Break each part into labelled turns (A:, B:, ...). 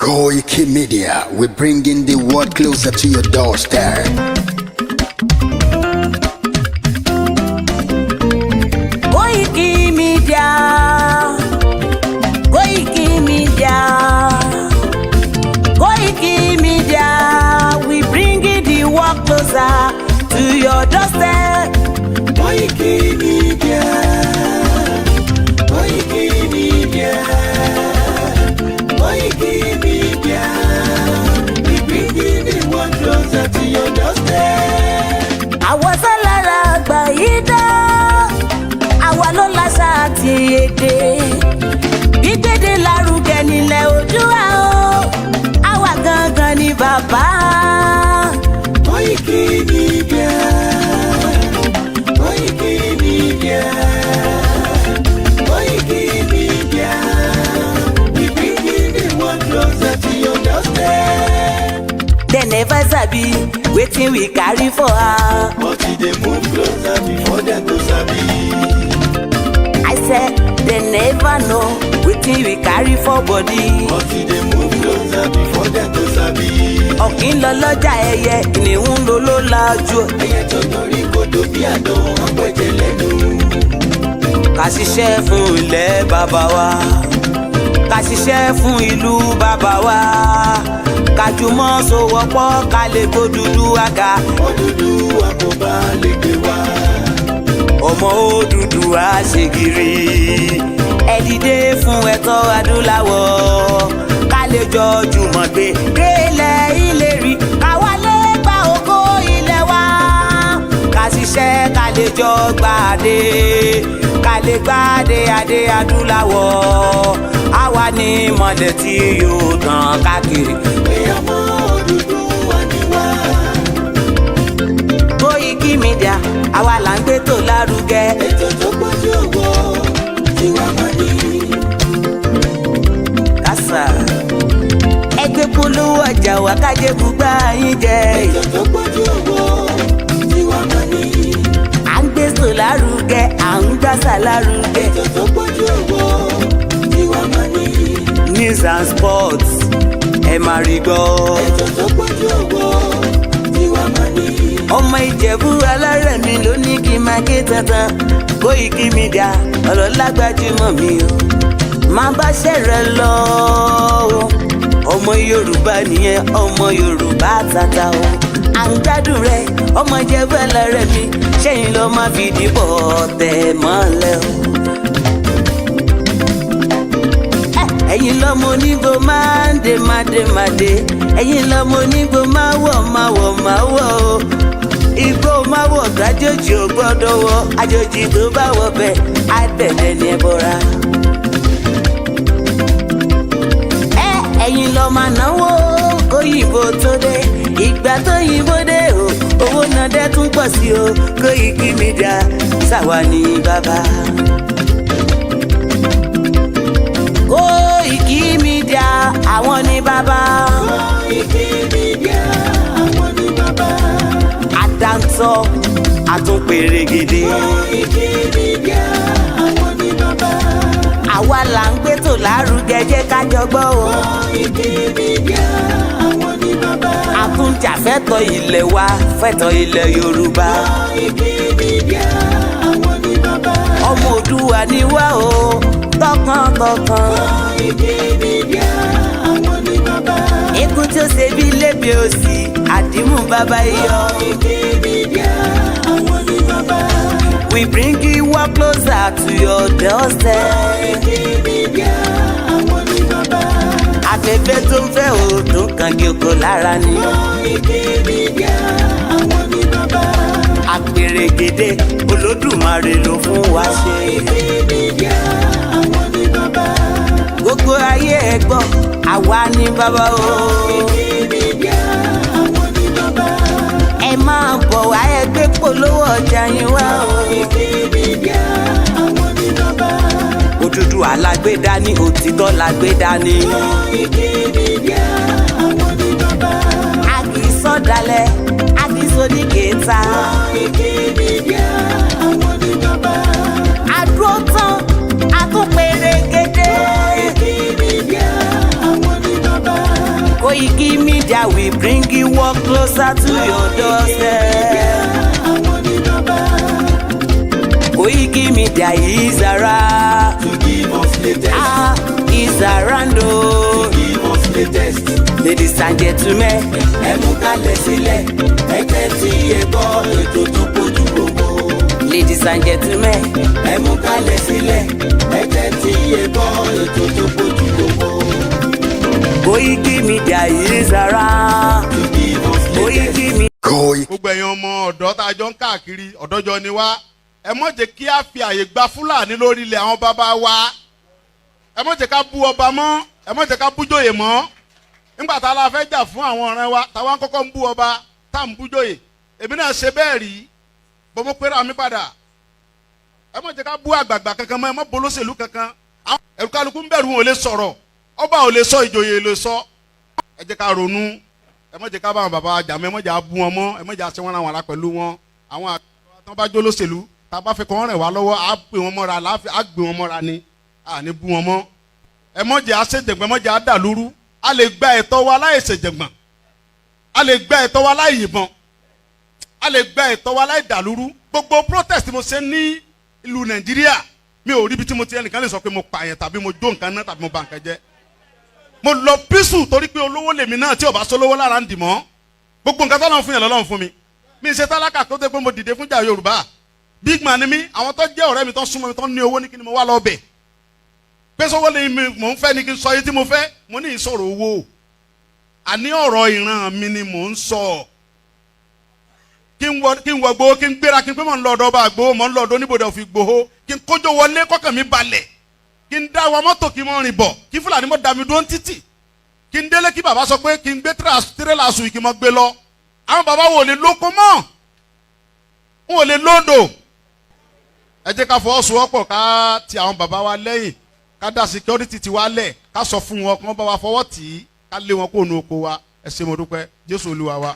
A: Koikimedia, we're bringing the world closer to your doorstep.
B: Koikimedia, Koikimedia, Koikimedia, we bringing the world closer to your doorstep.
C: Koikimedia, Koikimedia, Koikimedia, we bringing the world closer to your doorstep.
B: Àwa sálára àgbáyédá, àwa ló láṣà àti èdè. Gbígbédè lárugẹ nílẹ̀ Oòduà o, àwa gangan ni bàbá.
C: Koikimedia, Koikimedia, Koikimedia, we bringing the world closer to your doorstep.
B: They never sabi wetin we carry for her.
C: But they move closer before they go sabi.
B: I said they never know wetin we carry for body.
C: But they move closer before they go sabi.
B: Ọ̀kín lọ lọ́jà ẹyẹ, kìnìún ló ló lajú.
C: Ẹyẹ tó torí kodò bí àdó ọ̀pẹ̀jẹ̀ lẹ́nu.
B: Ká ṣiṣẹ́ fún ilẹ̀ bàbá wa, ká ṣiṣẹ́ fún ìlú bàbá wa, ká jùmọ̀ sowọ́pọ̀ ká lè kó Odùduwà.
C: Odùduwà kò bá lè gbé wá.
B: Ọmọ Odùduwà ṣe gírí, ẹ dìde fún ẹ̀tọ́ adúláwọ̀, ká lè jọ jùmọ̀ gbé délẹ̀ ìlérí, ká wálé gba ògo ilẹ̀ wa, ká ṣiṣẹ́ ká lè jọ gbàdé, ká lè gbàdé adé adúláwọ̀, àwa ni mọ̀lẹ̀ tí yóò tàn káàkiri.
C: Ọmọ Odùduwà ni wá.
B: Koikimedia, àwa là ń gbé tó lárugẹ.
C: Ètò tó pọ̀jù owó tí wàá máa ní.
B: Kásá ẹgbẹ́ polówó ọjà wà kájé gbúgbà yín jẹ.
C: Ètò tó pọ̀jù owó tí wàá máa ní.
B: À ń gbé tó lárugẹ, à ń gbàsà lárugẹ.
C: Ètò tó pọ̀jù owó tí wàá máa ní.
B: News and sports ẹ máa rí gbọ́.
C: Ètò tó pọ̀jù owó tí wàá máa ní.
B: Ọmọ Ìjẹ̀bú alárẹ̀mí ló ní kí n máa ké tantan. Koikimedia ọlọ́lá gbajúmọ̀ mi o, máa bá ṣẹ̀rẹ̀ lọ o. Ọmọ Yorùbá nìyẹn, ọmọ Yorùbá tata o. À ń gbádùn rẹ, ọmọ Ìjẹ̀bú alárẹ̀mí, ṣẹ́yìn ló máa fi dìbò tẹ̀ mọ́lẹ̀ o. Ẹ̀yin lọ́mọ onígbò máa ń dé máa dé, ẹ̀yin lọ́mọ onígbò máa wọ̀ o. Igbó máa wọ̀ gájòjì ò gbọ́dọ̀ wọ̀, àjòjì tó bá wọ̀ bẹ́ẹ̀ á tẹ̀lé ní ẹbọra. Ẹ̀yin lọ máa náwó kóyìnbó tó dé, ìgbà tó yìnbó dé o, owó náà dẹ́ tún pọ̀ sí o. Koikimedia ṣàwa ní bàbá. Koikimedia àwọn ní bàbá.
C: Koikimedia àwọn ní bàbá.
B: Àdáńtọ́ àtúnpèrègèdè.
C: Koikimedia àwọn ní bàbá.
B: Àwa là ń gbé tò lárugẹ, jẹ́ ká jọ gbọ́ o.
C: Koikimedia àwọn ní bàbá.
B: Àtúnjà fẹ́tọ̀ ilẹ̀ wa, fẹ́tọ̀ ilẹ̀ Yorùbá.
C: Koikimedia àwọn ní bàbá.
B: Ọmọ Oòduà ni wá o, tọkàntọkàn.
C: Koikimedia àwọn ní bàbá.
B: Ikú tí ó ṣe bí lébi òsì, àdìmú bàbá iyọ̀.
C: Koikimedia àwọn ní bàbá.
B: We bring you work closer to your doorstep.
C: Koikimedia àwọn ní bàbá.
B: Afẹ́fẹ́ tó ń fẹ́ òòdùn kan kí oko lára ni.
C: Koikimedia àwọn ní bàbá.
B: Àpèrègèdè Olódùmarè ló fún wa ṣe.
C: Koikimedia àwọn ní bàbá.
B: Gbogbo ayé ẹ gbọ́, àwa ní bàbá o.
C: Koikimedia àwọn ní bàbá.
B: Ẹ máa bọ̀ wá ẹgbẹ́ polówó ọjà yín wá o.
C: Koikimedia àwọn ní bàbá.
B: Odùduwà lágbé dání, òtítọ́ lágbé dání.
C: Koikimedia àwọn ní bàbá.
B: A kì í sọ̀dálẹ̀, a kì í sóníkèéta.
C: Koikimedia àwọn ní bàbá.
B: Àdúró tán, a tún pèrègèdè.
C: Koikimedia àwọn ní bàbá.
B: bring you work closer to your doorstep. Koikimedia is around.
C: To give us latest.
B: Is around.
C: To give us latest.
B: Ladies and gentlemen,
C: ẹ mú kalẹ̀ sílẹ̀, ẹ tẹ́tí ẹ gbọ́ ètò tó kojú gbogbo.
B: ladies and gentlemen,
C: ẹ mú kalẹ̀ sílẹ̀, ẹ tẹ́tí ẹ gbọ́ ètò tó kojú gbogbo.
B: Koikimedia is around.
C: To give us latest.
B: Koikimedia.
D: gbogbo ẹ̀yin ọmọ ọ̀dọ́ tá a jọ ń káàkiri ọ̀dọ́jọ́ ni wá ẹ mọ̀ jẹ́ kí a fi àyè gba fúlàní lórí ilẹ̀ àwọn bàbá wa ẹ mọ̀ jẹ́ ká bú ọba mọ́ ẹ mọ̀ jẹ́ ká bú jòyè mọ́ nígbà tá a la fẹ́ jà fún àwọn ọ̀rẹ́ wa táwa ń kọ́kọ́ ń bú ọba tá à ń bú jòyè èmi náà ṣe bẹ́ẹ̀ rí bọ́ mo pera mi padà ẹ mọ̀ jẹ́ ká bú àgbààgbà kankan mọ́ ẹ mọ̀ bolóṣèlú kankan ẹ̀rù kálukú ń bẹ̀rù wọn ò lè sọ̀rọ̀ ọba ò lè sọ ìjòyè lè sọ ẹ jẹ́ ká ronú ẹ mọ̀ jẹ́ ká bá àwọn bàbá jà mọ́ ẹ mọ̀ jẹ́ á bú wọn mọ́ ẹ mọ̀ jẹ́ á ṣe wọn àwọn ará pẹ̀lú wọn àwọn àgbà tán bá jó lóṣèlú tá a bá fẹ́ kọ́ wọn rẹ̀ wá lọ́wọ́ á gbé wọn mọ́ra á gbé wọn mọ́ra ni à ní bú wọn mọ́ ẹ mọ̀ jẹ́ á ṣèjẹ̀gbọ́n ẹ mọ̀ jẹ́ á dà lúrú a lè gba ẹ̀tọ́ wa láì ṣèjẹ̀gbọ́n a lè gba ẹ̀tọ́ wa láì yìnbọn a lè gba ẹ̀tọ́ wa láì dà lúrú gbogbo protest mo ṣe ní ìlú Nàìjíríà mi ò rí ibi tí mo ti ẹnìkan lè sọ pé mo pààyàn tàbí mo jó nǹkan náà tàbí mo bà nǹkan jẹ́ mo lọ písù torí pé olówó lèmi náà tí ò bá sólówó lára ń dì mọ́ gbogbo nǹkan tọ́lọ́run fún yàn lọ́lọ́run fún mi mi ṣe tálákà tó dé pé mo dìde fúnjà Yorùbá big man ni mi àwọn tó jẹ́ ọ̀rẹ́ mi tó súnmọ́ mi tó ní owó ní kí ni mo wá lọ bẹ̀ pé sọ́wọ́ lè mi mò ń fẹ́ ni kí n sọ yìí tí mo fẹ́ mo ní ìsọ̀rọ̀ owó àní ọ̀rọ̀ ìran mi ni mò ń sọ kí n wọ gbowó kí n gbéra kí n pé mò ń lọ ọ̀dọ̀ ọba àgbowó mò ń lọ ọ̀dọ̀ oníbodè òfin gbowó kí n kójó wọlé kọ́kàn mi balẹ̀ kí n dá wa mọ́tò kí n mọ́ rìn bọ̀ kí Fúlàní mọ́ dá mi dúró títì kí n délé kí bàbá sọ pé kí n gbé tírélà sùn kí n mọ́ gbé lọ àwọn bàbá wo lè lóko mọ́ wọn ò lè lódò ẹ jẹ́ ká fọwọ́sowọ́pọ̀ ká ti àwọn bàbá wa lẹ́yìn ká dá security ti wá lẹ̀ ká sọ fún wọn kí wọ́n bá wa fọwọ́ tì í ká lé wọn kó nu oko wa ẹ ṣé mo dúpẹ́ Jésù Olúwa wa.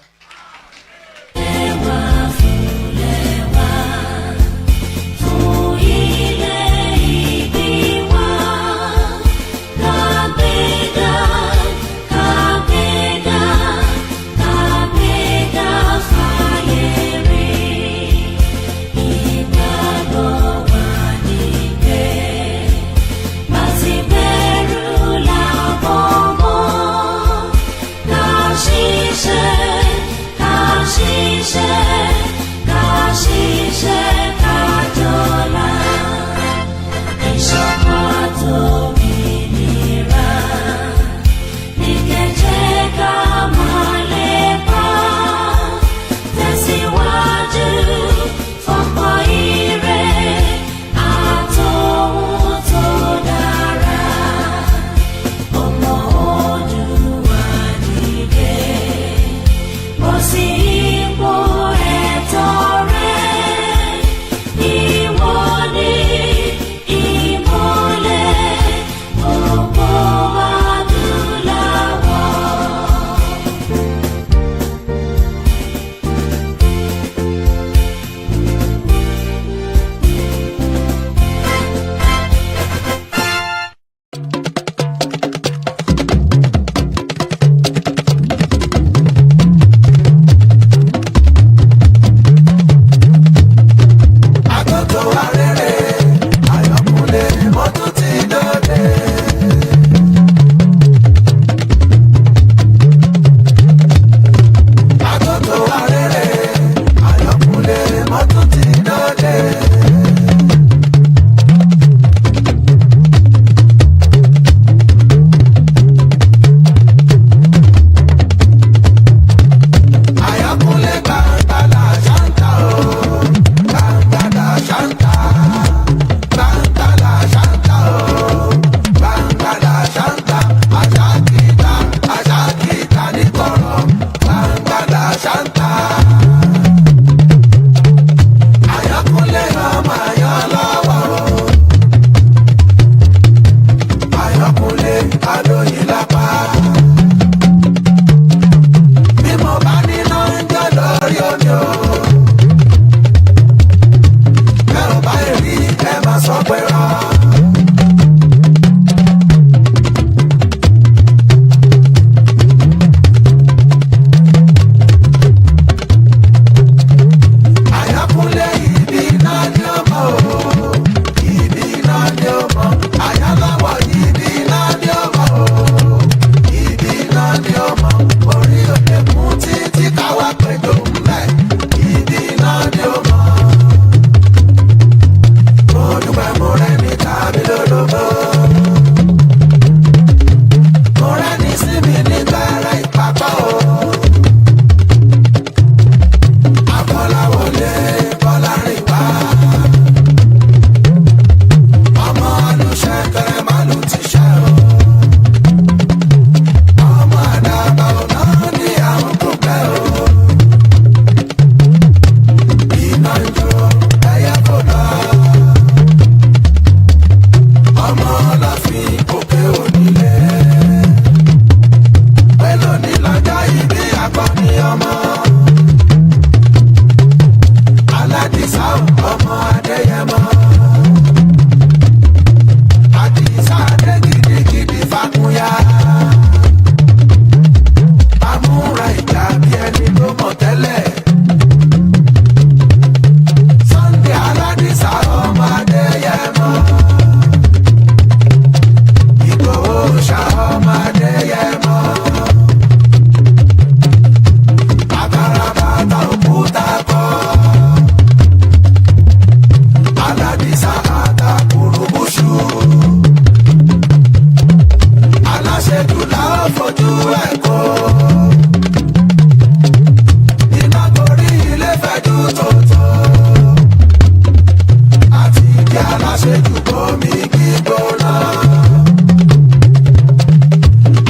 C: tutù bomi gbígbóná.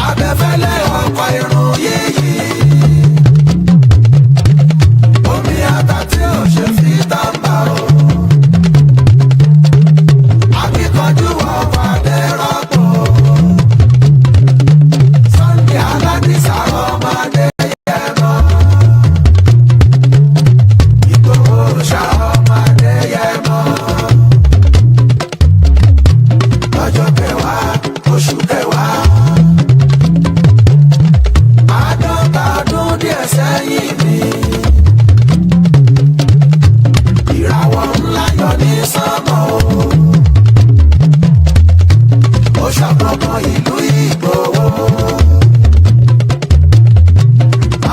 C: Abẹ́fẹ́lẹ́ ọkọ̀ irun yíyí. Omi ata tí ò ṣe fi tàǹbà o. Akíkanjú ọkọ̀ adẹ́rọ́pò. Sunday aládìsá ọmọdé yẹ mọ́. Ìgbòho ṣá ọmọdé yẹ mọ́. Lọ́jọ́ kẹwàá oṣù kẹwàá. Àádọ́ta ọdún díẹ̀ sẹ́yìn ni. Ìràwọ̀ ńlá yọ ní sánmọ̀ o. Ó ṣàkókan ìlú Ìgbòho.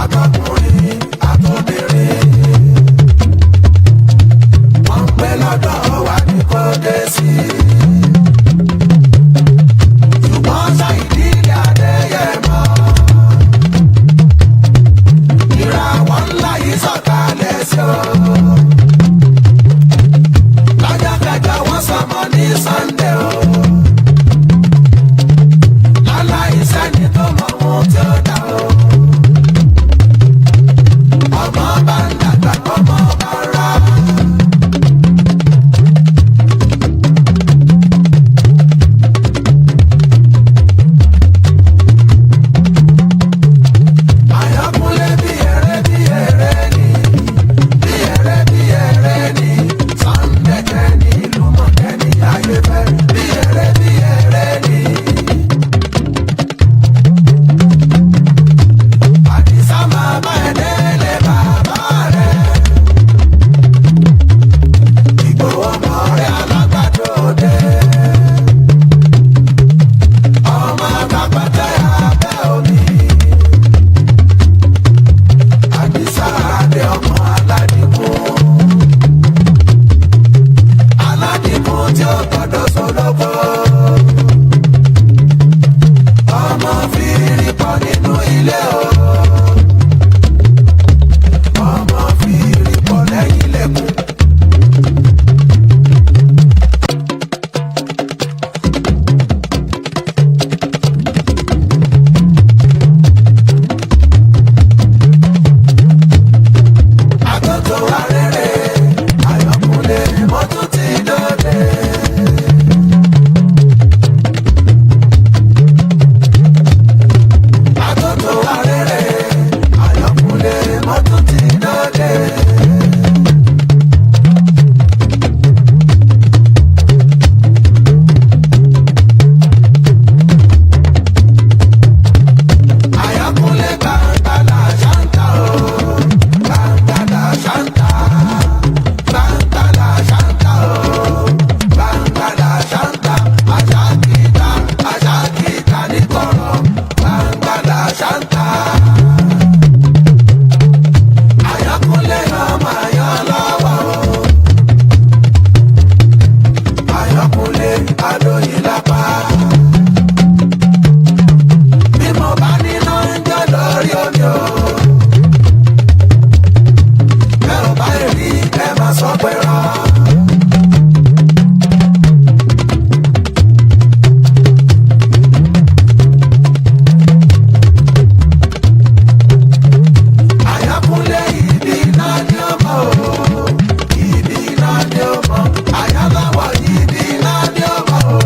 C: Àtọkùnrin àtobìnrin. Wọ́n ń pè lọ́dọ̀ wa ní Kódésì. Ṣùgbọ́n Ṣáìdílé Adéyẹmọ. Ìràwọ̀ ńlá yìí sọ̀kalẹ̀ sí o. Lọ́jọ́ kẹjọ wọ́n sọmọ ní Sunday o. Láláìsẹ́ni tó mọ ohun tí ó dá o. Ọmọ bá ń dàgbà ọmọ bá ń ra. Àyànkúnlé bí eré ni. Bí eré ni. Sunday kẹ́ni ìlú mọ̀kẹ́ni ayé fẹ́. Bí eré ni. Àdìsá máa bá ẹ délé bàbá rẹ̀. Ìgbòho mọ̀ọ́rẹ́ alágbàdo dé. Ọmọ àgbàpẹ̀tẹ̀ abẹ́ omi. Àdìsá adé ọmọ aládìkún. Aládìkún tí ó gbọdọ̀ sólógbó. Ọmọ fìrí pọ̀ nínú ilé o. Ọmọ fìrí pọ̀ lẹ́yìn lẹ́kùn. Àtọ́tọ́ wa rere, Àyànkúnlé mo tún ti dòde. Àtọ́tọ́ wa rere, Àyànkúnlé mo tún ti dòde. Àyànkúnlé gbàngbàlà ṣáńtà o. Gbàngbàlà ṣáńtà. Gbàngbàlà ṣáńtà o. Gbàngbàlà ṣáńtà. Àṣàkìtà ní kọ̀rọ̀. Gbàngbàlà ṣáńtà. Àyànkúnlé ọmọ àyàn lọ́wọ́ o. Àyànkúnlé adóyin lápá. Bí mo bá níná ń jọ lórí omi o. Bẹ́ ò bá rí ẹ máa sọ pé rán. Àyànkúnlé ibi náà ni ó mọ̀ o. Ibi náà ni ó mọ̀. Àyànláwọ̀ ibi náà ni ó mọ̀ o.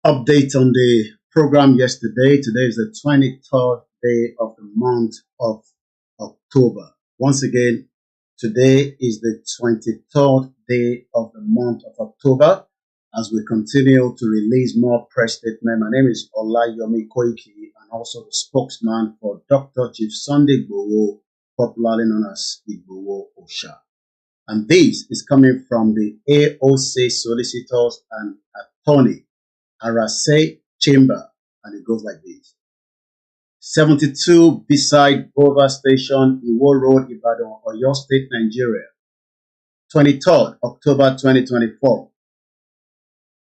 E: Update on the program yesterday. Today is the 23rd day of the month of October. Once again, today is the 23rd day of the month of October as we continue to release more press statements. My name is Koiki and also the spokesman for Dr. Chief Sunday Igboho, popularly known as Igboho Osha. And this is coming from the AOC solicitors and attorney Arase Chamber, and it goes like this. 72 beside Bova Station, Iwo Road, Ibadan, Oyo State, Nigeria. 23rd October 2024.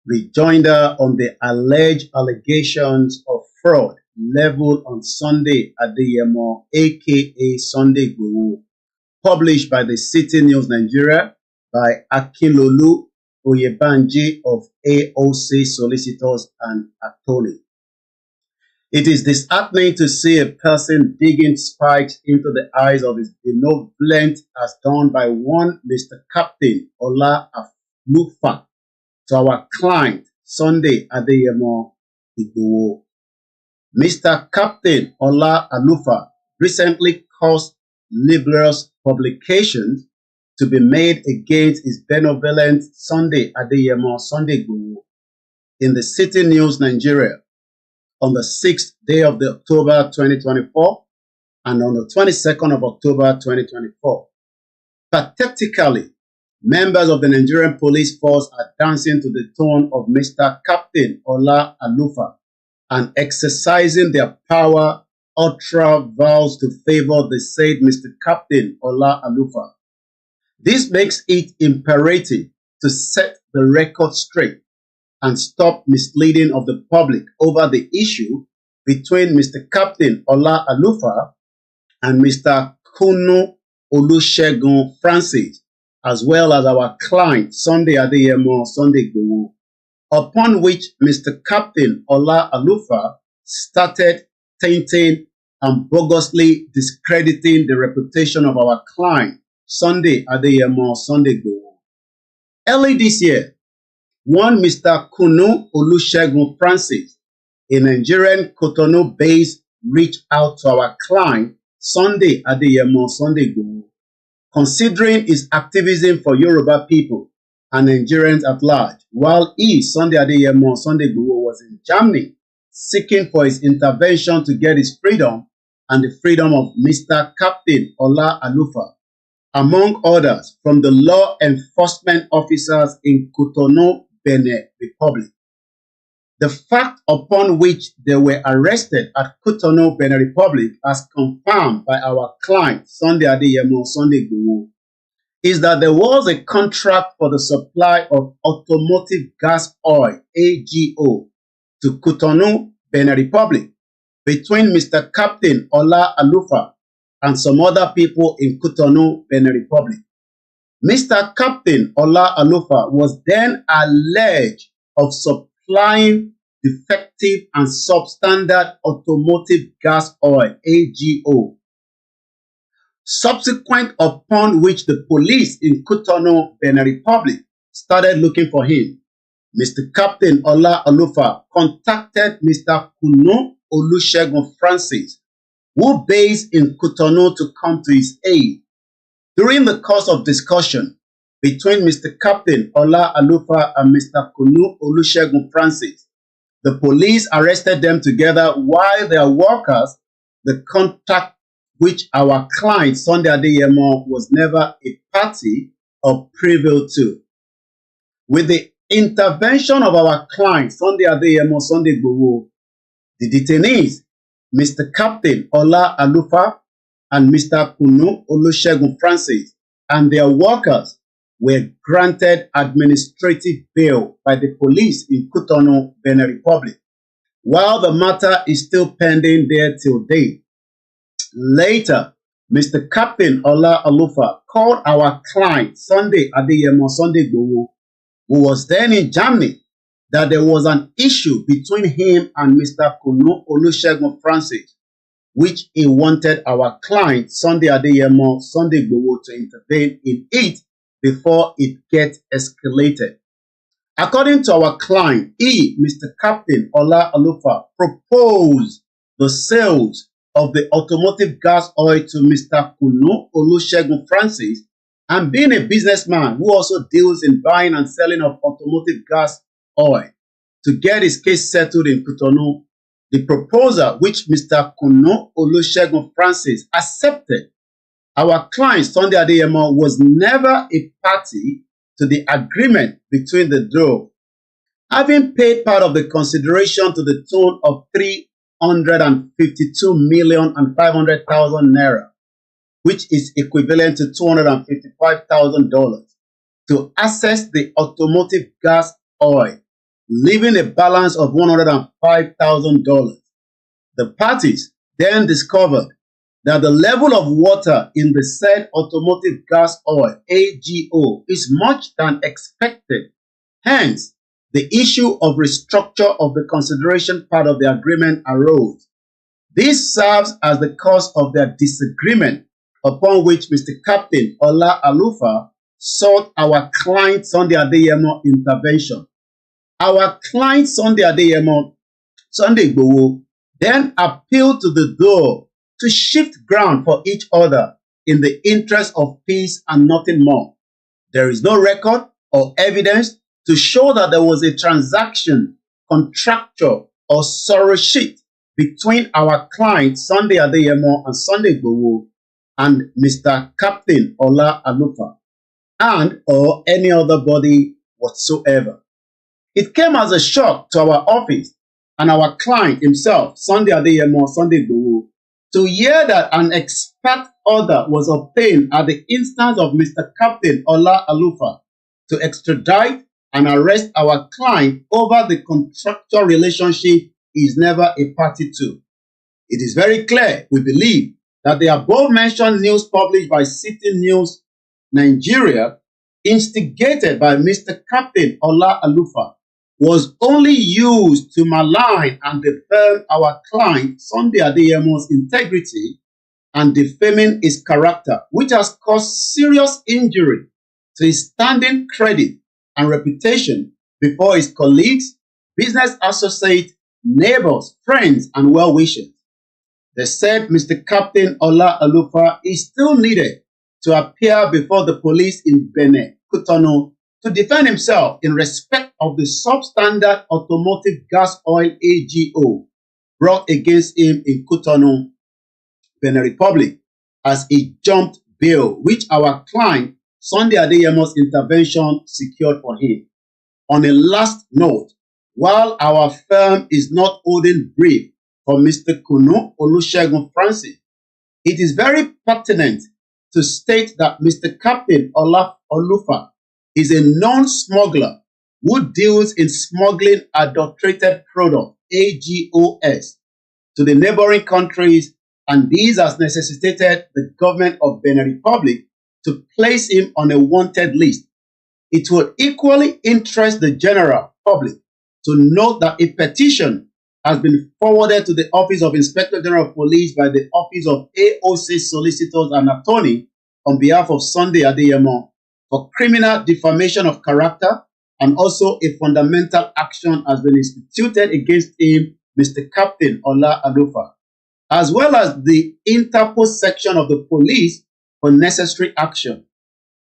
E: Rejoinder on the alleged allegations of fraud leveled on Sunday Adeyemo, aka Sunday Igboho, published by the City News Nigeria by Akintoye Banji of AOC solicitors and attorney. It is disheartening to see a person digging spikes into the eyes of his benevolent as done by one Mr. Captain Ola Alufa to our client Sunday Adeyemo Igboho. Mr. Captain Ola Alufa recently caused libelous publications to be made against his benevolent Sunday Adeyemo Sunday Igboho in the City News Nigeria on the 6th day of the October 2024 and on the 22nd of October 2024. Pathetically, members of the Nigerian police force are dancing to the tune of Mr. Captain Ola Alufa and exercising their power ultra vows to favor the said Mr. Captain Ola Alufa. This makes it imperative to set the record straight and stop misleading of the public over the issue between Mr. Captain Ola Alufa and Mr. Kunu Olusegun Francis, as well as our client Sunday Adeyemo Sunday Igboho, upon which Mr. Captain Ola Alufa started tainting and bogusly discrediting the reputation of our client Sunday Adeyemo Sunday Igboho. Early this year, one Mr. Kunu Olusegun Francis, a Nigerian Cotonou-based, reached out to our client Sunday Adeyemo Sunday Igboho, considering his activism for Yoruba people and Nigerians at large, while he, Sunday Adeyemo Sunday Igboho, was in Germany seeking for his intervention to get his freedom and the freedom of Mr. Captain Ola Alufa, among others, from the law enforcement officers in Cotonou, Benin Republic. The fact upon which they were arrested at Cotonou, Benin Republic, as confirmed by our client Sunday Adeyemo Sunday Igboho, is that there was a contract for the supply of automotive gas oil (AGO) to Cotonou, Benin Republic, between Mr. Captain Ola Alufa and some other people in Cotonou, Benin Republic. Mr. Captain Ola Alufa was then alleged of supplying defective and substandard automotive gas oil (AGO), subsequent upon which the police in Cotonou, Benin Republic started looking for him. Mr. Captain Ola Alufa contacted Mr. Kunu Olusegun Francis, who based in Cotonou, to come to his aid. During the course of discussion between Mr. Captain Ola Alufa and Mr. Kunu Olusegun Francis, the police arrested them together while their workers, the contract which our client Sunday Adeyemo was never a party or privy to. With the intervention of our client Sunday Adeyemo Sunday Igboho, the detainees, Mr. Captain Ola Alufa and Mr. Kunu Olusegun Francis, and their workers were granted administrative bail by the police in Cotonou, Benin Republic, while the matter is still pending there till date. Later, Mr. Captain Ola Alufa called our client Sunday Adeyemo Sunday Igboho, who was then in Germany, that there was an issue between him and Mr. Kunu Olusegun Francis, which he wanted our client Sunday Adeyemo Sunday Igboho to intervene in it before it gets escalated. According to our client, he, Mr. Captain Ola Alufa, proposed the sales of the automotive gas oil to Mr. Kunu Olusegun Francis, and being a businessman who also deals in buying and selling of automotive gas oil, to get his case settled in Cotonou, the proposal which Mr. Kunu Olusegun Francis accepted. Our client Sunday Adeyemo was never a party to the agreement between the duo, having paid part of the consideration to the tune of 352,500,000 naira, which is equivalent to $255,000, to access the automotive gas oil, leaving a balance of $105,000. The parties then discovered that the level of water in the said automotive gas oil (AGO) is much than expected. Hence, the issue of restructure of the consideration part of the agreement arose. This serves as the cause of their disagreement, upon which Mr. Captain Ola Alufa sought our client Sunday Adeyemo intervention. Our client Sunday Adeyemo Sunday Igboho then appealed to the duo to shift ground for each other in the interest of peace and nothing more. There is no record or evidence to show that there was a transaction, contractual or sorrow sheet between our client Sunday Adeyemo and Sunday Igboho and Mr. Captain Ola Alufa and or any other body whatsoever. It came as a shock to our office and our client himself, Sunday Adeyemo Sunday Igboho, To hear that an expert order was obtained at the instance of Mr. Captain Ola Alufa to extradite and arrest our client over the contractual relationship is never a party to. It is very clear, we believe, that the above-mentioned news published by City News Nigeria, instigated by Mr. Captain Ola Alufa, was only used to malign and defame our client Sunday Adeyemo's integrity and defaming his character, which has caused serious injury to his standing credit and reputation before his colleagues, business associates, neighbors, friends, and well-wishers. They said Mr. Captain Ola Alufa is still needed to appear before the police in Benin, Cotonou, to defend himself in respect of the substandard automotive gas oil AGO brought against him in Cotonou, Benin Republic, as he jumped bail, which our client Sunday Adeyemo's intervention secured for him. On a last note, while our firm is not holding brief for Mr. Kunu Olusegun Francis, it is very pertinent to state that Mr. Captain Olufa is a known smuggler who deals in smuggling adulterated product, AGOs, to the neighboring countries, and this has necessitated the government of Benin Republic to place him on a wanted list. It will equally interest the general public to note that a petition has been forwarded to the Office of Inspector General of Police by the Office of AOC Solicitors and Attorney on behalf of Sunday Adeyemo for criminal defamation of character, and also a fundamental action has been instituted against him, Mr. Captain Ola Alufa, as well as the Interpol section of the police for necessary action.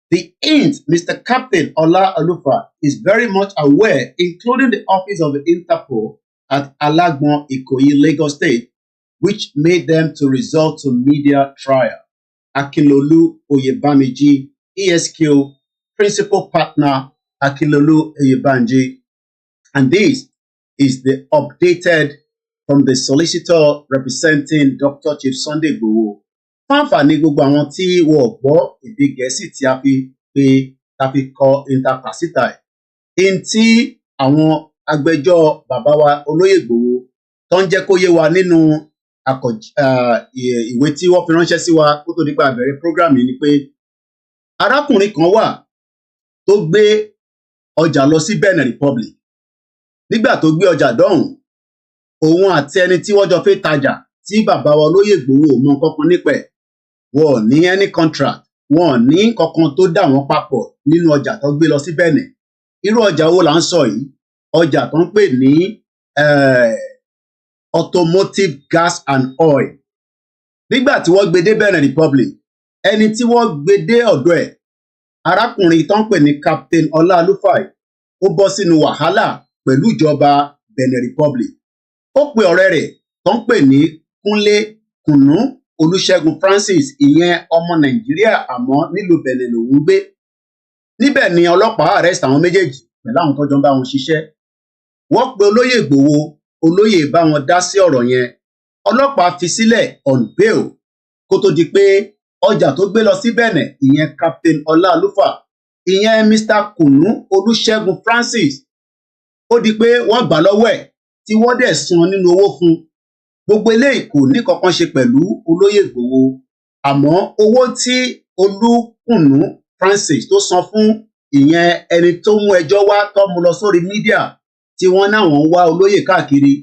E: The hint Mr. Captain Ola Alufa is very much aware, including the office of the Interpol at Alagbon, Ikoyi, Lagos State, which made them to resort to media trial. Akinlolu Oyebamiji, ESQ, Principal Partner, Akinlolu Oyebanji. And this is the updated from the solicitor representing Dr. Chief Sunday Igboho. Fáǹfààní gbogbo àwọn tí wọ́n gbọ́ èdè Gẹ̀ẹ́sì tí a fi kọ interpacita ẹ̀. Èyí tí àwọn agbẹjọ́ bàbá wa Olóyè Igboho tó ń jẹ́ kó yé wa nínú ìwé tí wọ́n fi ránṣẹ́ sí wa kó tó di pé a bẹ̀rẹ̀ program yìí ni pé arákùnrin kan wà tó gbé ọjà lọ sí Benin Republic. Nígbà tó gbé ọjà dọ́hùn, òun àti ẹni tí wọ́n jọ fẹ́ tajà tí bàbá wa Olóyè Igboho ò mọ kankan nípa ẹ̀, wọn ò ní any contract, wọn ò ní kankan tó dà wọ́n papọ̀ nínú ọjà tó gbé lọ sí Benin. Irú ọjà wo là ń sọ yìí? Ọjà tó ń pè ní automotive gas and oil. Nígbà tí wọ́n gbé dé Benin Republic, ẹni tí wọ́n gbé dé ọ̀dọ̀ ẹ̀, arákùnrin tó ń pè ní Captain Ola Alufa, ó bọ́ sínú wàhálà pẹ̀lú ìjọba Benin Republic. Ó pe ọ̀rẹ́ rẹ̀ tó ń pè ní Kúnlé Kùnú Olúṣẹ́gun Francis, ìyẹn ọmọ Nàìjíríà àmọ́ nílùú Benin lòún gbé. Níbẹ̀ ni ọlọ́pàá arrest àwọn méjèèjì pẹ̀lú àwọn tó jọ ń bá wọn ṣiṣẹ́. Wọ́n pe Olóyè Igboho, Olóyè bá wọn dá sí ọ̀rọ̀ yẹn. Ọlọ́pàá fi sílẹ̀ on bail kó tó di pé ọjà tó gbé lọ sí Benin, ìyẹn Captain Ola Alufa, ìyẹn Mr. Kùnú Olúṣẹ́gun Francis, ó di pé wọ́n gbà lọ́wọ́ ẹ̀ tí wọ́n dẹ̀ san nínú owó fún. Gbogbo eléyìí kò ní kankan ṣe pẹ̀lú Olóyè Igboho, àmọ́ owó tí Olúkùnú Francis tó san fún ìyẹn ẹni tó mú ẹjọ́ wá tó mú lọ sórí mídíà tí wọ́n náà wọ́n wá olóyè káàkiri,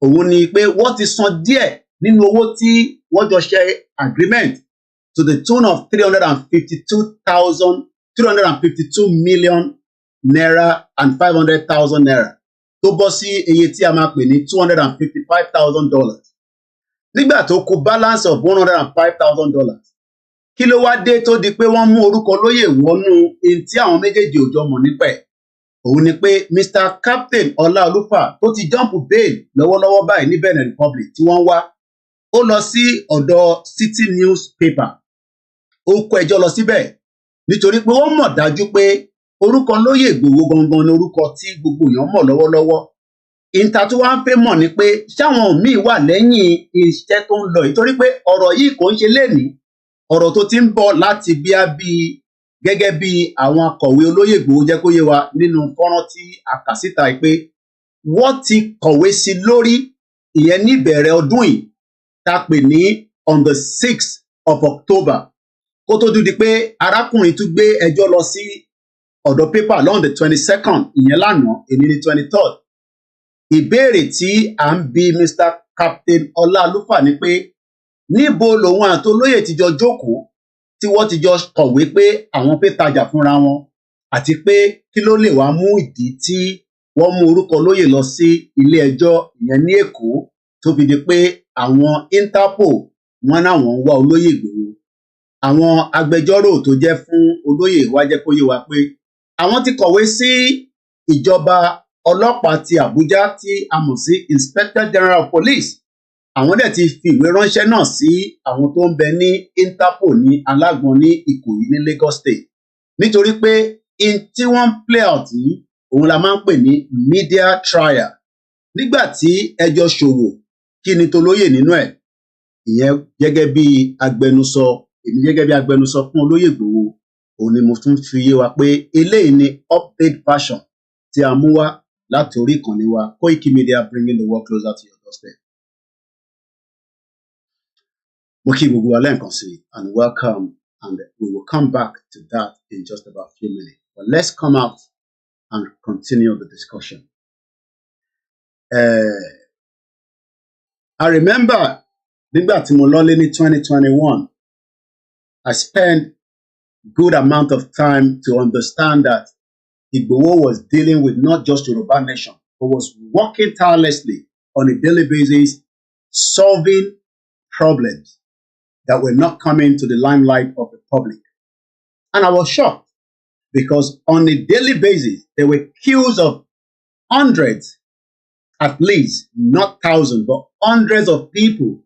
E: òun ni pé wọ́n ti san díẹ̀ nínú owó tí wọ́n jọ ṣe agreement to the tune of 352 million naira and 500,000 naira. Tó bọ́ sí iye tí a máa pè ní $255,000. Nígbà tó kù balance of $105,000. Kí ló wá dé tó di pé wọ́n mú orúkọ olóyè wọnú in tí àwọn méjèèjì ò jọ mọ̀ nípa ẹ̀? Òun ni pé Mr. Captain Ola Alufa tó ti jump bail lọ́wọ́lọ́wọ́ báyìí ní Benin Republic tí wọ́n wá, ó lọ sí ọ̀dọ̀ City Newspaper, ó kó ẹjọ́ lọ síbẹ̀ nítorí pé wọ́n mọ̀ dájú pé orúkọ Olóyè Igboho gangan ni orúkọ tí gbogbo èèyàn mọ̀ lọ́wọ́lọ́wọ́. ìta tí wọ́n fẹ́ mọ̀ ni pé ṣáwọn míì wà lẹ́yìn iṣẹ́ tó ń lọ yìí torí pé ọ̀rọ̀ yìí kò ń ṣe lénìí ọ̀rọ̀ tó ti ń bọ̀ láti bí gẹ́gẹ́ bí àwọn akọ̀wé olóyè Ìgbòho jẹ́ kó yé wa nínú fọ́nrán tí a kà síta yìí pé wọ́n ti kọ̀wé sí lórí ìyẹn ní ìbẹ̀rẹ̀ ọdún yìí tá a pè ní on the 6th of October kó tó dúdi pé arákùnrin tún gbé ẹjọ́ lọ sí ọ̀dọ̀ pépà lọ́n the 22nd ìyẹn lánàá èní ní 23rd ìbéèrè tí à ń bi Mr. Captain Ọláolúfà ni pé níbo lòun àti olóyè ti jọ jókòó tí wọ́n ti jọ kọ̀wé pé àwọn fẹ́ tajà fúnra wọn àti pé kí ló lè wá mú ìdí tí wọ́n mú orúkọ olóyè lọ sí ilé ẹjọ́ ìyẹn ní Èkó tó fi di pé àwọn Interpol wọ́n náwọn ń wá olóyè Ìgbòho àwọn agbẹjọ́rò tó jẹ́ fún olóyè wá jẹ́ kó yé wa pé àwọn ti kọ̀wé sí ìjọba ọlọ́pàá ti Àbújá tí a mọ̀ sí Inspector General of Police àwọn dẹ̀ ti fi ìwé ránṣẹ́ náà sí àwọn tó ń bẹ ní Interpol ní alágbọn ní Ìkòyí ní Lagos State nítorí pé in tí wọ́n ń play out yìí òun la máa ń pè ní media trial nígbà tí ẹjọ́ ṣòwò kí ni tolóyè nínú ẹ̀ ìyẹn gẹ́gẹ́ bí agbẹnusọ èmi gẹ́gẹ́ bí agbẹnusọ fún olóyè Ìgbòho òun ni mo tún fi yé wa pé eléyìí ni update version tí a mú wá láti orí ìkànnì wa Koiki Media bringing the world closer to your doorstep. Mo kí gbogbo wa lẹ́ẹ̀kan sí and welcome and we will come back to that in just about a few minutes but let's come out and continue the discussion. I remember nígbà tí mo lọ́lé ní 2021 I spent good amount of time to understand that Igboho was dealing with not just Yoruba nation, but was working tirelessly on a daily basis, solving problems that were not coming to the limelight of the public. And I was shocked because on a daily basis, there were queues of hundreds, at least, not thousands, but hundreds of people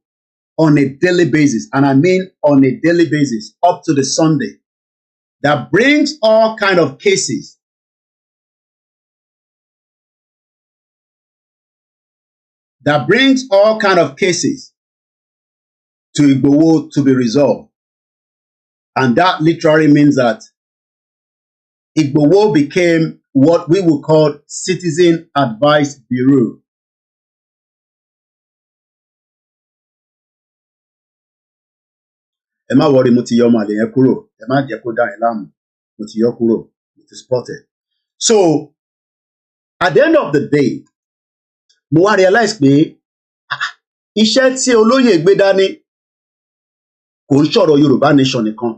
E: on a daily basis. And I mean on a daily basis, up to the Sunday, that brings all kind of cases. That brings all kind of cases to Igboho to be resolved. And that literally means that Igboho became what we would call Citizen Advice Bureau. Ẹ má worry, mo ti yọ ọmọ àlè yẹn kúrò. Ẹ má jẹ́ kó dá yín láàmú. Mo ti yọ kúrò. Mo ti spotted. So, at the end of the day, mo wá realize pé iṣẹ́ tí olóyè gbé dání kò ń sọ̀rọ̀ Yorùbá nation nìkan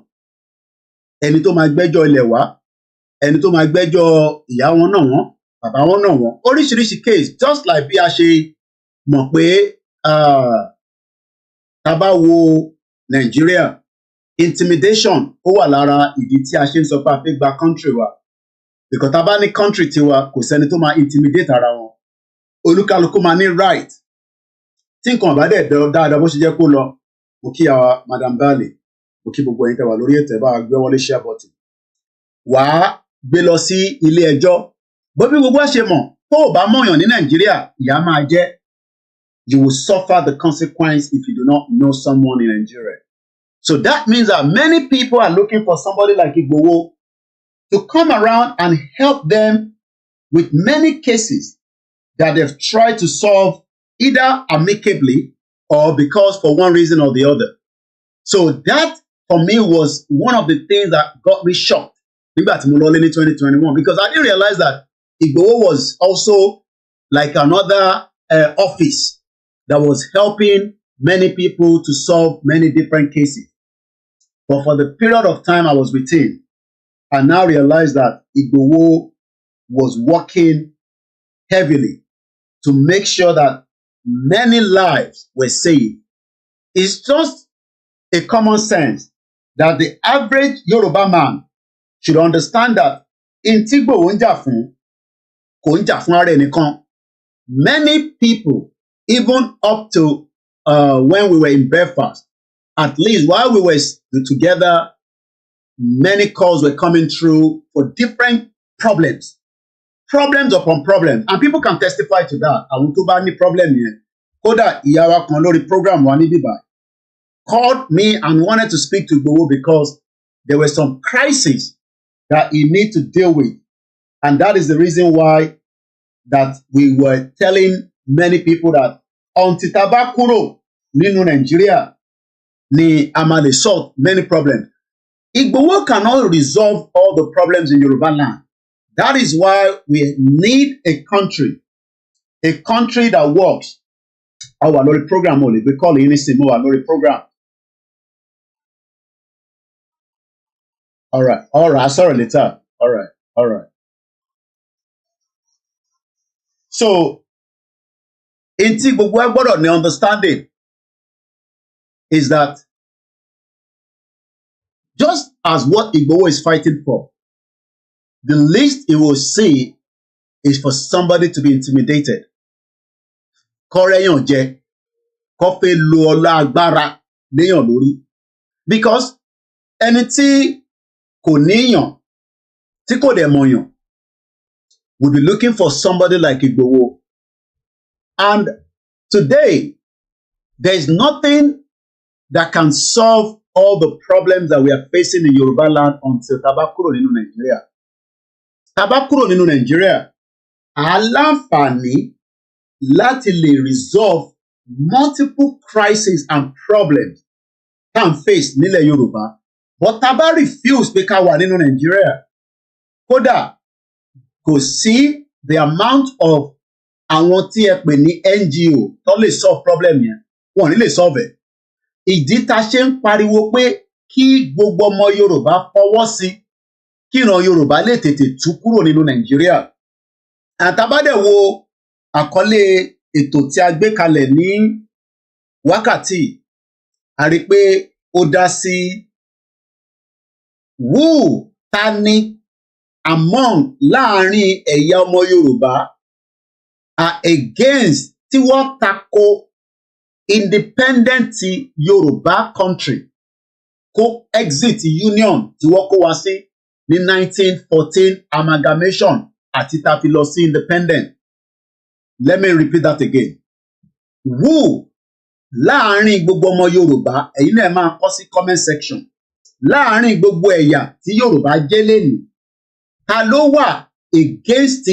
E: ẹni tó máa gbẹ́jọ́ ilẹ̀ wá ẹni tó máa gbẹ́jọ́ ìyá wọn náà wọ́n bàbá wọn náà wọ́n oríṣiríṣi case just like bí a ṣe mọ̀ pé tá bá wo Nàìjíríà intimidation ó wà lára ìdí tí a ṣe ń sọ pé a fẹ́ gba country wa because tá bá ní country tiwa kò sẹ́ni tó máa intimidate ara wọn olúkálùkù máa ní right tí nǹkan bá dẹ̀ dáadáa bó ṣe jẹ́ kó lọ mo kí àwa Madam Bale mo kí gbogbo ẹ̀yin tẹ́ wà lórí ètò ẹ̀ bá gbé wọlé share button wàá gbé lọ sí ilé ẹjọ́ bó bí gbogbo ẹ̀ ṣe mọ̀ tó o bá mọ̀yàn ní Nàìjíríà ìyà máa jẹ́ you will suffer the consequence if you do not know someone in Nigeria. So that means that many people are looking for somebody like Igboho to come around and help them with many cases that they've tried to solve either amicably or because for one reason or the other. So that for me was one of the things that got me shocked nígbà tí mo lọ lé ní 2021 because I didn't realize that Igboho was also like another office that was helping many people to solve many different cases. But for the period of time I was with him, I now realized that Igboho was working heavily to make sure that many lives were saved. It's just a common sense that the average Yoruba man should understand that in tí Igboho ń jà fún kò ń jà fún ara ẹnìkan. Many people, even up to when we were in Belfast, at least while we were together, many calls were coming through for different problems problems upon problems, and people can testify to that. Àwọn tó bá ní problem yẹn, kódà ìyá wa kan lórí program wa ní bíbá called me and wanted to speak to Igboho because there were some crises that he need to deal with, and that is the reason why that we were telling many people that until tá bá kúrò nínú Nigeria ni a máa lè solve many problems. Igboho cannot resolve all the problems in Yoruba land. That is why we need a country that works. Our lórí program only, we call it anything our lórí program. All right, sorry later. All right. So, inti gbogbo agbọ́dọ̀ ní understanding is that just as what Igboho is fighting for, the least he will see is for somebody to be intimidated. Kọ́rẹ́yàn jẹ, kó fẹ́ lo ọlá agbára léyàn lórí. Because ẹni tí kò níyàn, tí kò dẹ̀ mọ̀yàn, will be looking for somebody like Igboho. And today, there is nothing that can solve all the problems that we are facing in Yoruba land until tá bá kúrò nínú Nigeria. Tá bá kúrò nínú Nigeria, aláǹfààní láti lè resolve multiple crises and problems can face nílẹ̀ Yorùbá. But tá bá refuse pé ká wà nínú Nigeria, kódà kò sí the amount of àwọn tí ẹ pè ní NGO tó lè solve problem yẹn, wọn ò ní lè solve ẹ̀. Ìdí tá ṣe ń pariwo pé kí gbogbo ọmọ Yorùbá fọwọ́ sí kí ìran Yorùbá lè tètè tú kúrò nínú Nàìjíríà. Àtàbádẹ̀ wo àkọlé ètò tí a gbé kalẹ̀ ní wákàtí, a rí pé ó dá sí who ta ni among láàrin ẹ̀yà ọmọ Yorùbá are against tí wọ́n tako independent Yorùbá country kó exit union tí wọ́n kó wá sí ní 1914 amalgamation àti tá fi lọ sí independent. Let me repeat that again. Who láàrin gbogbo ọmọ Yorùbá, ẹ̀yin náà máa kọ sí comment section. Láàrin gbogbo ẹ̀yà tí Yorùbá jẹ́ lẹ́nu, ta ló wà against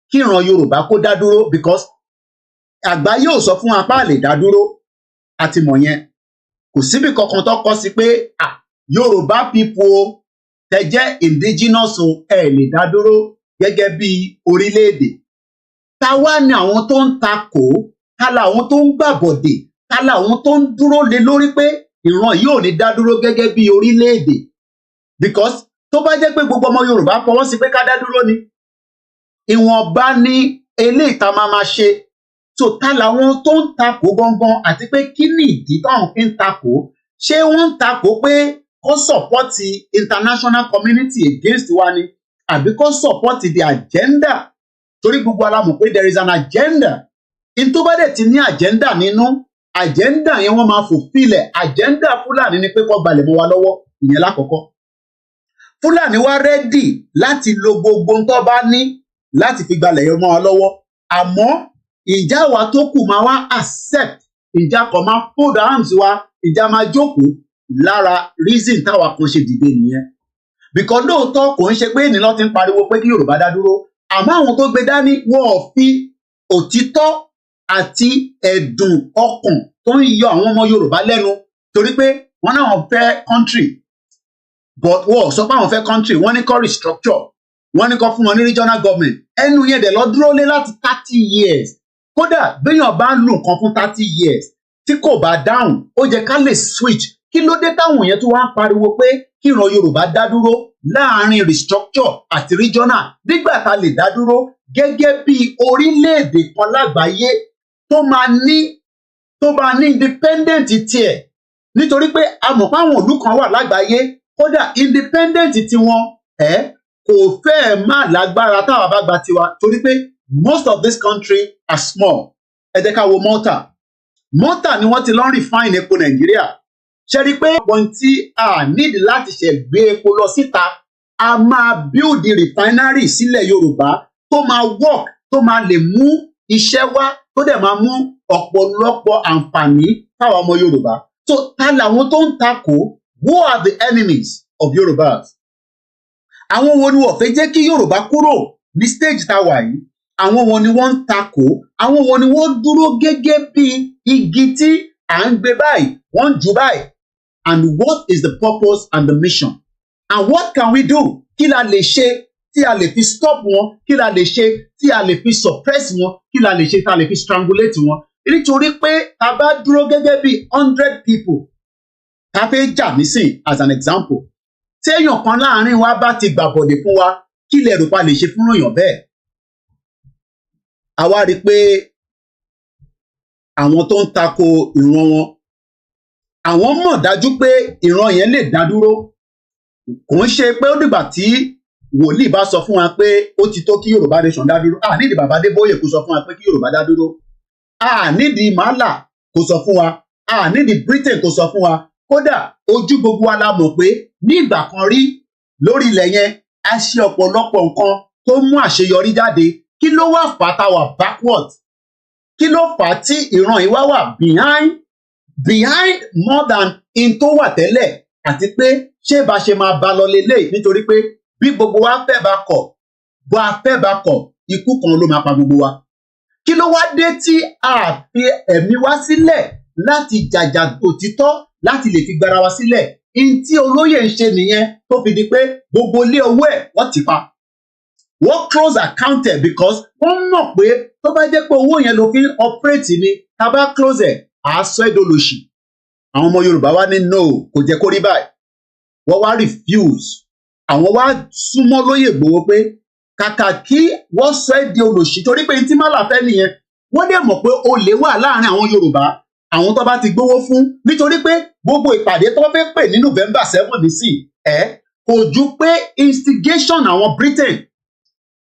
E: kí ìran Yorùbá kó dá dúró, because àgbáyé ò sọ fún apá lè dá dúró, àti mọ̀ yẹn. Kò síbi kankan tó kọ sí pé Yorùbá people tẹ́ jẹ́ indigenous ẹ lè dá dúró gẹ́gẹ́ bí orílẹ̀-èdè. Ta wá ní àwọn tó ń takò, ta làwọn tó ń gbàbọ̀dè, ta làwọn tó ń dúró lé lórí pé ìran yìí ò ní dá dúró gẹ́gẹ́ bí orílẹ̀-èdè. Because tó bá jẹ́ pé gbogbo ọmọ Yorùbá fọwọ́ sí pé ká dá dúró ni, ìwọ̀nba ní eléyìí tá máa ṣe. So ta làwọn tó ń takò gangan, àti pé kí ni ìdí táwọn fi ń takò? Ṣé wọ́n ń takò pé kó support international community against wa ni, àbí kó support the agenda? Torí gbogbo ala mọ̀ pé there is an agenda. In tó bá dẹ̀ ti ní agenda nínú, agenda yẹn wọ́n máa fulfill ẹ̀. Agenda Fúlàní ni pé kó gbalẹ̀ mọ́ wa lọ́wọ́, ìyẹn lákọ̀ọ́kọ́. Fúlàní wá ready láti lo gbogbo tó bá ní láti fi gbalẹ̀ yẹn mọ́ wa lọ́wọ́. Àmọ́ ìjà wa tó kù máa wá accept, ìjà kan máa fold arms wa, ìjà máa jókòó lára reason táwa kan ṣe dìde nìyẹn. Because lóòótọ́ kò ń ṣe pé ènìyàn ti ń pariwo pé kí Yorùbá dá dúró, àmọ́ àwọn tó gbé dání wọn ò fi òtítọ́ àti ẹ̀dùn ọkàn tó ń yọ àwọn ọmọ Yorùbá lẹ́nu, torí pé wọ́n náà wọ́n fẹ́ country, but wọ́n sọ pé àwọn fẹ́ country, wọ́n ní kó restructure, wọ́n ní kó fún wọn ní regional government. Ẹnu yẹn dẹ̀ lọ dúró lé láti 30 years. Kódà béèyàn bá ń lò nǹkan fún 30 years tí kò bá dáhùn, ó jẹ́ ká lè switch. Kí ló dé táwọn yẹn tó wá ń pariwo pé kí ìran Yorùbá dá dúró láàrin restructure àti regional, nígbà tá lè dá dúró gẹ́gẹ́ bí orílẹ̀-èdè kan lágbàáyé tó máa ní independent tiẹ̀. Nítorí pé a mọ̀ pé àwọn ìlú kan wà lágbàáyé, kódà independent tiwọn kò fẹ́ẹ̀ má lágbára táwa bá gba tiwa, torí pé most of this country are small. Ẹ jẹ́ ká wo Malta. Malta ni wọ́n ti lọ refine epo Nàìjíríà. Ṣé rí pé ohun tí a need láti ṣe gbé epo lọ síta, a máa build the refinery sílẹ̀ Yorùbá tó máa work tó máa lè mú iṣẹ́ wá tó dẹ̀ máa mú ọ̀pọ̀lọpọ̀ àǹfààní fáwọn ọmọ Yorùbá. So ta làwọn tó ń takò? Who are the enemies of Yorubas? Àwọn wo ni wọ́n fẹ́ jẹ́ kí Yorùbá kúrò ní stage tá a wà yìí? Àwọn wo ni wọ́n ń takò? Àwọn wo ni wọ́n dúró gẹ́gẹ́ bí igi tí à ń gbé báyìí, wọ́n ń jù báyìí? And what is the purpose and the mission? And what can we do? Kí la lè ṣe tí a lè fi stop wọn? Kí la lè ṣe tí a lè fi suppress wọn? Kí la lè ṣe tí a lè fi strangulate wọn? Nítorí pé a bá dúró gẹ́gẹ́ bí 100 people ká fẹ́ jà nísìn as an example. Tí èèyàn kan láàrin wa bá ti gbàbọ̀dè fún wa, kí lẹ rò pa lè ṣe fún èèyàn bẹ́ẹ̀? A wá rí i pé àwọn tó ń tako ìran wọn, àwọn mọ̀ dájú pé ìran yẹn lè dá dúró. Kò ń ṣe pé ó dìgbà tí wòlíì bá sọ fún wa pé ó ti tó kí Yorùbá nation dá dúró. A nídìí bàbá Adébóyè kó sọ fún wa pé kí Yorùbá dá dúró. A nídìí Màálà kó sọ fún wa. A nídìí Britain kó sọ fún wa. Kódà ojú gbogbo wa la mọ̀ pé ní ìgbà kan rí lórí ilẹ̀ yẹn a ṣe ọ̀pọ̀lọpọ̀ nǹkan tó mú àṣeyọrí jáde. Kí ló wá fà tá wà backward? Kí ló fà tí ìran yìí wá wà behind more than in tó wà tẹ́lẹ̀? Àti pé ṣé bá ṣe máa bá lọ lélẹ̀ nítorí pé bí gbogbo wa fẹ́ bá kọ̀ bó a fẹ́ bá kọ̀ ikú kan ló máa pa gbogbo wa. Kí ló wá dé tí a fi ẹ̀mí wá sílẹ̀ láti jàjà òtítọ́ láti lè fi gbára wa sílẹ̀? In tí olóyè ń ṣe nìyẹn tó fi di pé gbogbo ilé owó ẹ̀ wọ́n ti pa. Wọ́n close accounted because wọ́n mọ̀ pé tó bá jẹ́ pé owó yẹn ló fi ń operate ni tá bá close ẹ̀ àá sọ ẹ́ dolòṣì. Àwọn ọmọ Yorùbá wá ní no, kò jẹ́ kó rí báyìí. Wọ́n wá refuse. Àwọn wá súnmọ́ lóyè Ìgbòho pé kàkà kí wọ́n sọ ẹ́ di olòṣì torí pé tí Màálà fẹ́ nìyẹn. Wọ́n dẹ̀ mọ̀ pé olè wà láàrin àwọn Yorùbá, àwọn tó bá ti gbówó fún, nítorí pé gbogbo ìpàdé tó fẹ́ pè ní November 7 nísìn kò ju pé instigation àwọn Britain.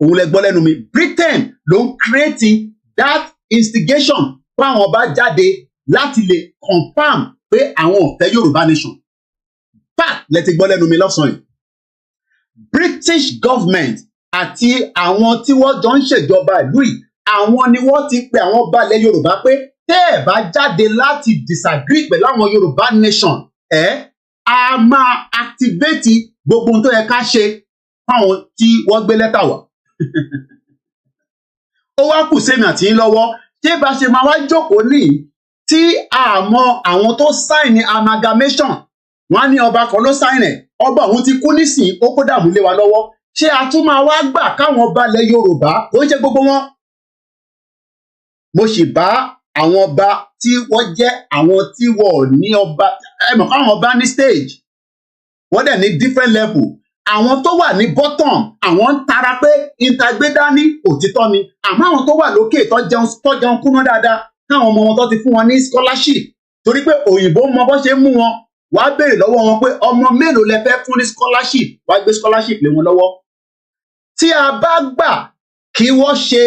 E: Òun lẹ gbọ́ lẹ́nu mi. Britain ló ń create that instigation fún àwọn bá jáde láti lè confirm pé àwọn ò fẹ́ Yorùbá nation. Fact lẹ ti gbọ́ lẹ́nu mi lọ́sàn-án yìí. British government àti àwọn tí wọ́n jọ ń ṣèjọba ìlú yìí, àwọn ni wọ́n ti pe àwọn ọba ilẹ̀ Yorùbá pé tẹ́ ẹ̀ bá jáde láti disagree pẹ̀lú àwọn Yorùbá nation a máa activate gbogbo ohun tó yẹ ká ṣe fáwọn tí wọ́n gbé lẹ́tà wá. Ó wá kù sẹ́mi àti yín lọ́wọ́ tí bá ṣe máa wá jókòó ní tí àmọ́ àwọn tó sign amalgamation wọ́n ní ọba kan ló sign ẹ̀, ọba òun ti kú nísìnyí ó kó dààmú lé wa lọ́wọ́. Ṣé a tún máa wá gbà káwọn ọba ilẹ̀ Yorùbá ó ń ṣe gbogbo wọn? Mo sì bá àwọn ọba tí wọ́n jẹ́ àwọn tí wọ́n ní ọba, mọ̀ káwọn ọba ní stage wọ́n dẹ̀ ní different level. Àwọn tó wà ní bottom àwọn ń tara pé ìtagbédá ní òtítọ́ ni, àmọ́ àwọn tó wà lókè tó jẹun kúná dáadáa káwọn ọmọ wọn tó ti fún wọn ní scholarship torí pé òyìnbó mọ bó ṣe mú wọn, wàá béèrè lọ́wọ́ wọn pé ọmọ mélòó lẹ fẹ́ fún ní scholarship, wàá gbé scholarship lé wọn lọ́wọ́. Tí a bá gbà kí wọ́n ṣe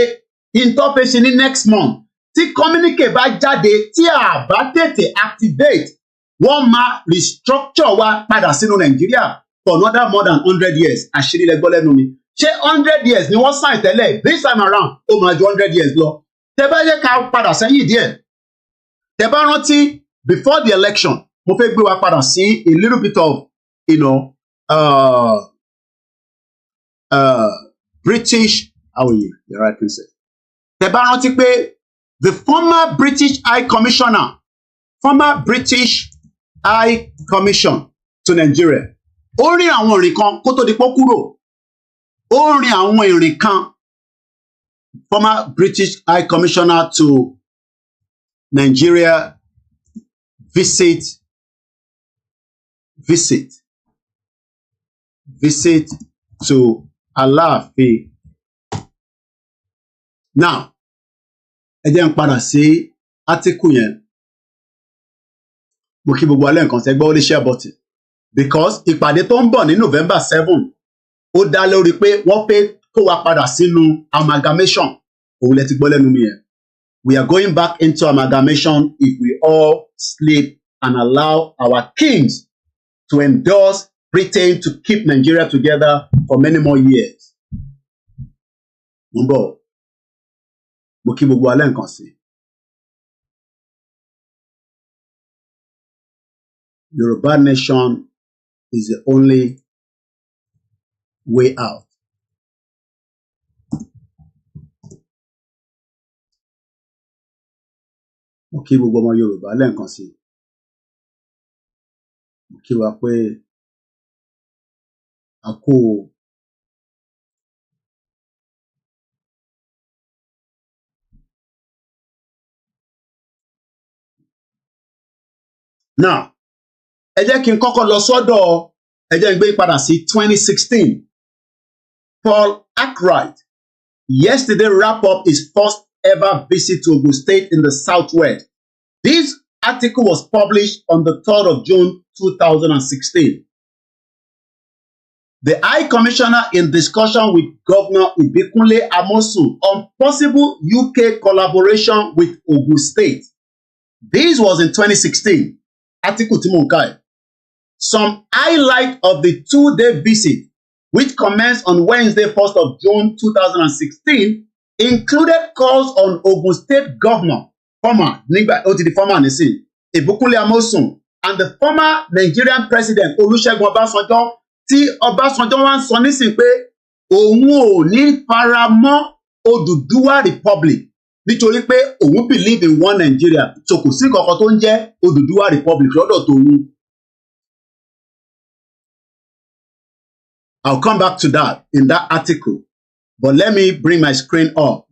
E: interface ní next month, tí communique bá jáde tí a bá tètè activate, wọ́n máa restructure wa padà sínú Nàìjíríà for another more than 100 years. Àṣírí lẹ gbọ́ lẹ́nu mi. Ṣé 100 years ni wọ́n sign tẹ́lẹ̀? This time around ó máa ju 100 years lọ. Tẹ bá yẹ ká padà sẹ́yìn díẹ̀. Tẹ bá rántí before the election, mo fẹ́ gbé wa padà sí a little bit of British, how are you? The right person. Tẹ bá rántí pé the former British High Commission to Nigeria, ó rin àwọn ìrìn kan kó tó di pọ́ kúrò. Ó rin àwọn ìrìn kan, former British High Commissioner to Nigeria visit to Aláàfin. Now, ẹ jẹ́ n padà sí átíkù yẹn. Mo kí gbogbo alẹ́ nǹkan sẹ́gbẹ́ ó lè share button because ìpàdé tó ń bọ̀ ní November 7 ó dá lórí pé wọ́n fẹ́ kó wa padà sínú amalgamation. Òun lẹ ti gbọ́ lẹ́nu mi yẹn. We are going back into amalgamation if we all sleep and allow our kings to endorse Britain to keep Nigeria together for many more years. Mumbo, mo kí gbogbo alẹ́ nǹkan sí. Yoruba nation is the only way out. Mo kí gbogbo ọmọ Yorùbá lẹ́ẹ̀kan sí. Mo kí wa pé a kú now. Ẹ jẹ́ kí n kọ́kọ́ lọ sọ́dọ̀ ẹ jẹ́ n gbé padà sí 2016. Paul Arkwright yesterday wrap up his first ever visit to Ogun State in the Southwest. This article was published on the 3rd of June 2016. The High Commissioner in discussion with Governor Ibikunle Amosun on possible UK collaboration with Ogun State. This was in 2016. Article tí mò ń kà ẹ́. Some highlight of the two-day visit, which commenced on Wednesday, 1st of June 2016, included calls on Ogun State Governor, former Ibikunle Amosun, and the former Nigerian President Olusegun Obasanjo, tí Obasanjo wá ń sọ nísìn pé òun ò ní faramọ́ Oduduwa Republic nítorí pé òun believe in one Nigeria, so kò sí kankan tó ń jẹ́ Oduduwa Republic lọ́dọ̀ tòun. I'll come back to that in that article. But let me bring my screen up.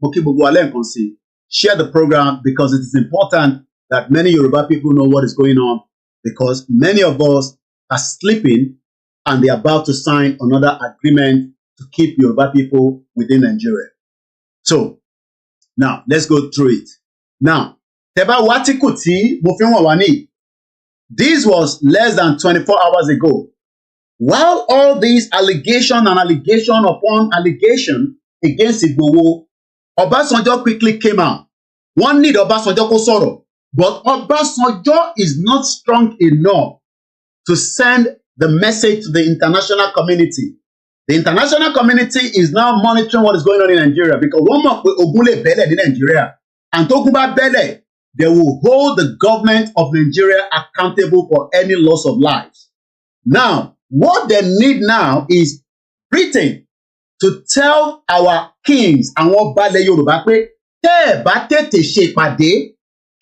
E: Share the program because it is important that many Yoruba people know what is going on, because many of us are sleeping and they're about to sign another agreement to keep Yoruba people within Nigeria. So, now, let's go through it. Now, Teba Article tí mo fi hàn wá ní, this was less than 24 hours ago. While all these allegation upon allegation against Igboho, Obasanjo quickly came out. One need Obasanjo kó sọ̀rọ̀, but Obasanjo is not strong enough to send the message to the international community. The international community is now monitoring what is going on in Nigeria because one mọ̀ pé ogun lè bẹ́lẹ̀ ní Nigeria, and tó ogun bá bẹ́lẹ̀, they will hold the government of Nigeria accountable for any loss of lives. Now, what they need now is Britain to tell our kings àwọn balẹ̀ Yorùbá pé tẹ́ ẹ̀ bá tètè ṣe ìpàdé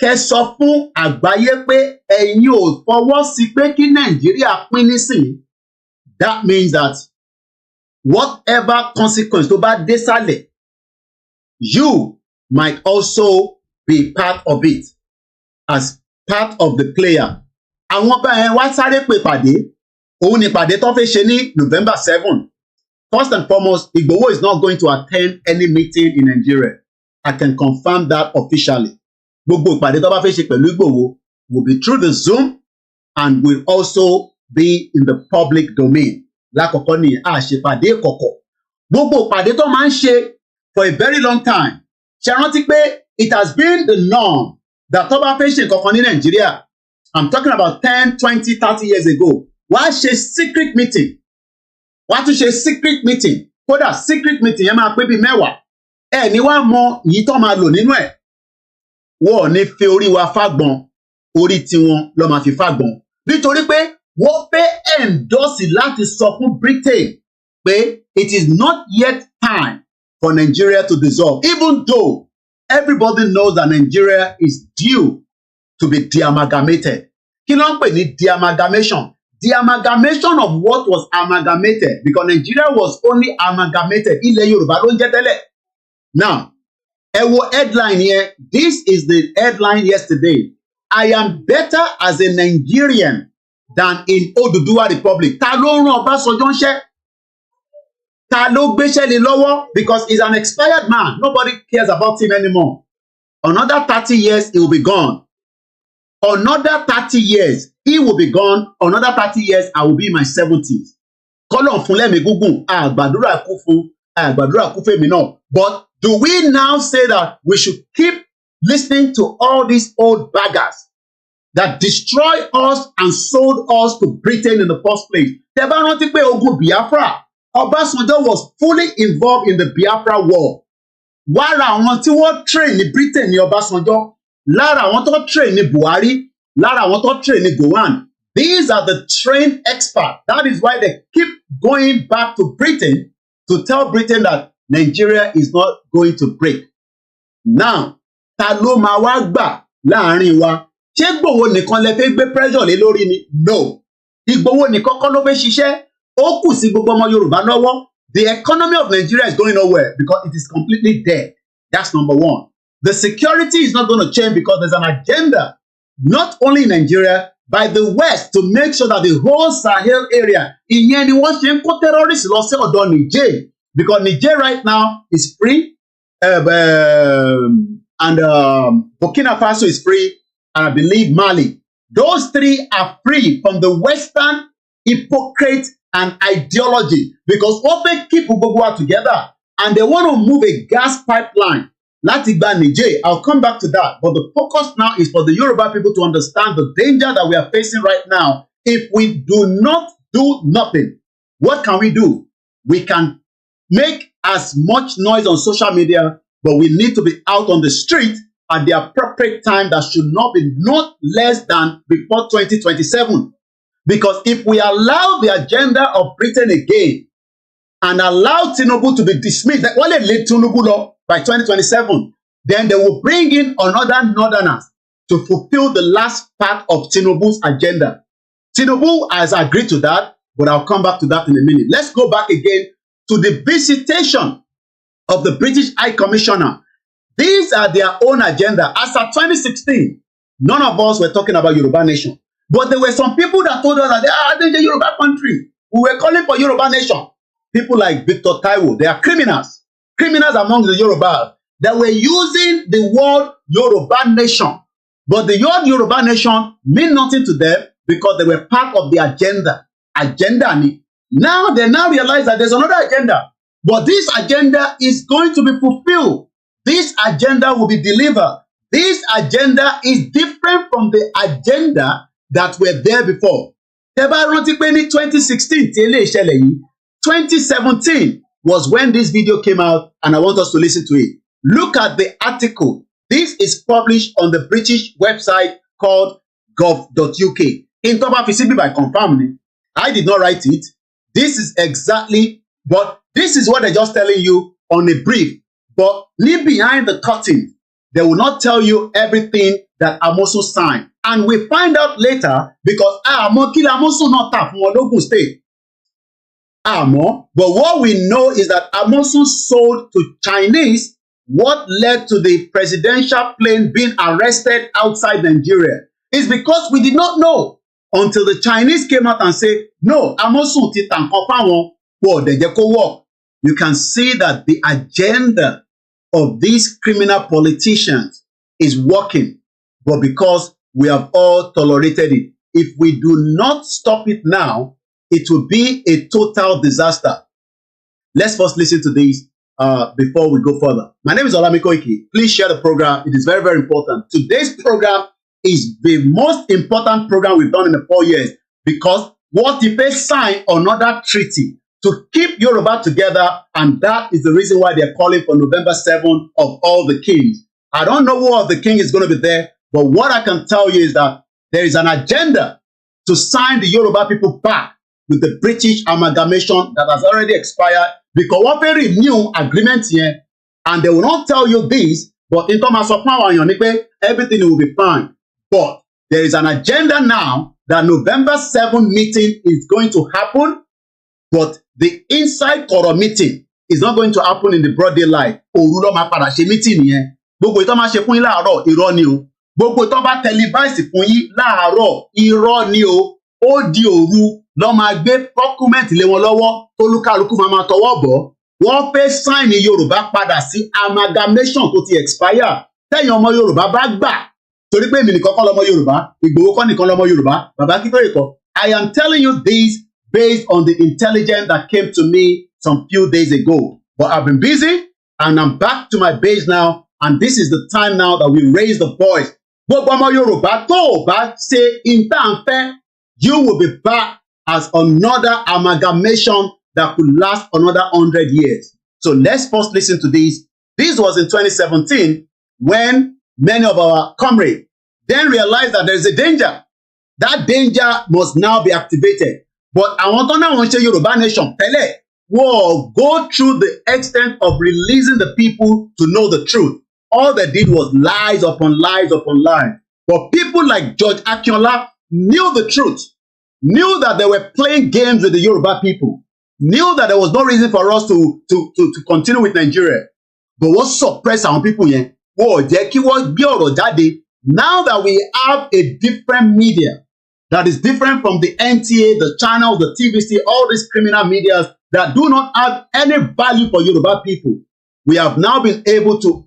E: kẹ́ sọ fún àgbáyé pé ẹ̀yin ò fọwọ́ sí pé kí Nàìjíríà pín nísìn. That means that whatever consequence tó bá dé sálẹ̀, you might also be part of it as part of the player. Àwọn ọba yẹn wá sáré pé ìpàdé. Òun ni ìpàdé tó fẹ́ ṣe ní November 7. First and foremost, Igboho is not going to attend any meeting in Nigeria. I can confirm that officially. Gbogbo ìpàdé tó bá fẹ́ ṣe pẹ̀lú Igboho will be through the Zoom and will also be in the public domain. Lákọ̀ọ́kọ́ ni àṣepàdé kọ̀kọ̀. Gbogbo ìpàdé tó máa ń ṣe for a very long time. Ṣé rántí pé it has been the norm that tó bá fẹ́ ṣe nǹkan kan ní Nigeria. I'm talking about 10, 20, 30 years ago. Wàá ṣe secret meeting. Wàá tún ṣe secret meeting. Kódà secret meeting yẹn máa pé bíi 10. Ẹ ní wàá mọ èyí tó máa lò nínú ẹ̀. Wọ́n ò ní fi orí wa fágbọn. Orí tiwọn ló máa fi fágbọn. Nítorí pé wọ́n fẹ́ endorse láti sọ fún Britain pé it is not yet time for Nigeria to dissolve, even though everybody knows that Nigeria is due to be de-amalgamated. Kí ló ń pè ní de-amalgamation? The amalgamation of what was amalgamated, because Nigeria was only amalgamated. Ilẹ̀ Yorùbá ló ń jẹ́ tẹ́lẹ̀. Now, ẹ wo headline here. This is the headline yesterday. I am better as a Nigerian than in Oduduwa Republic. Ta ló rán Ọbásanjọ́ ńṣẹ́? Ta ló gbéṣẹ́ lé lọ́wọ́? Because he's an expired man. Nobody cares about him anymore. Another 30 years, he will be gone. Another 30 years, he will be gone. Another 30 years, I will be in my 70s. Kọ́lọ̀ fún lẹ́mìí gúngùn, àgbàdúrà kú fún, àgbàdúrà kú fèmí náà. But do we now say that we should keep listening to all these old baggers that destroyed us and sold us to Britain in the first place? Tẹ́ bá rántí pé ogun Biafra, Obasanjo was fully involved in the Biafra war. wàrà àwọn tí wọ́n train ní Britain ní Ọbásanjọ́, lára àwọn tó train ní Buhari, lára àwọn tó train ní Gowon. These are the trained experts. That is why they keep going back to Britain to tell Britain that Nigeria is not going to break. Now, ta ló máa wá gbà láàrin wa? Ṣé Ìgbòho nìkan lẹ fẹ́ gbé pressure lé lórí ni? No. Ìgbòho nìkan kọ́ ló fẹ́ ṣiṣẹ́. Ó kù sí gbogbo ọmọ Yorùbá lọ́wọ́. The economy of Nigeria is going nowhere because it is completely dead. That's number one. The security is not going to change because there's an agenda, not only in Nigeria, by the West to make sure that the whole Sahel area, ìyẹn ni wọ́n ṣe ń kó terrorists lọ sí ọ̀dọ̀ Niger, because Niger right now is free, and Burkina Faso is free, and I believe Mali. Those three are free from the Western hypocrite and ideology, because what they keep Ugogwa together, and they want to move a gas pipeline. Láti gba Niger, I'll come back to that. But the focus now is for the Yoruba people to understand the danger that we are facing right now. If we do not do nothing, what can we do? We can make as much noise on social media, but we need to be out on the street at the appropriate time that should not be not less than before 2027. Because if we allow the agenda of Britain again and allow Tinubu to be dismissed, that wọ́n lè lé Tinubu lọ by 2027, then they will bring in another northerners to fulfill the last part of Tinubu's agenda. Tinubu has agreed to that, but I'll come back to that in a minute. Let's go back again to the visitation of the British High Commissioner. These are their own agenda. As of 2016, none of us were talking about Yoruba nation. But there were some people that told us that they are in the Yoruba country. We were calling for Yoruba nation. People like Victor Taiwo, they are criminals. Criminals among the Yorubas that were using the word Yoruba nation. But the word Yoruba nation mean nothing to them because they were part of the agenda. Now they realize that there's another agenda. But this agenda is going to be fulfilled. This agenda will be delivered. This agenda is different from the agenda that were there before. Tẹ́ bá rántí pé ní 2016 tí eléyìí ṣẹlẹ̀ yìí, 2017 was when this video came out, and I want us to listen to it. Look at the article. This is published on the British website called gov.uk. In Toba Fisibi by confirm. I did not write it. This is exactly, but this is what they're just telling you on a brief. But leave behind the curtain. They will not tell you everything that Amosu signed. And we find out later because Amosu not tap from Ogun State. But what we know is that Amosu sold to Chinese what led to the presidential plane being arrested outside Nigeria. It's because we did not know until the Chinese came out and said, no, Amosu ti tan kan fáwọn wo de jẹ́ kó work. You can see that the agenda of these criminal politicians is working, but because we have all tolerated it. If we do not stop it now, it will be a total disaster. Let's first listen to this before we go further. My name is Koiki. Please share the program. It is very, very important. Today's program is the most important program we've done in the 4 years because what if they sign another treaty to keep Yoruba together, and that is the reason why they're calling for November 7th of all the kings. I don't know who of the king is going to be there, but what I can tell you is that there is an agenda to sign the Yoruba people back with the British amalgamation that has already expired, because what very new agreement here, and they will not tell you this, but in terms of power, everything will be fine. But there is an agenda now that November 7th meeting is going to happen, but the inside core meeting is not going to happen in the broad daylight. Òru ló máa padà ṣe meeting yẹn. Gbogbo ìtọ́ máa ṣe fún yín láàárọ̀, irọ́ ni o. Gbogbo ìtọ́ bá televise fún yín láàárọ̀, irọ́ ni o. Ó di òru ló máa gbé document lé wọn lọ́wọ́ tó lúkálùkù máa tọwọ́ bọ̀. Wọ́n fẹ́ sign Yorùbá padà sí amalgamation tó ti expire. Tẹ́yìn ọmọ Yorùbá bá gbà. Torí pé èmi nìkan kọ́ lọ́mọ Yorùbá, Ìgbòho kọ́ nìkan lọ́mọ Yorùbá, bàbá Akintoye kọ́. I am telling you this based on the intelligence that came to me some few days ago. But I've been busy and I'm back to my base now, and this is the time now that we raise the voice. Gbogbo ọmọ Yorùbá tó o bá ṣe ìtànfẹ́, you will be back as another amalgamation that could last another 100 years. So let's first listen to this This was in 2017 when many of our comrades then realized that there is a danger. That danger must now be activated. But àwọn tó náà wọ́n ṣe Yorùbá nation tẹ́lẹ̀ will go through the extent of releasing the people to know the truth. All they did was lies upon lies upon lies. But people like George Akinola knew the truth, knew that they were playing games with the Yoruba people, knew that there was no reason for us to continue with Nigeria. But what suppressed our people yẹn? Wọ́n jẹ́ kí wọ́n gbé ọ̀rọ̀ jáde. Now that we have a different media that is different from the NTA, the channel, the TVC, all these criminal medias that do not have any value for Yoruba people, we have now been able to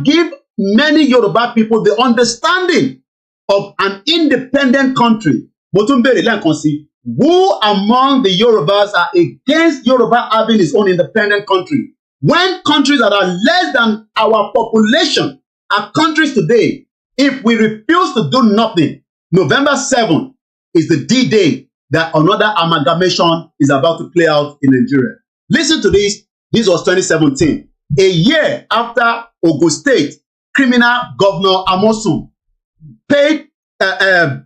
E: give many Yoruba people the understanding of an independent country. Mo tún béèrè lẹ́ẹ̀kan sí, who among the Yorubas are against Yoruba having its own independent country? When countries that are less than our population are countries today, if we refuse to do nothing, November 7th is the D-Day that another amalgamation is about to play out in Nigeria. Listen to this. This was 2017. A year after Ogun State criminal governor Amosun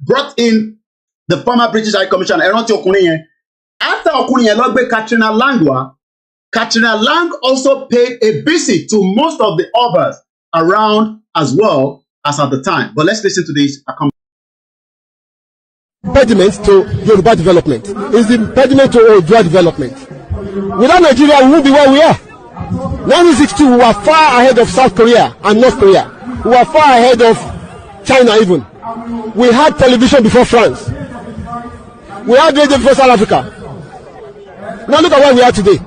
E: brought in the former British High Commissioner Eranti Okunrin. After Okunrin lọ gbé Katrina Langwa, Katrina Lang also paid a visit to most of the others around as well as at the time. But let's listen to this.
F: Impediment to Yoruba development is the impediment to Yoruba development. Without Nigeria, we won't be where we are. 1962, we were far ahead of South Korea and North Korea. We were far ahead of China even. We had television before France. We had radio before South Africa. Now look at where we are today.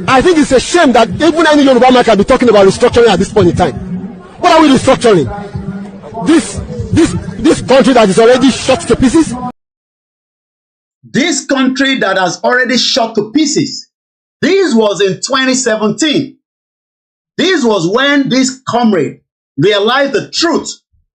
F: I think it's a shame that even any Yoruba man can be talking about restructuring at this point in time. What are we restructuring? This country that is already shot to pieces?
E: This country that has already shot to pieces. This was in 2017. This was when this comrade realized the truth.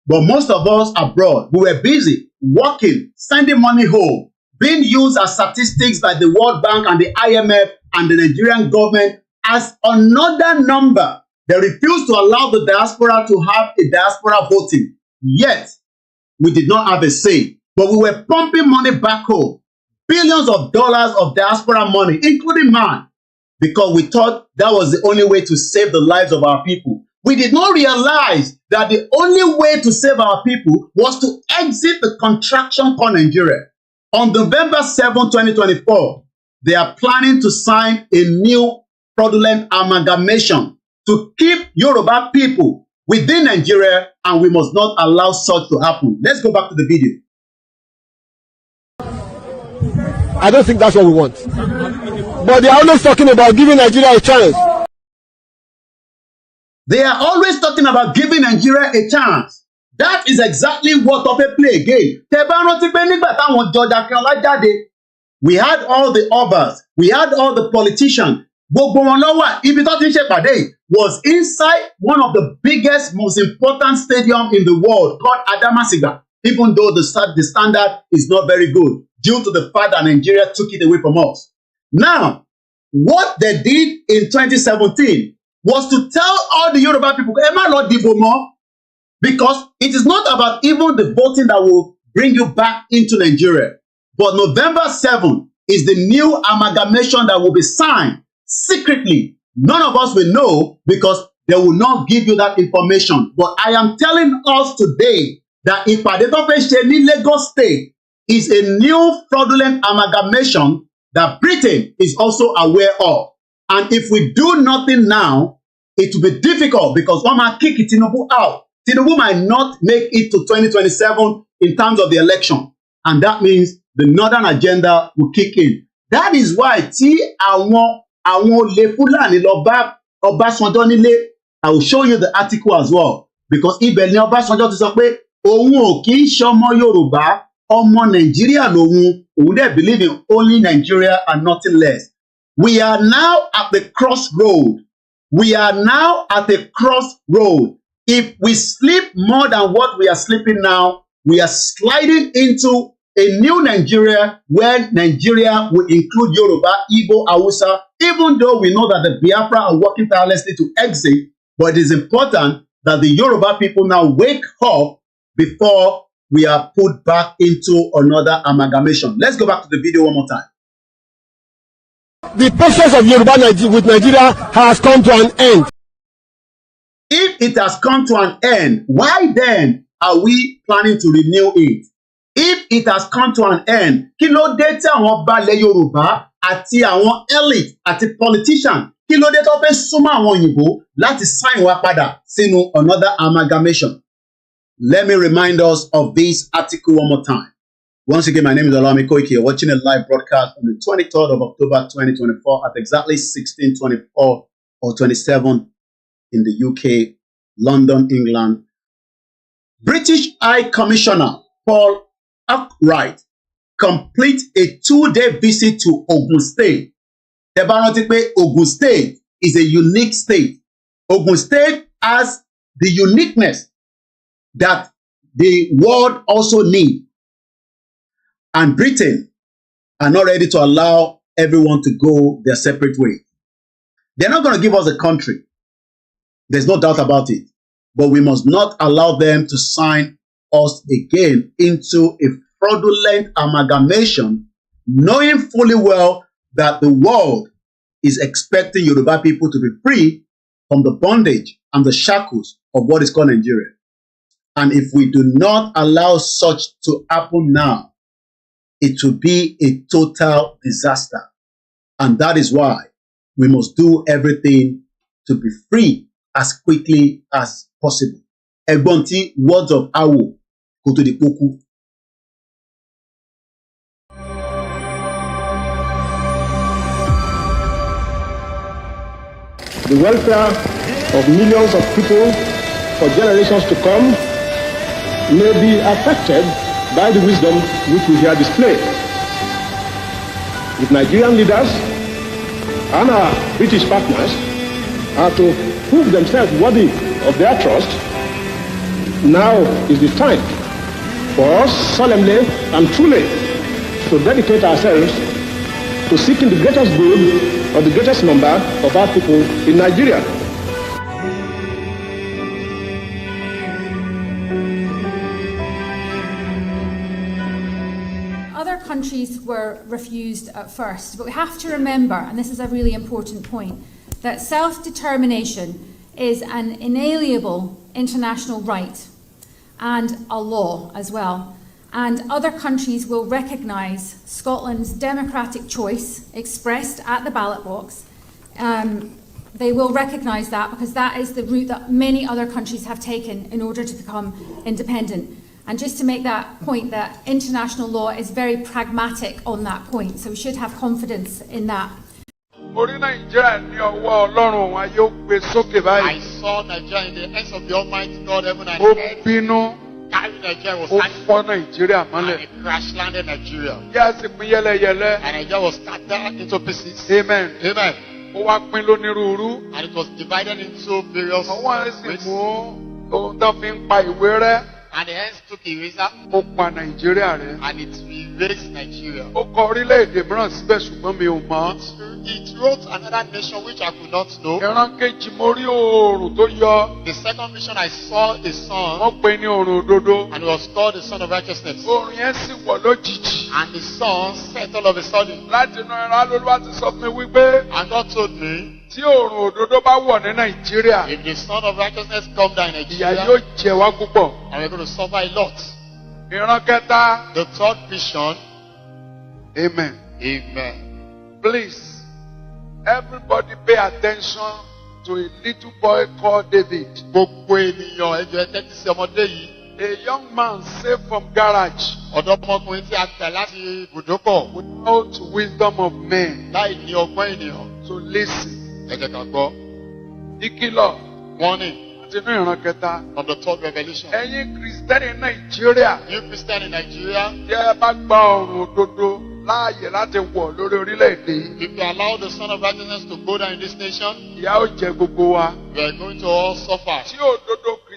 E: But most of us abroad, we were busy working, sending money home, being used as statistics by the World Bank and the IMF and the Nigerian government as another number. They refused to allow the diaspora to have a diaspora voting. Yet, we did not have a say. But we were pumping money back home. Billions of dollars of diaspora money, including mine, because we thought that was the only way to save the lives of our people. We did not realize that the only way to save our people was to exit the contraction called Nigeria. On November 7, 2024, they are planning to sign a new fraudulent amalgamation to keep Yoruba people within Nigeria, and we must not allow such to happen. Let's go back to the video.
F: I don't think that's what we want. But they are always talking about giving Nigeria a chance.
E: They are always talking about giving Nigeria a chance. That is exactly what Ofe play again. We had all the obas, we had all the politicians. Was inside one of the biggest, most important stadium in the world called Adamasingba, even though the standard is not very good due to the fact that Nigeria took it away from us. Now, what they did in 2017 was to tell all the Yoruba people, Emma not dibo more, because it is not about even the voting that will bring you back into Nigeria. But November 7 is the new amalgamation that will be signed secretly. None of us will know because they will not give you that information. But I am telling us today that if Advocacy Lagos State is a new fraudulent amalgamation that Britain is also aware of. And if we do nothing now, it will be difficult because one might kick Tinubu out. Tinubu might not make it to 2027 in terms of the election. And that means the northern agenda will kick in. That is why àwọn olè Fúlàní lọ bá Ọbásanjọ́ nílé. I will show you the article as well. Because ibẹ̀ ni Ọbásanjọ́ ti sọ pé òun ò kì í ṣọmọ Yorùbá, ọmọ Nàìjíríà lòun. Òun dẹ̀ believe in only Nigeria and nothing less. We are now at the crossroad. We are now at the crossroad. If we sleep more than what we are sleeping now, we are sliding into A new Nigeria where Nigeria will include Yoruba, Igbo, Hausa, even though we know that the Biafra are working tirelessly to exit, but it is important that the Yoruba people now wake up before we are put back into another amalgamation. Let's go back to the video one more time.
F: The process of Yoruba with Nigeria has come to an end.
E: If it has come to an end, why then are we planning to renew it? If it has come to an end, kí ló dé tí àwọn balẹ̀ Yorùbá àti àwọn elite àti politician kí ló dé tó fẹ́ súnmọ́ àwọn òyìnbó láti sign wa padà sínú another amalgamation? Let me remind us of this article one more time. Once again, my name is Oluwole Koiki. You're watching a live broadcast on the 23rd of October 2024 at exactly 16:24 or 27 in the UK, London, England. British High Commissioner Paul Arkwright complete a 2-day visit to Ogun State. Tẹ́ bá rántí pé Ogun State is a unique state. Ogun State has the uniqueness that the world also needs. And Britain are not ready to allow everyone to go their separate way. They're not going to give us a country. There's no doubt about it. But we must not allow them to sign us again into a fraudulent amalgamation, knowing fully well that the world is expecting Yoruba people to be free from the bondage and the shackles of what is called Nigeria. And if we do not allow such to happen now, it will be a total disaster. And that is why we must do everything to be free as quickly as possible. Egbonti, words of Awo, go to the Poku.
F: The welfare of millions of people for generations to come may be affected by the wisdom which we here display. If Nigerian leaders and our British partners are to prove themselves worthy of their trust, now is the time for us solemnly and truly to dedicate ourselves to seeking the greatest good of the greatest number of our people in Nigeria.
G: Other countries were refused at first, but we have to remember, and this is a really important point, that self-determination is an inalienable international right and a law as well. And other countries will recognise Scotland's democratic choice expressed at the ballot box. They will recognise that because that is the route that many other countries have taken in order to become independent. And just to make that point, that international law is very pragmatic on that point, so we should have confidence in that.
H: I saw Nigeria in the hands of the Almighty God, heaven and earth. Carried Nigeria was and it crash landed Nigeria. And Nigeria was scattered into pieces. Amen. Amen. And it was divided into various ways. And the hands took eraser and it erased Nigeria. It wrote another nation which I could not know. The second mission I saw a sun, and it was called the Sun of Righteousness. And the sun set all of a sudden. And God told me, if the Son of Righteousness come down in Nigeria, and we're going to suffer a lot. The third vision. Amen. Amen. Please, everybody pay attention to a little boy called David. A young man saved from garage without wisdom of men. So listen. Warning. From the third revelation. You Christian in Nigeria. If you allow the Son of Righteousness to go down in this nation, we are going to all suffer.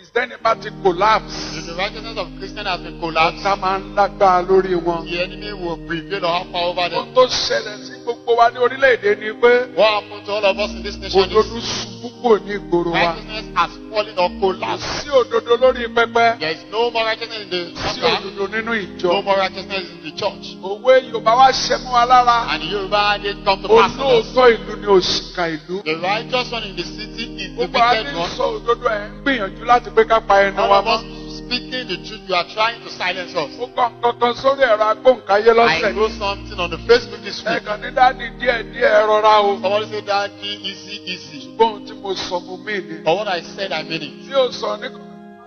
H: Kristẹni bá ti collapse.
C: If the righteousness of Christian has been collapsed,
H: Ọ̀tá máa ń lágbára lórí wọn.
C: the enemy will prevail or have power over
H: Ohun
C: them.
H: tó ṣẹlẹ̀ sí gbogbo wa ní orílẹ̀-èdè ni pé
C: What happened to all of us in this nation
H: òdodo
C: is
H: ṣubú kò ní ìgboro wa.
C: righteousness has fallen or
H: Kò
C: collapsed.
H: sí òdodo lórí pẹpẹ.
C: There is no more righteousness in the
H: Sí
C: altar,
H: òdodo nínú
C: no
H: ìjọ.
C: more righteousness in the church.
H: Òwe Yorùbá wá ṣẹ mọ́ wa lára.
C: And the Yoruba didn't come to pass on us.
H: Olóòótọ́ ìlú ni òṣìkà ìlú.
C: The righteous one in the city is the
H: Gbogbo wa
C: wicked
H: ní
C: one.
H: sọ òdodo ẹ̀ ń gbìyànjú láti pé ká pa ẹnu
C: All
H: wa
C: of us
H: mọ́.
C: speaking the truth, you are trying to silence us.
H: Ó kọ́ kankan sórí ẹ̀rọ agbóhùnkáyé
C: I
H: lọ́sẹ̀.
C: wrote something on the Facebook this week.
H: Ẹ̀kan ní dáàdi díẹ̀ rọra o.
C: Somebody said that easy, easy.
H: Ṣùgbọ́n ohun tí mo sọ mo mí ni.
C: But what I said, I mean it.
H: Tí o sọ ní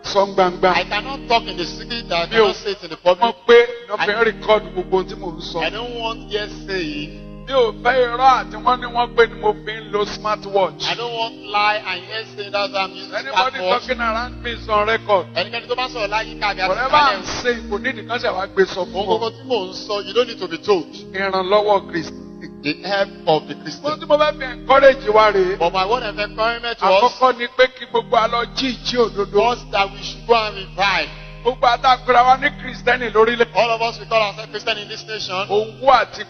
H: sọ gbangba.
C: I cannot talk in the secret that I
H: Mi ò
C: cannot say it in the public.
H: mọ̀ pé wọ́n fi ń rìkọ́dù gbogbo ohun tí mò ń sọ.
C: I don't want hearsay.
H: Mi ò fẹ́ irọ́ àti wọ́n ní wọ́n pé ni mo fi ń lo smartwatch.
C: I don't want lie and hearsay. That's why I'm using
H: Anybody
C: smartwatch.
H: talking around me is on record.
C: Ẹnikẹ́ni tó bá sọ̀rọ̀ láyé káàbí àti
H: Whatever I'm
C: ìkàlẹ̀.
H: saying kò ní ìdíkan ṣe wá gbé sọ fún
C: Ohun
H: ọ.
C: gbogbo tí mò ń sọ, you don't need to be told.
H: Ìrànlọ́wọ́ Kristi.
C: The help of the
H: Ohun
C: Christian.
H: tí mo fẹ́ fi encourage wa rèé.
C: But my word of encouragement to us
H: Àkọ́kọ́ ni pé kí gbogbo àlọ́ jíjí òdodo.
C: was that we should go and revive.
H: Gbogbo àtàkùrà wa ní Kristẹni lórílẹ̀.
C: All of us, we call ourselves Christian in this nation.
H: Owó àti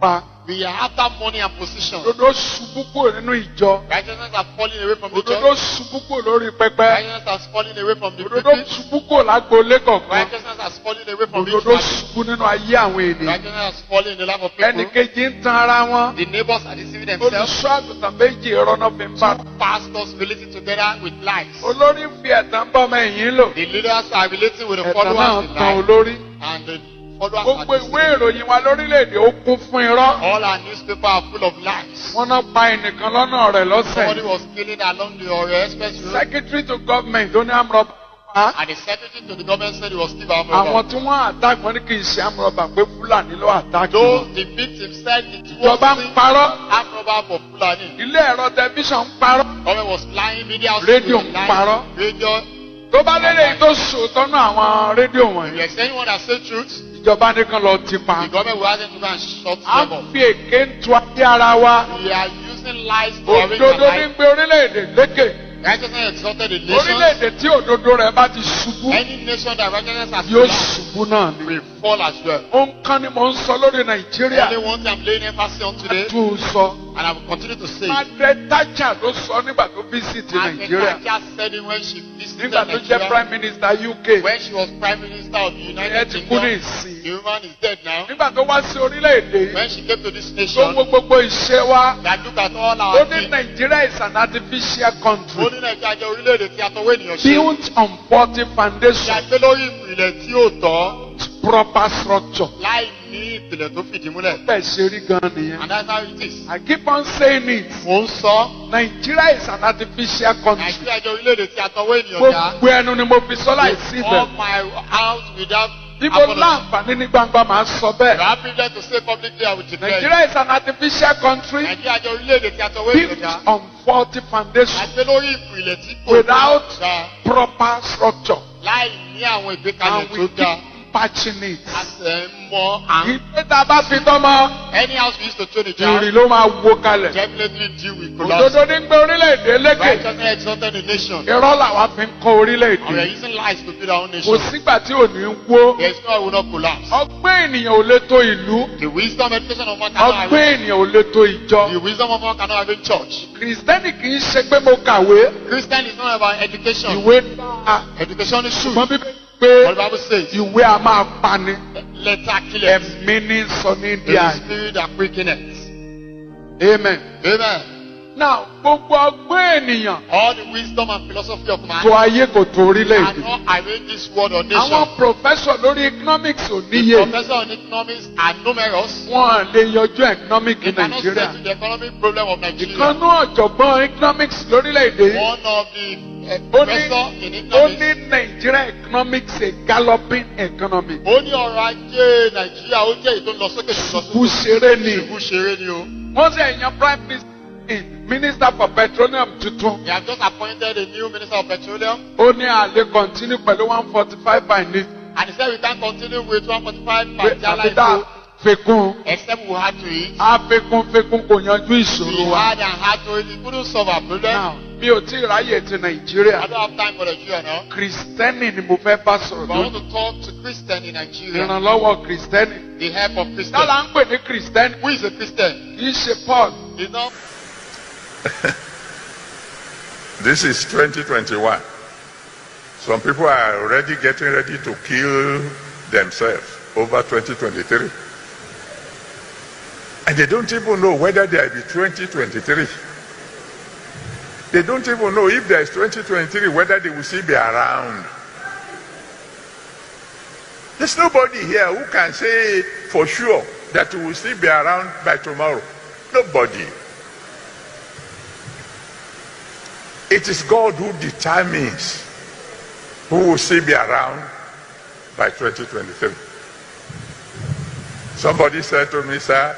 H: pa.
C: We are after money and position.
H: Òdodo ṣubú kúrò nínú ìjọ.
C: Righteousness are falling away from the
H: Òdodo
C: church.
H: ṣubú kúrò lórí pẹpẹ.
C: Righteousness has fallen away from the
H: Òdodo
C: pulpit.
H: ṣubú kúrò lágboolé kọ̀ọ̀kan.
C: Righteousness has fallen away from each
H: Òdodo
C: family.
H: ṣubú nínú ayé àwọn ènìyàn.
C: Righteousness has fallen in the life of people.
H: Ẹnìkejì ń tan ara wọn.
C: The neighbors are deceiving themselves.
H: Olùṣọ́ àgùntàn méjì ìrọ́nà fi ń bá.
C: Pastors relating together with lies.
H: Olórí ń fi ẹ̀tàn bọ́ ọmọ ẹ̀yìn lò.
C: The leaders are relating with the
H: Ẹ̀tàn náà
C: followers in
H: tan
C: lies.
H: olórí.
C: And the followers
H: Gbogbo
C: are
H: ìwé
C: deceiving.
H: ìròyìn wa lórílẹ̀‐èdè ó kún fún irọ́.
C: All our newspapers are full of lies.
H: Wọ́n náà pa ẹnìkan lọ́nà rẹ̀
C: Somebody
H: lọ́sẹ̀.
C: was killing along the Ore express road.
H: Secretary to government ó ní àmúrọ̀bà.
C: And the secretary to the government said he was still armed
H: Àwọn
C: robber.
H: tí wọ́n attack wọn ní kì í ṣe àmúrọ̀bà pé Fúlàní ló attack
C: Those,
H: wọn.
C: the victim said it
H: Ìjọba
C: was
H: ń parọ́.
C: armed robber for Fulani.
H: Ilé ẹ̀rọ tẹlifíṣàn ń parọ́.
C: Government was lying, media was
H: Radio
C: lying,
H: ń parọ́.
C: Radio.
H: Tó bá lélẹ̀ yìí tó sòótọ́ náà àwọn rédíò
C: If
H: wọ̀nyí.
C: there's anyone that say truth,
H: Ìjọba nìkan lọ ti pa.
C: the government will ask them to go and shut
H: À
C: them up.
H: ń fi èké ń tu ayé ara wa.
C: We are using lies to arrange our
H: Òdodo ní
C: life.
H: gbé orílẹ̀-èdè lékè.
C: Righteousness exalted the nation.
H: Orílẹ̀-èdè tí òdodo rẹ̀ bá ti ṣubú
C: Any nation that righteousness has
H: yóò
C: collapsed
H: ṣubú náà ni.
C: will fall as well.
H: Ohun kan ni mò ń sọ lórí Nàìjíríà.
C: Only one thing I'm laying emphasis on today,
H: Tún sọ.
C: and I will continue to say it.
H: Margaret Thatcher ló sọ nígbà tó fíìsìtì Nàìjíríà.
C: Akintoye said it when she visited
H: Nígbà tó jẹ́
C: Nigeria.
H: Prime Minister UK.
C: When she was Prime Minister of the
H: Ìyẹn
C: United
H: ti kú ní
C: Kingdom.
H: ìsìn.
C: The woman is dead now.
H: Nígbà tó wá sí orílẹ̀-èdè
C: When she came to this
H: tó
C: nation,
H: wo gbogbo ìṣe wa.
C: that look at all
H: Ó
C: our
H: ní
C: things.
H: Nàìjíríà is an artificial country.
C: Ó ní Nàìjíríà jẹ́ orílẹ̀-èdè tí a tọwọ́ ènìyàn ṣe.
H: Built on faulty
C: Tí a
H: foundation.
C: gbé lórí ìpìlẹ̀ tí ò tọ́,
H: Proper structure.
C: láì ní ìpìlẹ̀ tó fìdí múlẹ̀.
H: Bẹ́ẹ̀ ṣe rí gan nìyẹn.
C: And that's how it is.
H: I keep on saying it.
C: Mò ń sọ,
H: Nigeria is an artificial country.
C: Nàìjíríà jẹ́ orílẹ̀-èdè tí a tọwọ́ ènìyàn dá.
H: Gbogbo ẹnu ni mo fi sọ láìsí
C: All
H: ibẹ̀.
C: my house without
H: Bí mo
C: apology.
H: láǹfààní ní gbangba màá sọ
C: You
H: bẹ́ẹ̀.
C: are privileged to say publicly, I will declare.
H: Nigeria is an artificial country
C: Nàìjíríà jẹ́ orílẹ̀-èdè tí a tọwọ́
H: built
C: ènìyàn dá.
H: on faulty foundation
C: A gbé lórí ìpìlẹ̀ tí kò
H: without
C: dá.
H: proper structure.
C: Láì ní àwọn ìgbékalẹ̀
H: And we
C: tó
H: keep
C: dá.
H: patching it.
C: A sì ń mọ à ń.
H: Ìgbé tá a bá fi tọ́mọ,
C: Any house we used to throw the
H: ìrì
C: child,
H: ló máa wo kalẹ̀.
C: definitely deal with collapse.
H: Òdodo ní gbé orílẹ̀-èdè lékè.
C: Righteousness exalted the nation.
H: Irọ́ làwa fi ń kọ́
C: And we are
H: orílẹ̀-èdè.
C: using lies to build our own
H: Kò
C: nation.
H: sígbà tí ò ní wó.
C: There is no way we will not collapse.
H: Ọgbẹ́ ènìyàn ò lè tó ìlú.
C: The wisdom education of man cannot
H: Ọgbẹ́
C: have
H: ènìyàn ò lè tó ìjọ.
C: The wisdom of man cannot have in church.
H: Kìrìsìtẹ́nì kì í ṣe pé mo kàwé.
C: Christian is not about education.
H: Ìwé dáa.
C: Education is true.
H: Ṣùgbọ́n
C: What
H: bíbélì pé
C: the Bible says,
H: ìwé a máa pani.
C: letter killeth.
H: Ẹ̀mí ní sọ ní
C: The
H: díà.
C: spirit that quickeneth.
H: Amen.
C: Amen.
H: Now gbogbo ọgbẹ́ ènìyàn
C: All the wisdom and philosophy of man
H: tó ayé kò tó orílẹ̀-èdè.
C: cannot arrange this world or nation.
H: Àwọn professor lórí economics ò
C: The
H: níye.
C: professors on economics are numerous.
H: Wọ́n lè yanjú economic
C: They
H: in
C: cannot
H: Nigeria.
C: settle the economic problem of Nigeria.
H: Ìkànnú ọ̀jọ̀gbọ́n economics lórílẹ̀-èdè.
C: One of the
H: Ó
C: professor in
H: ní
C: economics.
H: Nigeria economics a galloping economy.
C: Ó ní ọrọ̀ ajé Nàìjíríà ó jẹ́ èyí tó ń lọ sókè
H: Ṣubú ṣeré ni.
C: ṣubú ṣeré ni o.
H: Wọ́n sì yan prime minister minister for petroleum tuntun.
C: They have just appointed a new minister of petroleum.
H: Ó ní àlè continue pẹ̀lú 145 by ní.
C: And he said we can't continue with 145 per Ajala
H: Àbídá fekun.
C: except we had to eat.
H: Á fekun kò yanjú
C: We
H: ìṣòro wa.
C: had and had to eat. It couldn't solve our problem.
H: Now Mi ò tí ì ráyè ti Nàìjíríà.
C: I don't have time for Nigeria now.
H: Kristẹni ni mo fẹ́ bá sọ̀rọ̀
C: But I want
H: lónìí.
C: to talk to Christian in Nigeria.
H: Ìrànlọ́wọ́ Kristẹni.
C: The help of Christian.
H: Tálà ń pè ní Kristẹni.
C: Who is a Christian?
H: Kì í ṣe Paul.
C: You know?
I: This is 2021. Some people are already getting ready to kill themselves over 2023. And they don't even know whether there will be 2023. They don't even know if there is 2023, whether they will still be around. There's nobody here who can say for sure that we will still be around by tomorrow. Nobody. It is God who determines who will still be around by 2023. Somebody said to me, sir,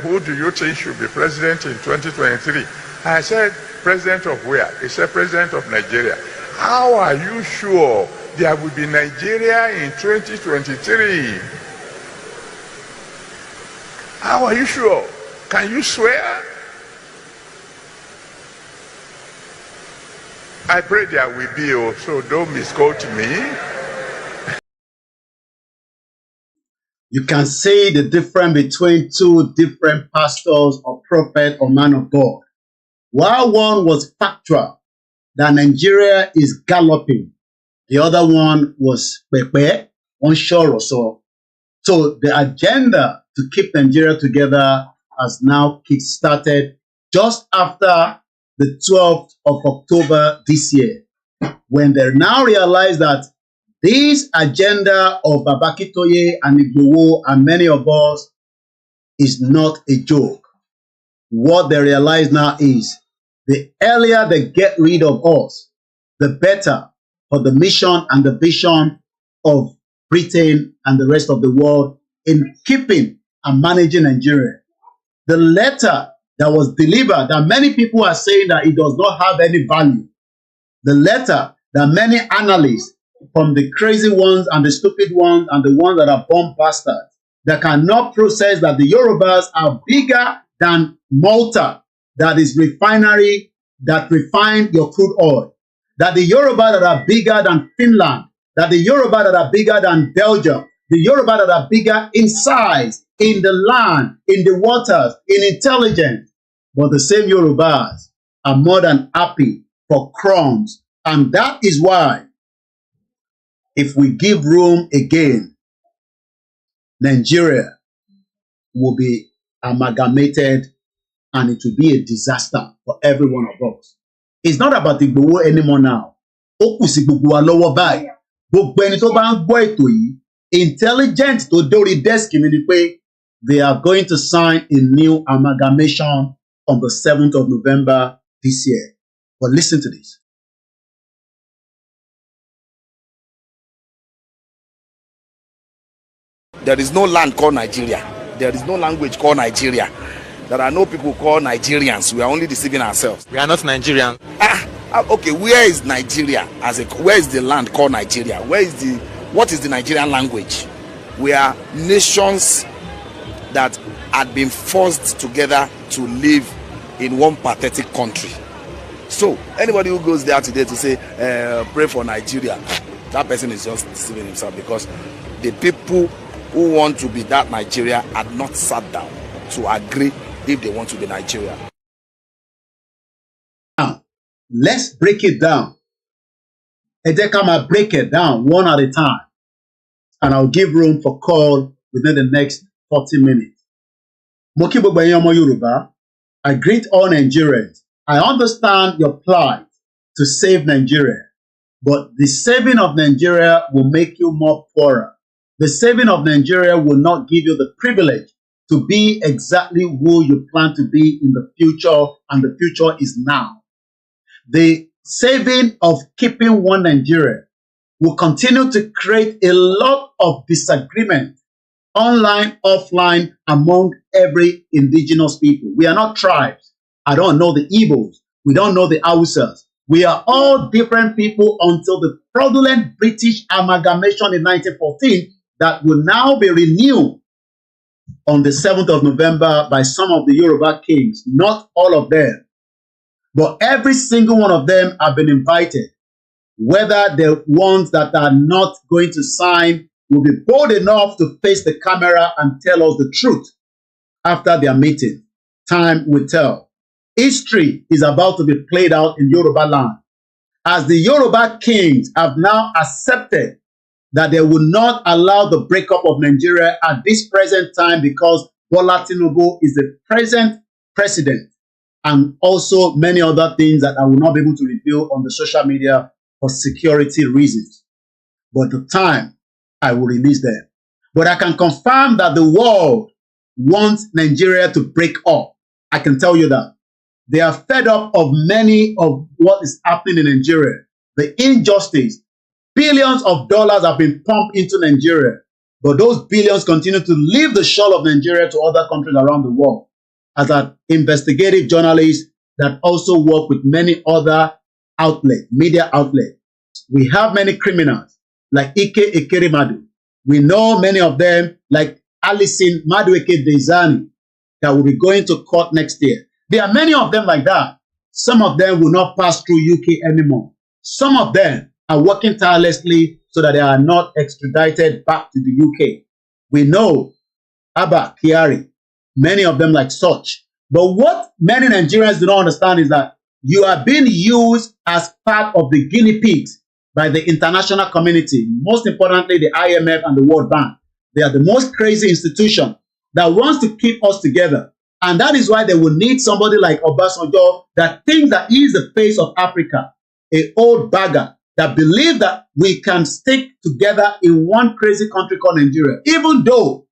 I: who do you think should be president in 2023? I said, president of where? He said, president of Nigeria. How are you sure there will be Nigeria in 2023? How are you sure? Can you swear? I pray there will be, so don't misquote me.
E: You can see the difference between two different pastors or prophet or man of God. While one was factual, that Nigeria is galloping, the other one was pepe, unsure or so. So the agenda to keep Nigeria together has now kick-started just after the 12th of October this year, when they now realize that this agenda of Akintoye and Igboho and many of us is not a joke. What they realize now is the earlier they get rid of us, the better for the mission and the vision of Britain and the rest of the world in keeping and managing Nigeria. The letter that was delivered, that many people are saying that it does not have any value. The letter that many analysts, from the crazy ones and the stupid ones and the ones that are bomb bastards, that cannot process that the Yorubas are bigger than Malta, that is refinery that refine your crude oil, that the Yoruba that are bigger than Finland, that the Yoruba that are bigger than Belgium, the Yoruba that are bigger in size, in the land, in the waters, in intelligence, but the same Yorubas are more than happy for crumbs. And that is why, if we give room again, Nigeria will be amalgamated and it will be a disaster for every one of us. It's not about Igboho anymore now. Ó kù sí gbogbo wa lọ́wọ́ báyìí. Gbogbo ẹni tó bá ń gbọ́ ètò yìí, intelligent tó dórí desk mi ni pé they are going to sign a new amalgamation on the 7th of November this year. But listen to this.
J: There is no land called Nigeria. There is no language called Nigeria. There are no people called Nigerians. We are only deceiving ourselves.
K: We are not Nigerian.
J: Okay, where is Nigeria? Where is the land called Nigeria? What is the Nigerian language? We are nations that had been forced together to live in one pathetic country. So anybody who goes there today to say, pray for Nigeria, that person is just deceiving himself, because the people who want to be that Nigeria had not sat down to agree if they want to be Nigeria.
E: Now, let's break it down. Edekama, break it down one at a time. And I'll give room for call within the next 40 minutes. Moki gbogbo ẹ̀yin ọmọ Yoruba, I greet all Nigerians. I understand your plight to save Nigeria, but the saving of Nigeria will make you more poorer. The saving of Nigeria will not give you the privilege to be exactly who you plan to be in the future, and the future is now. The saving of keeping one Nigeria will continue to create a lot of disagreement, online, offline, among every indigenous people. We are not tribes. I don't know the Igbos. We don't know the Hausas. We are all different people until the fraudulent British amalgamation in 1914 that will now be renewed on the 7th of November by some of the Yoruba kings, not all of them. But every single one of them have been invited. Whether the ones that are not going to sign will be bold enough to face the camera and tell us the truth after their meeting, time will tell. History is about to be played out in Yoruba land, as the Yoruba kings have now accepted that they will not allow the breakup of Nigeria at this present time because Bola Tinubu is the present president, and also many other things that I will not be able to reveal on the social media for security reasons. But the time, I will release them. But I can confirm that the world wants Nigeria to break up. I can tell you that. They are fed up of many of what is happening in Nigeria. The injustice. Billions of dollars have been pumped into Nigeria, but those billions continue to leave the shore of Nigeria to other countries around the world. As an investigative journalist that also work with many other outlets, media outlets, we have many criminals like Ike Ekerimadu. We know many of them like Alison Madueke Dezani that will be going to court next year. There are many of them like that. Some of them will not pass through UK anymore. Some of them are working tirelessly so that they are not extradited back to the UK. We know Abba Kyari, many of them like such. But what many Nigerians do not understand is that you are being used as part of the guinea pigs by the international community, most importantly the IMF and the World Bank. They are the most crazy institution that wants to keep us together. And that is why they will need somebody like Obasanjo that thinks that he is the face of Africa, an old bagger that believes that we can stick together in one crazy country called Nigeria, even though,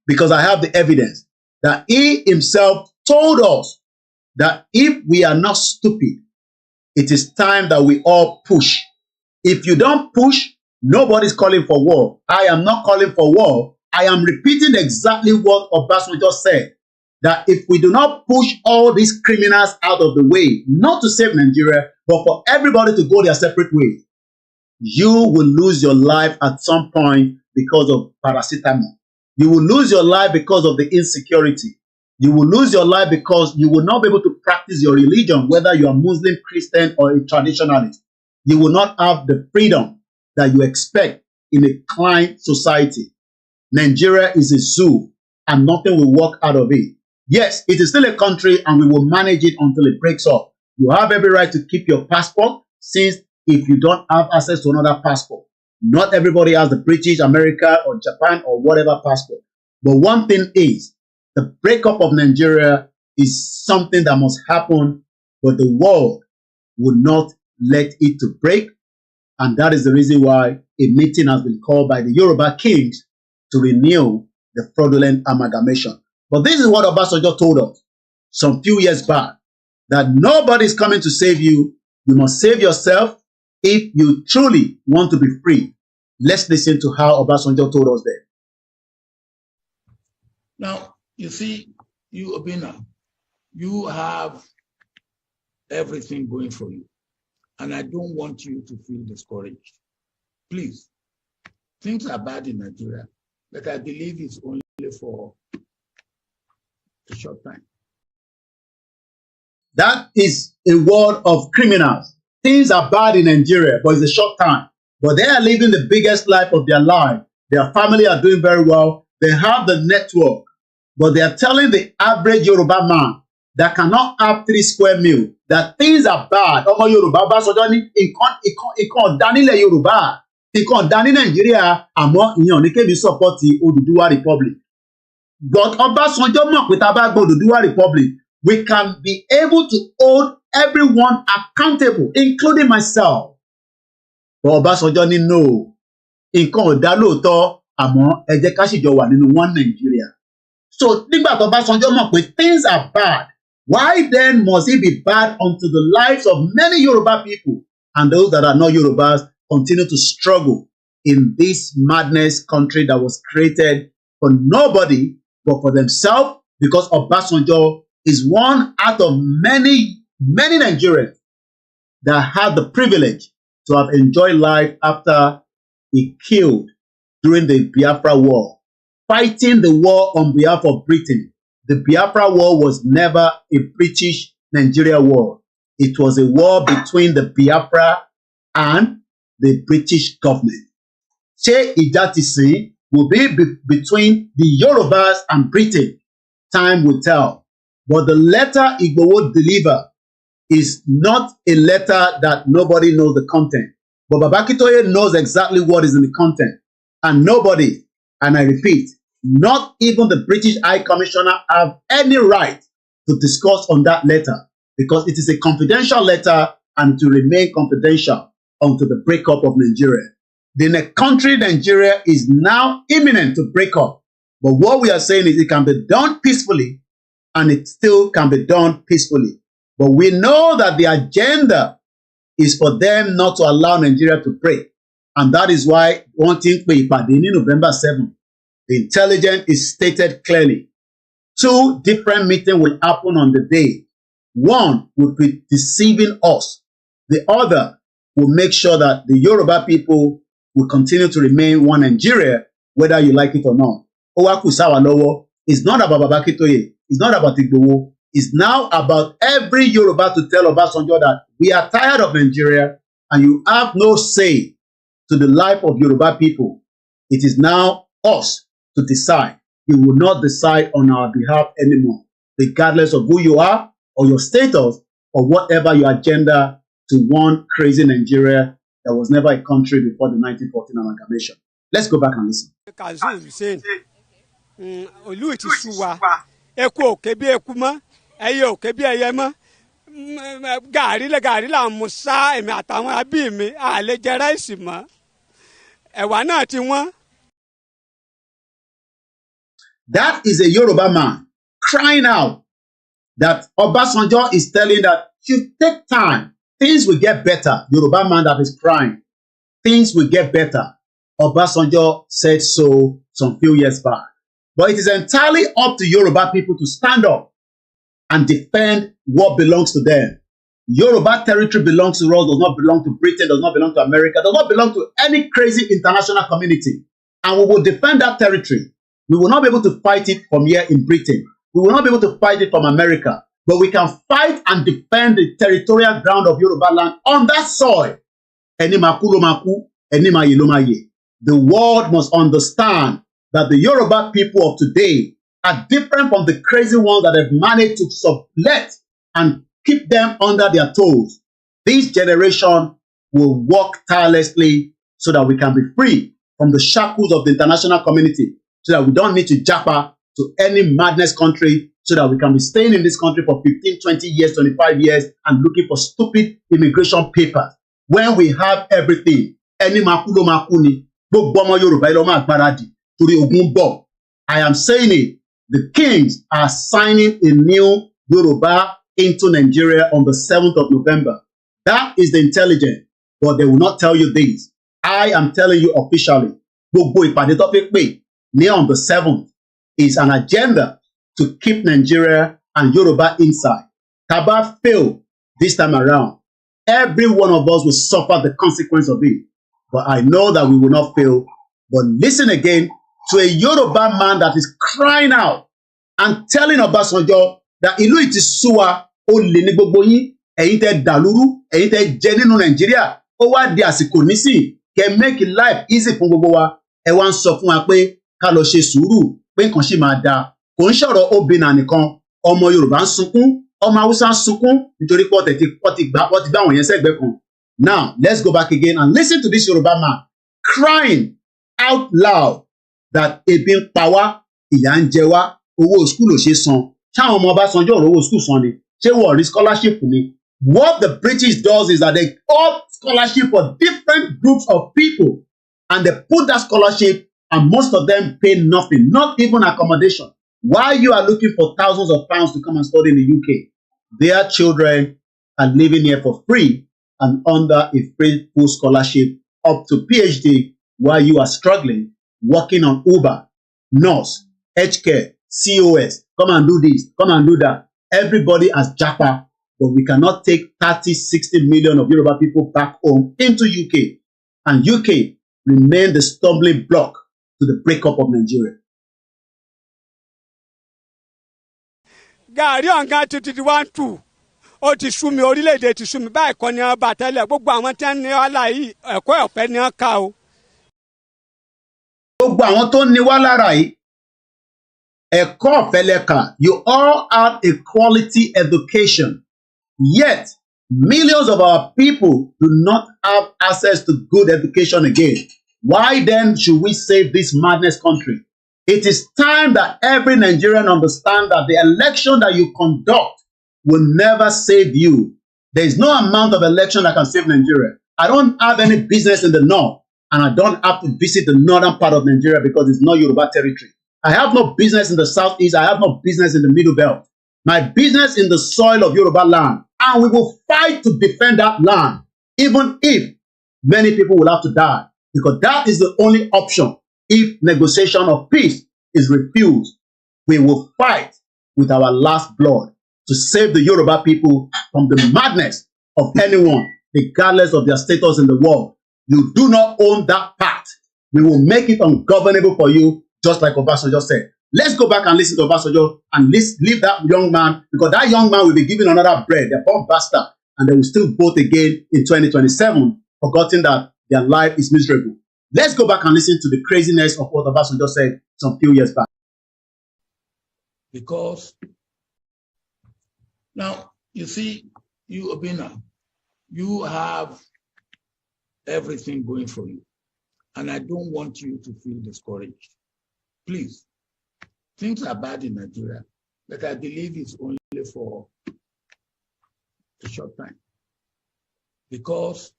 E: because I have the evidence, that he himself told us that if we are not stupid, it is time that we all push. If you don't push, nobody's calling for war. I am not calling for war. I am repeating exactly what Obasanjo said, that if we do not push all these criminals out of the way, not to save Nigeria, but for everybody to go their separate ways, you will lose your life at some point because of paracetamol. You will lose your life because of the insecurity. You will lose your life because you will not be able to practice your religion, whether you are Muslim, Christian, or a traditionalist. You will not have the freedom that you expect in a client society. Nigeria is a zoo and nothing will work out of it. Yes, it is still a country and we will manage it until it breaks up. You have every right to keep your passport, since if you don't have access to another passport, not everybody has the British, America, or Japan, or whatever passport. But one thing is, the breakup of Nigeria is something that must happen, but the world will not let it to break. And that is the reason why a meeting has been called by the Yoruba kings to renew the fraudulent amalgamation. But this is what Obasanjo told us some few years back, that nobody is coming to save you. You must save yourself if you truly want to be free. Let's listen to how Obasanjo told us that.
K: Now, you see, you, Obina, you have everything going for you. And I don't want you to feel discouraged. Please, things are bad in Nigeria, but I believe it's only for a short time.
E: That is a word of criminals. Things are bad in Nigeria, but it's a short time. But they are living the biggest life of their life. Their family are doing very well. They have the network. But they are telling the average Yoruba man that cannot have 3 square meals that things are bad. Ọmọ Yorùbá bá sọjọ́ ní nǹkan dánilẹ̀ Yorùbá, nǹkan dání Nàìjíríà, àmọ́ ìyẹn ní kébì support Odùduwà Republic. But Ọbásanjọ́ mọ̀ pé tá a bá gbọ́ Odùduwà Republic, we can be able to hold everyone accountable, including myself. But Ọbásanjọ́ ní no, nǹkan ò dá lóòótọ́, àmọ́ ẹ jẹ́ ká sì jọ wà nínú one Nigeria. So nígbà tó Ọbásanjọ́ mọ̀ pé things are bad, why then must it be bad unto the lives of many Yoruba people, and those that are not Yorubas continue to struggle in this madness country that was created for nobody but for themselves, because Obasanjo is one out of many Nigerians that had the privilege to have enjoyed life after he killed during the Biafra War, fighting the war on behalf of Britain. The Biafra War was never a British Nigeria war. It was a war between the Biafra and the British government. Ṣé ìjà ti sìn will be between the Yorubas and Britain? Time will tell. But the letter Igboho delivered is not a letter that nobody knows the content. But Baba Akintoye knows exactly what is in the content. And nobody, and I repeat, not even the British High Commissioner have any right to discuss on that letter because it is a confidential letter and to remain confidential until the breakup of Nigeria. The country Nigeria is now imminent to break up. But what we are saying is it can be done peacefully and it still can be done peacefully. But we know that the agenda is for them not to allow Nigeria to break. And that is why one thing we ìpàdé ní November 7th, the intelligence is stated clearly. 2 different meetings will happen on the day. One will be deceiving us. The other will make sure that the Yoruba people will continue to remain one Nigeria, whether you like it or not. Owa kù sáwa lọ́wọ́. It's not about Baba Akintoye. It's not about Igboho. It's now about every Yoruba to tell Obasanjo that we are tired of Nigeria and you have no say to the life of Yoruba people. It is now us to decide. You will not decide on our behalf anymore, regardless of who you are or your status or whatever your agenda to one crazy Nigeria that was never a country before the 1914 amalgamation. Let's go back and listen. That is a Yoruba man crying out that Obasanjo is telling that you take time. Things will get better. Yoruba man that is crying. Things will get better. Obasanjo said so some few years back. But it is entirely up to Yoruba people to stand up and defend what belongs to them. Yoruba territory belongs to us, does not belong to Britain, does not belong to America, does not belong to any crazy international community. And we will defend that territory. We will not be able to fight it from here in Britain. We will not be able to fight it from America. But we can fight and defend the territorial ground of Yoruba land on that soil. Eni maku lo maku, eni maye lo maye. The world must understand that the Yoruba people of today are different from the crazy ones that have managed to sublet and keep them under their toes. This generation will work tirelessly so that we can be free from the shackles of the international community, so that we don't need to japa to any madness country, so that we can be staying in this country for 15, 20 years, 25 years, and looking for stupid immigration papers. When we have everything, any makulo makuni, gbogbo ọmọ Yorùbá ẹ lọ máa gbáradì torí ogun bọ̀. I am saying it. The kings are signing a new Yoruba into Nigeria on the 7th of November. That is the intelligence, but they will not tell you this. I am telling you officially. Gbogbo ìpàdé tó fi pè ní on the 7th is an agenda to keep Nigeria and Yoruba inside. Taba failed this time around. Every one of us will suffer the consequence of it. But I know that we will not fail. But listen again to a Yoruba man that is crying out and telling Obasanjo that ìlú yìí ti sú wa, ó lè ní gbogbo yín, ẹ̀yin tẹ́ dàlúrú, ẹ̀yin tẹ́ jẹ nínú Nàìjíríà, ó wá di àsìkò nísìn kẹ́ make life easy fún gbogbo wa. Ẹ wá ń sọ fún wa pé ká lọ ṣe sùúrù pé nǹkan ṣì máa dáa. Kò ń ṣọ̀rọ̀ obìnrin nìkan, ọmọ Yorùbá ń sunkún, ọmọ Haúsá ń sunkún nítorí pé wọ́n ti gbá àwọn yẹn sẹ́gbẹ̀ẹ́ kan. Now, let's go back again and listen to this Yoruba man crying out loud that ebi ń pa wá, ìyà ń jẹ wá, owó school ò ṣe san. Ṣáwọn ọmọ Ọbásanjọ́ ò rówó school san ni? Ṣé wọ́n rí scholarship ni? What the British does is that they offer scholarship for different groups of people and they put that scholarship and most of them pay nothing, not even accommodation. While you are looking for thousands of pounds to come and study in the UK, their children are living here for free and under a free full scholarship up to PhD while you are struggling, working on Uber, nurse, healthcare, COS, come and do this, come and do that. Everybody has japa, but we cannot take 30, 60 million of Yoruba people back home into UK. And UK remain the stumbling block to the breakup of Nigeria.
L: Gari on got to 1-2. ó ti sú mi orílẹ̀-èdè ti sú mi báyìí kọ́ ni wọ́n bá tẹ́lẹ̀ gbogbo àwọn tí wọ́n ní wàhálà yìí ẹ̀kọ́ ọ̀fẹ́ ni wọ́n kà o.
E: Gbogbo àwọn tó ní wá lára yìí ẹ̀kọ́ ọ̀fẹ́ lẹ́ka. You all have a quality education, yet millions of our people do not have access to good education again. Why then should we save this madness country? It is time that every Nigerian understand that the election that you conduct will never save you. There is no amount of election that can save Nigeria. I don't have any business in the north, and I don't have to visit the northern part of Nigeria because it's not Yoruba territory. I have no business in the southeast. I have no business in the middle belt. My business in the soil of Yoruba land, and we will fight to defend that land, even if many people will have to die, because that is the only option. If negotiation of peace is refused, we will fight with our last blood to save the Yoruba people from the madness of anyone, regardless of their status in the world. You do not own that part. We will make it ungovernable for you, just like Obasanjo said. Let's go back and listen to Obasanjo and leave that young man, because that young man will be given another bread. They're born bastard, and they will still vote again in 2027, forgetting that their life is miserable. Let's go back and listen to the craziness of what Obasanjo said some few years back.
K: Because now, you see, you Obina, you have everything going for you. And I don't want you to feel discouraged. Please, things are bad in Nigeria, but I believe it's only for a short time. Because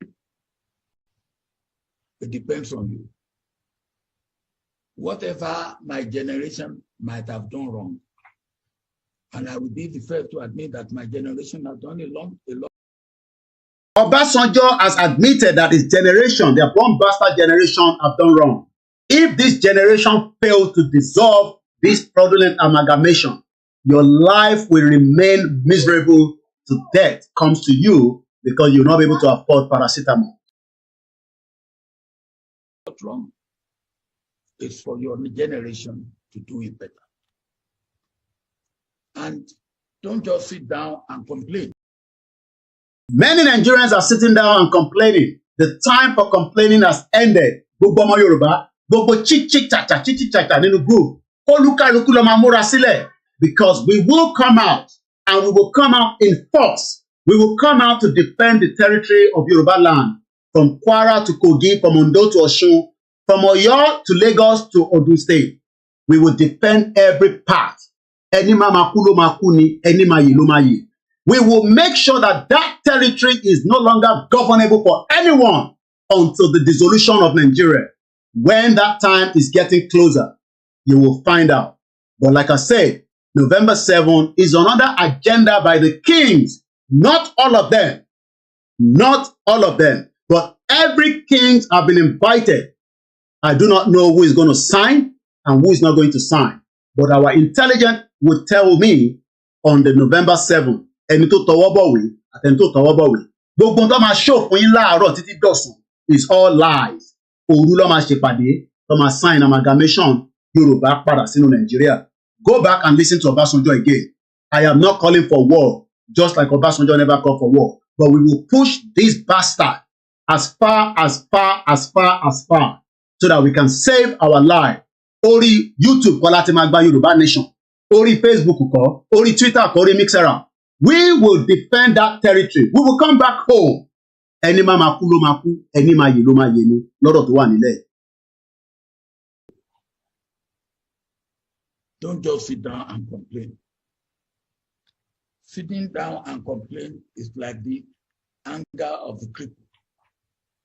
K: it depends on you. Whatever my generation might have done wrong, and I will be the first to admit that my generation has done a lot.
E: Obasanjo has admitted that his generation, their born bastard generation, have done wrong. If this generation fails to dissolve this fraudulent amalgamation, your life will remain miserable to death comes to you because you're not able to afford paracetamol.
K: What's wrong? It's for your generation to do it better. And don't just sit down and complain.
E: Many Nigerians are sitting down and complaining. The time for complaining has ended. Gbogbo ọmọ Yorùbá, gbogbo chichi-chacha nínú group. Olúkálùkù ló máa múra sílẹ̀, because we will come out, and we will come out in force. We will come out to defend the territory of Yoruba land, from Kwara to Kogi, from Ondo to Osun, from Oyo to Lagos to Ogun State. We will defend every part. Ẹni máa máa kú ló máa kú ni, ẹni máa yè ló máa yè. We will make sure that that territory is no longer governable for anyone until the dissolution of Nigeria. When that time is getting closer, you will find out. But like I said, November 7 is another agenda by the kings. Not all of them. Not all of them. But every king have been invited. I do not know who is going to sign and who is not going to sign. But our intelligence would tell me on the November 7th, ẹni tó tọwọ́ bọ̀wé àtẹni tó tọwọ́ bọ̀wé. Gbogbo tó máa ṣó fún yín láàárọ̀ títí dọ̀sán is all lies. Òru ló máa ṣèpàdé tó máa sign amalgamation Yorùbá padà sínú Nàìjíríà. Go back and listen to Obasanjo again. I am not calling for war, just like Obasanjo never called for war. But we will push this bastard as far, so that we can save our life. Orí YouTube kọ́ láti máa gba Yorùbá Nation. Orí Facebook kọ́, orí Twitter kọ́, orí Mixera. We will defend that territory. We will come back home. Ẹni máa máa kú ló máa kú, ẹni máa yè ló máa yè ni lọ́dọ̀ tó wà nílẹ̀.
K: Don't just sit down and complain. Sitting down and complain is like the anger of the cripple.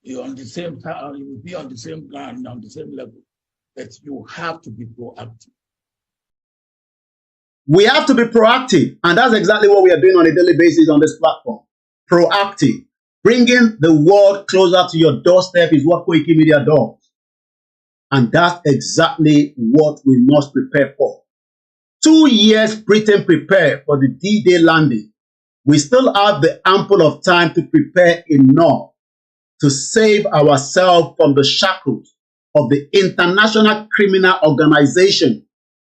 K: You're on the same time, you will be on the same ground, on the same level, but you have to be proactive.
E: We have to be proactive, and that's exactly what we are doing on a daily basis on this platform. Proactive. Bringing the world closer to your doorstep is what Koikimedia does. And that's exactly what we must prepare for. 2 years Britain prepared for the D-Day landing. We still have the ample of time to prepare enough to save ourselves from the shackles of the international criminal organization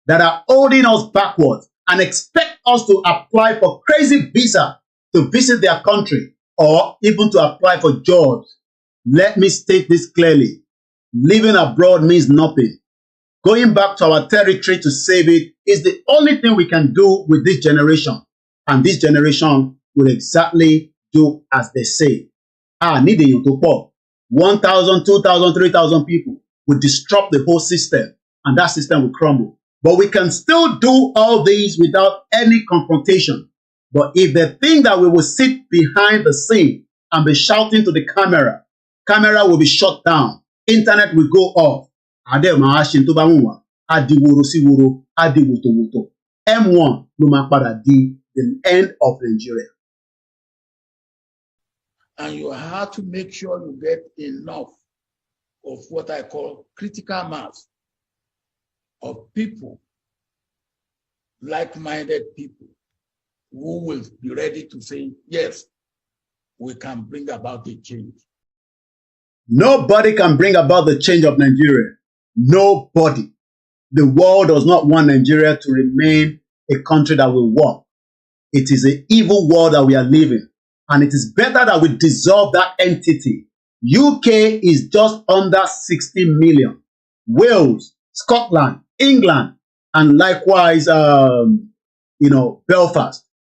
E: that are holding us backwards and expect us to apply for crazy visa to visit their country or even to apply for jobs. Let me state this clearly. Living abroad means nothing. Going back to our territory to save it is the only thing we can do with this generation. And this generation will exactly do as they say. Need èèyàn tó pọ̀. 1,000, 2,000, 3,000 people will disrupt the whole system, and that system will crumble. But we can still do all these without any confrontation. But if they think that we will sit behind the scene and be shouting to the camera will be shut down, internet will go off. M1 ló máa padà di the end of Nigeria.
K: And you have to make sure you get enough of what I call critical mass of people, like-minded people, who will be ready to say, yes, we can bring about a change.
E: Nobody can bring about the change of Nigeria. Nobody. The world does not want Nigeria to remain a country that will work. It is an evil world that we are living. And it is better that we dissolve that entity. UK is just under 60 million. Wales, Scotland, England, and likewise, Belfast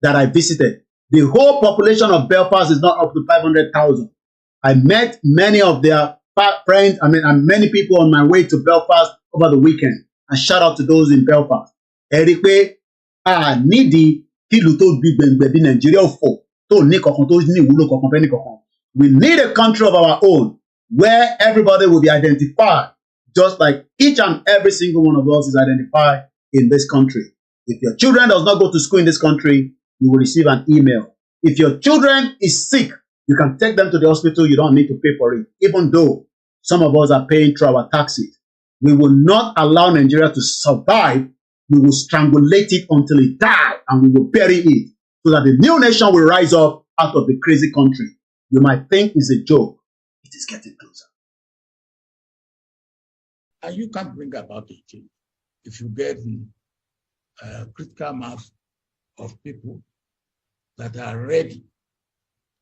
E: that I visited. The whole population of Belfast is not up to 500,000. I met many of their friends, and many people on my way to Belfast over the weekend. And shout out to those in Belfast. Nigeria we need a country of our own where everybody will be identified, just like each and every single one of us is identified in this country. If your children does not go to school in this country, you will receive an email. If your children is sick, you can take them to the hospital. You don't need to pay for it, even though some of us are paying through our taxes. We will not allow Nigeria to survive. We will strangulate it until it dies, and we will bury it so that the new nation will rise up out of the crazy country. You might think it's a joke. It is getting closer.
K: And you can bring about a change if you get the critical mass of people that are ready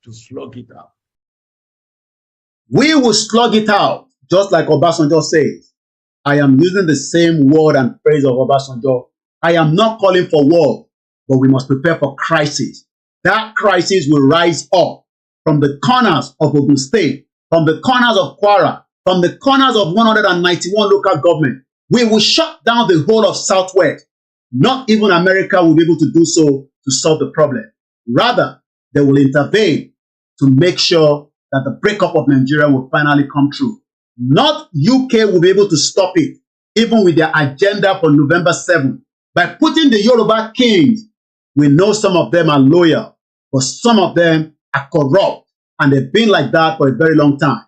K: to slug it out.
E: We will slug it out, just like Obasanjo says. I am using the same word and phrase of Obasanjo. I am not calling for war, but we must prepare for crisis. That crisis will rise up from the corners of Ogun State, from the corners of Kwara, from the corners of 191 local government. We will shut down the whole of Southwest. Not even America will be able to do so to solve the problem. Rather, they will intervene to make sure that the breakup of Nigeria will finally come true. Not UK will be able to stop it, even with their agenda for November 7th. By putting the Yoruba kings, we know some of them are loyal, but some of them are corrupt, and they've been like that for a very long time.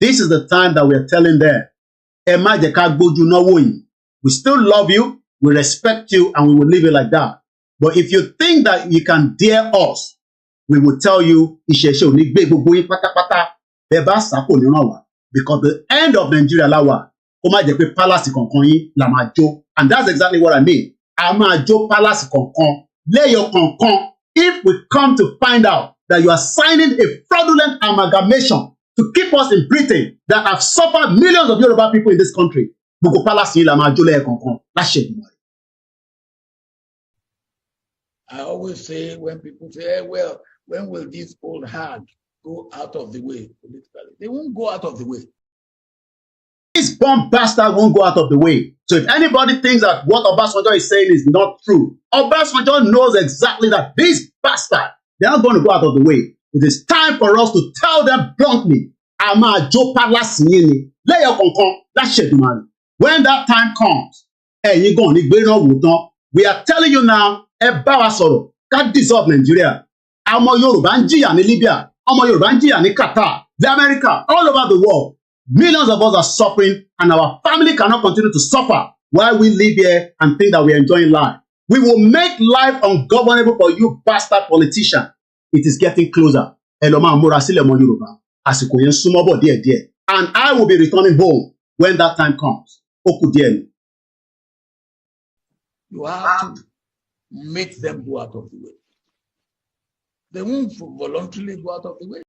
E: This is the time that we are telling them, we still love you, we respect you, and we will leave it like that. But if you think that you can dare us, we will tell you, because the end of Nigeria and that's exactly what I mean. If we come to find out that you are signing a fraudulent amalgamation to keep us in Britain that have suffered millions of Yoruba people in this country,
K: I always say when people say, hey, well, when will this old hag go out of the way politically? They won't go out of the way.
E: This bomb bastard won't go out of the way. So if anybody thinks that what Obasanjo is saying is not true, Obasanjo knows exactly that this bastard, they're not going to go out of the way. It is time for us to tell them bluntly, when that time comes, we are telling you now, can't dissolve Nigeria. Yoruba ń jìyà ní Libya, Yoruba ń jìyà ní Qatar, the America, all over the world. Millions of us are suffering, and our family cannot continue to suffer while we live here and think that we are enjoying life. We will make life ungovernable for you bastard politicians. It is getting closer. And I will be returning home when that time comes.
K: You have to make them go out of the way. They won't voluntarily go out of the way.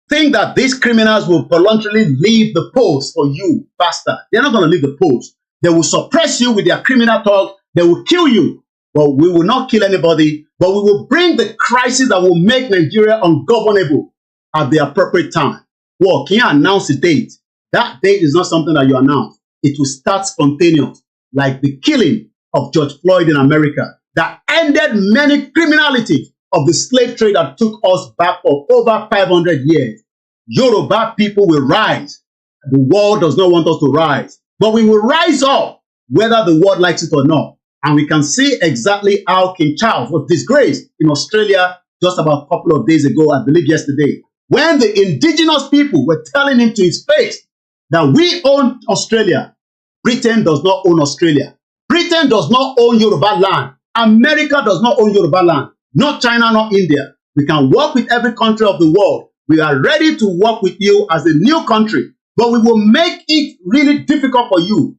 E: Think that these criminals will voluntarily leave the post for you faster. They're not going to leave the post. They will suppress you with their criminal talk. They will kill you. But we will not kill anybody. But we will bring the crisis that will make Nigeria ungovernable at the appropriate time. Well, can you announce a date? That date is not something that you announce. It will start spontaneous, like the killing of George Floyd in America that ended many criminalities of the slave trade that took us back for over 500 years. Yoruba people will rise. The world does not want us to rise, but we will rise up whether the world likes it or not. And we can see exactly how King Charles was disgraced in Australia just about a couple of days ago, I believe yesterday, when the indigenous people were telling him to his face that we own Australia. Britain does not own Australia. Britain does not own Yoruba land. America does not own Yoruba land. Not China, not India. We can work with every country of the world. We are ready to work with you as a new country, but we will make it really difficult for you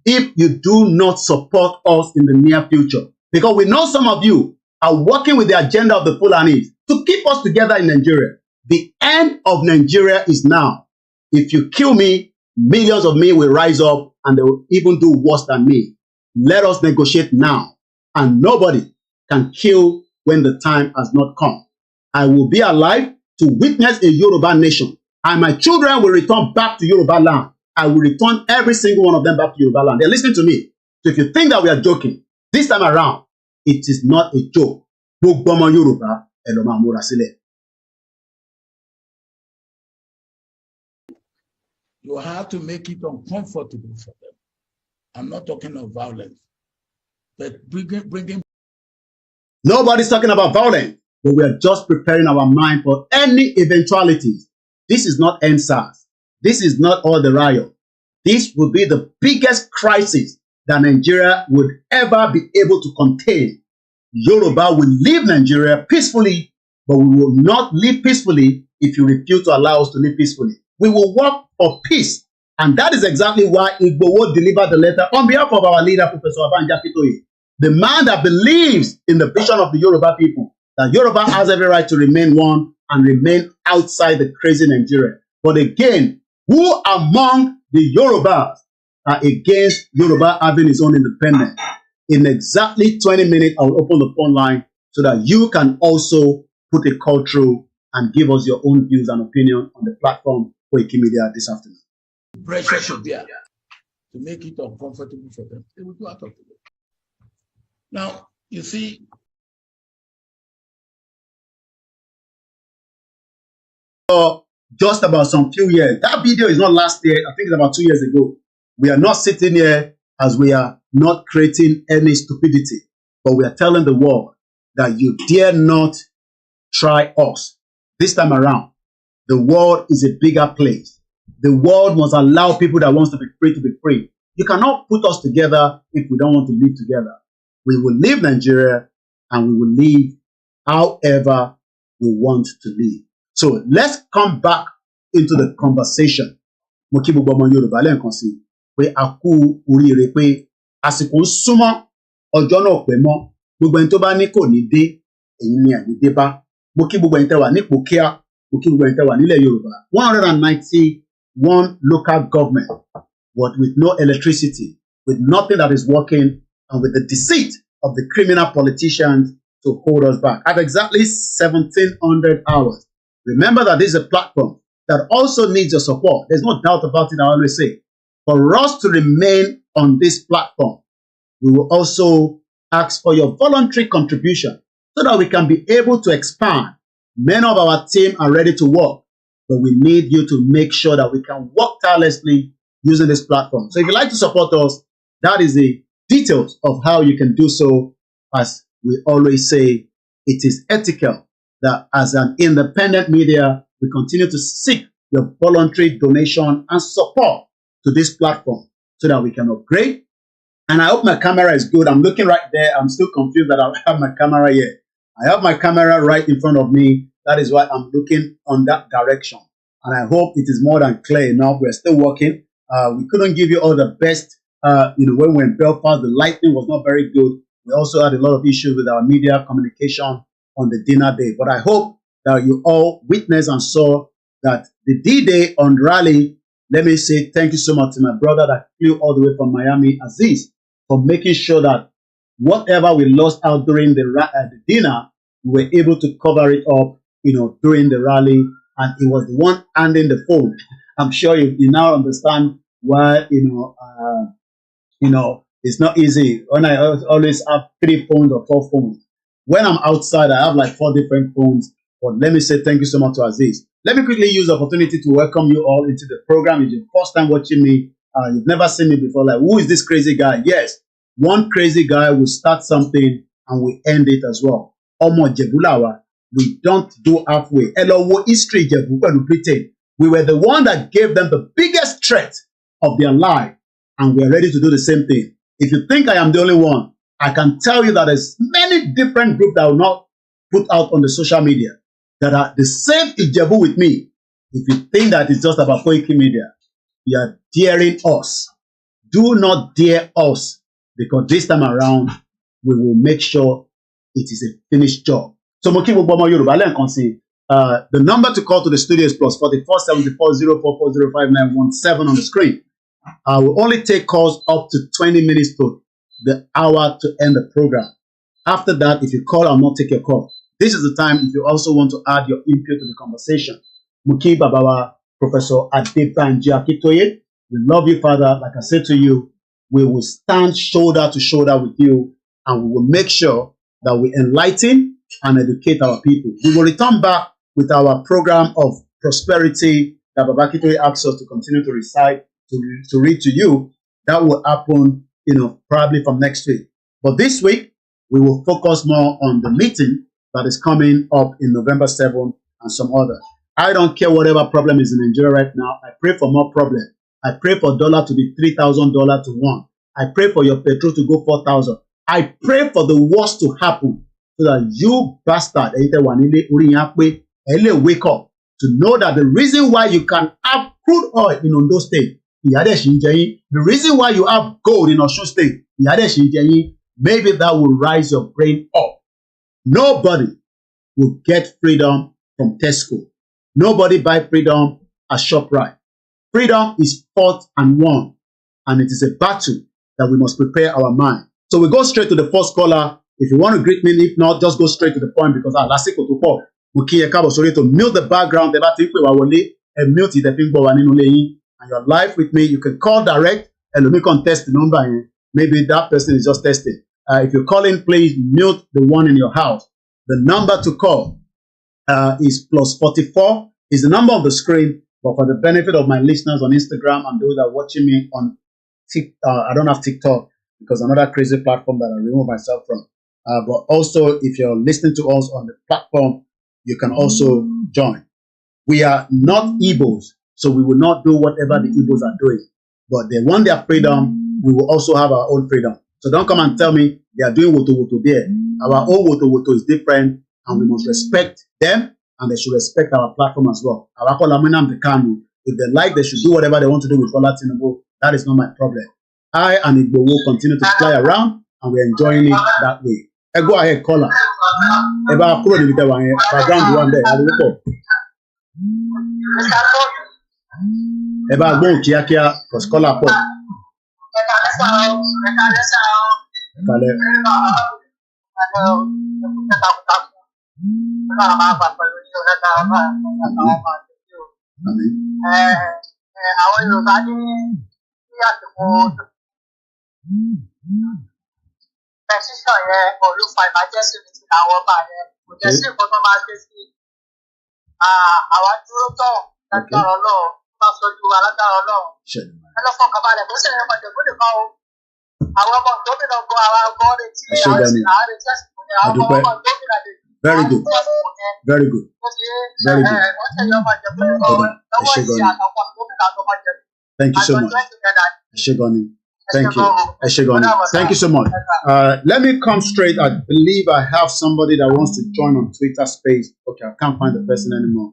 E: if you do not support us in the near future. Because we know some of you are working with the agenda of the Fulanis to keep us together in Nigeria. The end of Nigeria is now. If you kill me, millions of me will rise up and they will even do worse than me. Let us negotiate now. And nobody can kill when the time has not come. I will be alive to witness a Yoruba nation. And my children will return back to Yoruba land. I will return every single one of them back to Yoruba land. They're listening to me. So if you think that we are joking, this time around, it is not a joke. Gbogbo ọmọ Yorùbá, ẹ lọ máa múra sílẹ̀.
K: You have to make it uncomfortable for them. I'm not talking of violence, but bringing.
E: Nobody's talking about violence, but we are just preparing our mind for any eventualities. This is not NSAS. This is not all the riot. This will be the biggest crisis that Nigeria would ever be able to contain. Yoruba will leave Nigeria peacefully, but we will not live peacefully if you refuse to allow us to live peacefully. We will work for peace. And that is exactly why Igboho delivered the letter on behalf of our leader, Professor Banji Akintoye, the man that believes in the vision of the Yoruba people, that Yoruba has every right to remain one and remain outside the crazy Nigeria. But again, who among the Yorubas are against Yoruba having its own independence? In exactly 20 minutes, I will open the phone line so that you can also put a call through and give us your own views and opinion on the platform Koikimedia this afternoon.
K: Pressure should be to make it uncomfortable for them. They will go out of the way. Now, you see,
E: just about some few years, that video is not last year, I think it's about 2 years ago. We are not sitting here as we are not creating any stupidity, but we are telling the world that you dare not try us. This time around, the world is a bigger place. The world must allow people that want to be free. You cannot put us together if we don't want to live together. We will leave Nigeria and we will live however we want to live. So let's come back into the conversation. Mo kí gbogbo ọmọ Yorùbá lẹ́ẹ̀kan sí pé a kú oríire pé àsìkò ń súnmọ́ ọjọ́ náà pẹ́ mọ́. Gbogbo ẹni tó bá ní kò ní dé, èyí ni àní dé bá. Mo kí gbogbo ẹni tẹ́ wà nípò kíá, mo kí gbogbo ẹni tẹ́ wà nílẹ̀ Yorùbá. 191 local government, but with no electricity, with nothing that is working, and with the deceit of the criminal politicians to hold us back. At exactly 1700 hours. Remember that this is a platform that also needs your support. There's no doubt about it, I always say. For us to remain on this platform, we will also ask for your voluntary contribution so that we can be able to expand. Many of our team are ready to work, but we need you to make sure that we can work tirelessly using this platform. So if you'd like to support us, that is the details of how you can do so. As we always say, it is ethical that as an independent media, we continue to seek your voluntary donation and support to this platform so that we can upgrade. And I hope my camera is good. I'm looking right there. I'm still confused that I have my camera here. I have my camera right in front of me. That is why I'm looking on that direction. And I hope it is more than clear enough. We're still working. We couldn't give you all the best. When we were in Belfast, the lighting was not very good. We also had a lot of issues with our media communication. on the dinner day. But I hope that you all witnessed and saw that the D-Day on rally. Let me say thank you so much to my brother that flew all the way from Miami, Aziz, for making sure that whatever we lost out during the dinner, we were able to cover it up, during the rally. And he was the one handing the phone. I'm sure you now understand why, it's not easy. When I always have 3 phones or 4 phones. When I'm outside, I have like 4 different phones. But let me say thank you so much to Aziz. Let me quickly use the opportunity to welcome you all into the program. If it's your first time watching me, you've never seen me before, like, who is this crazy guy? Yes, one crazy guy will start something and we end it as well. Omo Jebulawa, we don't do halfway. Hello, history Jebu, Britain. We were the one that gave them the biggest threat of their life, and we are ready to do the same thing. If you think I am the only one, I can tell you that there's many different groups that will not put out on the social media that are the same Ijebu with me. If you think that it's just about koikimedia, you are daring us. Do not dare us, because this time around, we will make sure it is a finished job. So, Yoruba, the number to call to the studio is +44 74 044 05917 on the screen. I will only take calls up to 20 minutes to the hour to end the program. After that, if you call, I'll not take your call. This is the time if you also want to add your input to the conversation. Muki Babawa, Professor ADEBANJI Akintoye, we love you, Father. Like I said to you, we will stand shoulder to shoulder with you, and we will make sure that we enlighten and educate our people. We will return back with our program of prosperity that Baba Akintoye asks us to continue to recite, to read to you. That will happen, probably from next week. But this week, we will focus more on the meeting that is coming up in November 7th and some other. I don't care whatever problem is in Nigeria right now. I pray for more problem. I pray for dollar to be $3,000 to 1. I pray for your petrol to go 4,000. I pray for the worst to happen so that you bastard, wake up to know that the reason why you can have crude oil in Ondo State, the reason why you have gold in Osun State, maybe that will rise your brain up. Nobody will get freedom from Tesco. Nobody buy freedom at ShopRite. Freedom is fought and won, and it is a battle that we must prepare our mind. So we go straight to the first caller. If you want to greet me, if not, just go straight to the point, because to mute the background, and mute it, and you're live with me. You can call direct and let me contest the number, and maybe that person is just testing. If you're calling, please mute the one in your house. The number to call is +44, is the number on the screen, but for the benefit of my listeners on Instagram and those that are watching me on TikTok, I don't have TikTok because another crazy platform that I remove myself from. But also, if you're listening to us on the platform, you can also join. We are not Igbos, so we will not do whatever the Igbos are doing. But they want their freedom, we will also have our own freedom. So don't come and tell me they are doing woto there. Our own woto is different, and we must respect them, and they should respect our platform as well. If they like, they should do whatever they want to do with Tinubu. That is not my problem. I and Igbo will continue to fly around, and we're enjoying it that way. Go ahead, caller. Background one there. Because caller pop.
M: Àwọn Yorùbá ní kí àsìkò pẹtíṣàn yẹn olùfà emergency meeting àwọn ọba yẹn kò jẹ́ sí nǹkan tó máa ṣe sí àwa dúró tán lágbára Ọlọ́run bá sojú wa lágbára Ọlọ́run ẹ lọ fọkàn balẹ̀ kó sì ń pàdé kó lè kọ́ o àwọn ọmọ gómìnà gan àwọn ọgọ́ retí àwọn retí àsìkò yẹn àwọn ọmọ gómìnà lè.
E: Very good. Very good. Very good. Thank you so much. Thank you. Thank you so much. Let me come straight. I believe I have somebody that wants to join on Twitter space. Okay, I can't find the person anymore.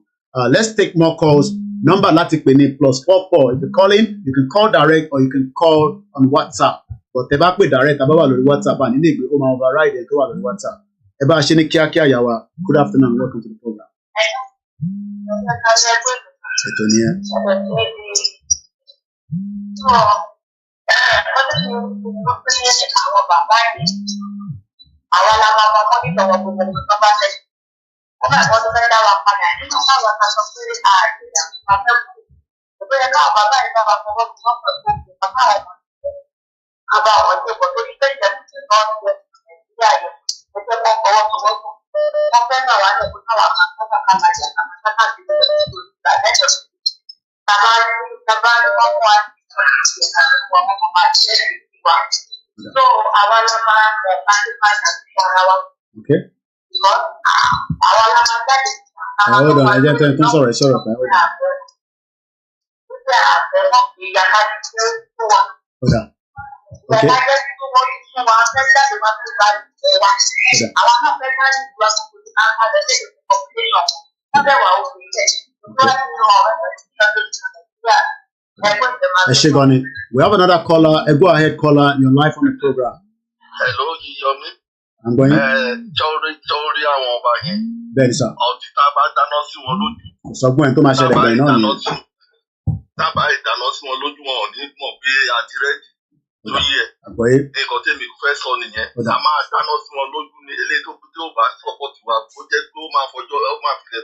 E: Let's take more calls. Number Latikpeni +44. If you call in, you can call direct or you can call on WhatsApp. But if I put direct, I'm over WhatsApp and in override and go on WhatsApp. bá ṣe ní kíákíá ìyá wa. Good afternoon, welcome to the program. Ètò nìyẹn.
M: Àwọn la máa mọ mọ́nítọ̀ wọn gbogbo nǹkan tó bá fẹ́. Wọ́n máa gbọ́dọ̀ fẹ́ dá wa padà nínú káwọn ká sọ pé ààrẹ ìyàwó fẹ́ kú. Òbí yẹn káwọn bàbá yìí bá wa fọwọ́ bí wọ́n pẹ̀lú òkú bàbá àwọn ọmọ ìṣẹ́. Àbá àwọn ìṣègùn tó ní bẹ́ẹ̀ jẹ́ kùtù náà ń jẹ Nàìjíríà yẹn. Ẹgbẹ́ wọn fọwọ́ sọwọ́ fún. Wọ́n fẹ́ náà wà lẹ́kọ̀ọ́ káwọn àkàkọ́ kàmájà kàmájà So, àwọn ọmọ
E: Okay. Hold on, I just tell you, sorry. Hold on. Okay. Eshigoni, we have another caller. Go ahead, caller. You're live on the program.
N: Hello, Yomi.
E: I'm going.
N: Torí àwọn ọba yẹn.
E: Bẹ́ẹ̀ni sá.
N: Ọtí tá a bá dáná sí wọn lójú.
E: Sọgbọ́n ẹ̀ tó máa ṣẹlẹ̀ bẹ́ẹ̀ náà nìyẹn.
N: Tábà ìdáná sí wọn lójú wọn ò ní mọ̀ pé a ti rẹ́dì lórí ẹ̀.
E: Àgbọ̀yé.
N: Nǹkan tèmi fẹ́ sọ nìyẹn. A máa dáná sí wọn lójú ní eléyìí tó tí ó bá sọ́pọ̀ tiwa. Ó jẹ́ pé ó máa fọjọ́ ó máa filẹ̀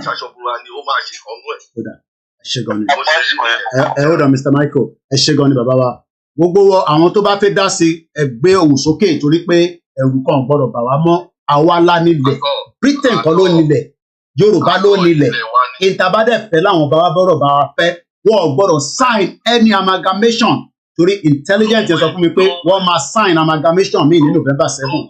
N: ṣaṣọ́bùra ni ó máa ṣe ọ̀nú ẹ̀.
E: Eshigoni. Hold on, Mr. Michael. Eshigoni bàbá wa. Gbogbo àwọn tó bá fẹ́ dá sí ẹgbẹ́ òun sókè torí pé ẹ̀rù kan gbọ́dọ̀ bà wá mọ́ àwa la nílẹ̀ Britain kan ló nílẹ̀ Yorùbá ló nílẹ̀ ìtàbádẹ́ fẹ́ láwọn bàbá bọ́rọ̀ bá wa fẹ́ wọ́n gbọ́dọ̀ sign any amalgamation torí intelligence sọ fún mi pé wọ́n máa sign amalgamation mi ní November 7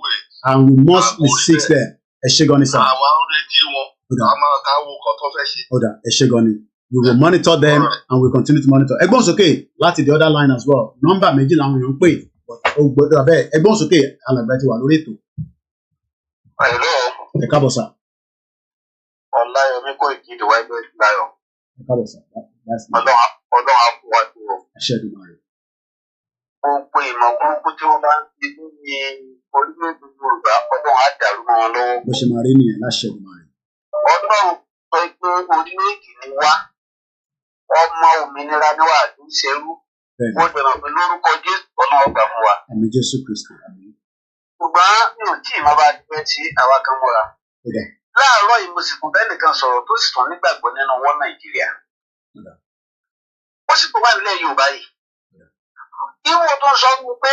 E: and we must resist them. Eshigoni sir.
N: Àwa ń retí wọn. A máa káwọ́ kan tó fẹ́ ṣe.
E: Eshigoni. We will monitor them and we will continue to monitor. Ẹgbọ́n sókè láti the other line as well. Nọ́mbà méjì làwọn èèyàn ń pè. Gbọ́dọ̀ abẹ́ ẹgbọ́n sókè alàgbà ti wà lórí ètò.
N: Hello.
E: Ẹ káàbọ̀ sà.
N: Ọláyọmí Koiki the white boy lion.
E: Ẹ káàbọ̀ sà.
N: Ọlọ́run á fún wa tó.
E: Àṣẹ Èdùmàrè.
N: Gbogbo ìmọ̀ burúkú tí wọ́n bá ń fi ní orílẹ̀-èdè Yorùbá Ọlọ́run á dàrú mọ́ wọn lọ́wọ́.
E: Bó ṣe máa rí nìyẹn láṣẹ Èdùmàrè.
N: Ọlọ́run sọ pé orílẹ̀-èdè ni wá. Ọmọ òmìnira ni wà á ti ń ṣerú. Mo dẹ̀nà pé lórúkọ Jésù Ọlọ́run gbà fún wa.
E: Àmín Jésù Kristi.
N: Ṣùgbọ́n mi ò tí ì máa bá a gbé tí àwa kan múra. Láàárọ̀ yìí mo sì kún bẹ́ẹ̀ nìkan sọ̀rọ̀ tó sì tún nígbàgbọ́ nínú wọn Nàìjíríà. Ó sì tún wà nílẹ̀ Yorùbá yìí. Ìwọ tó ń sọ fún mi pé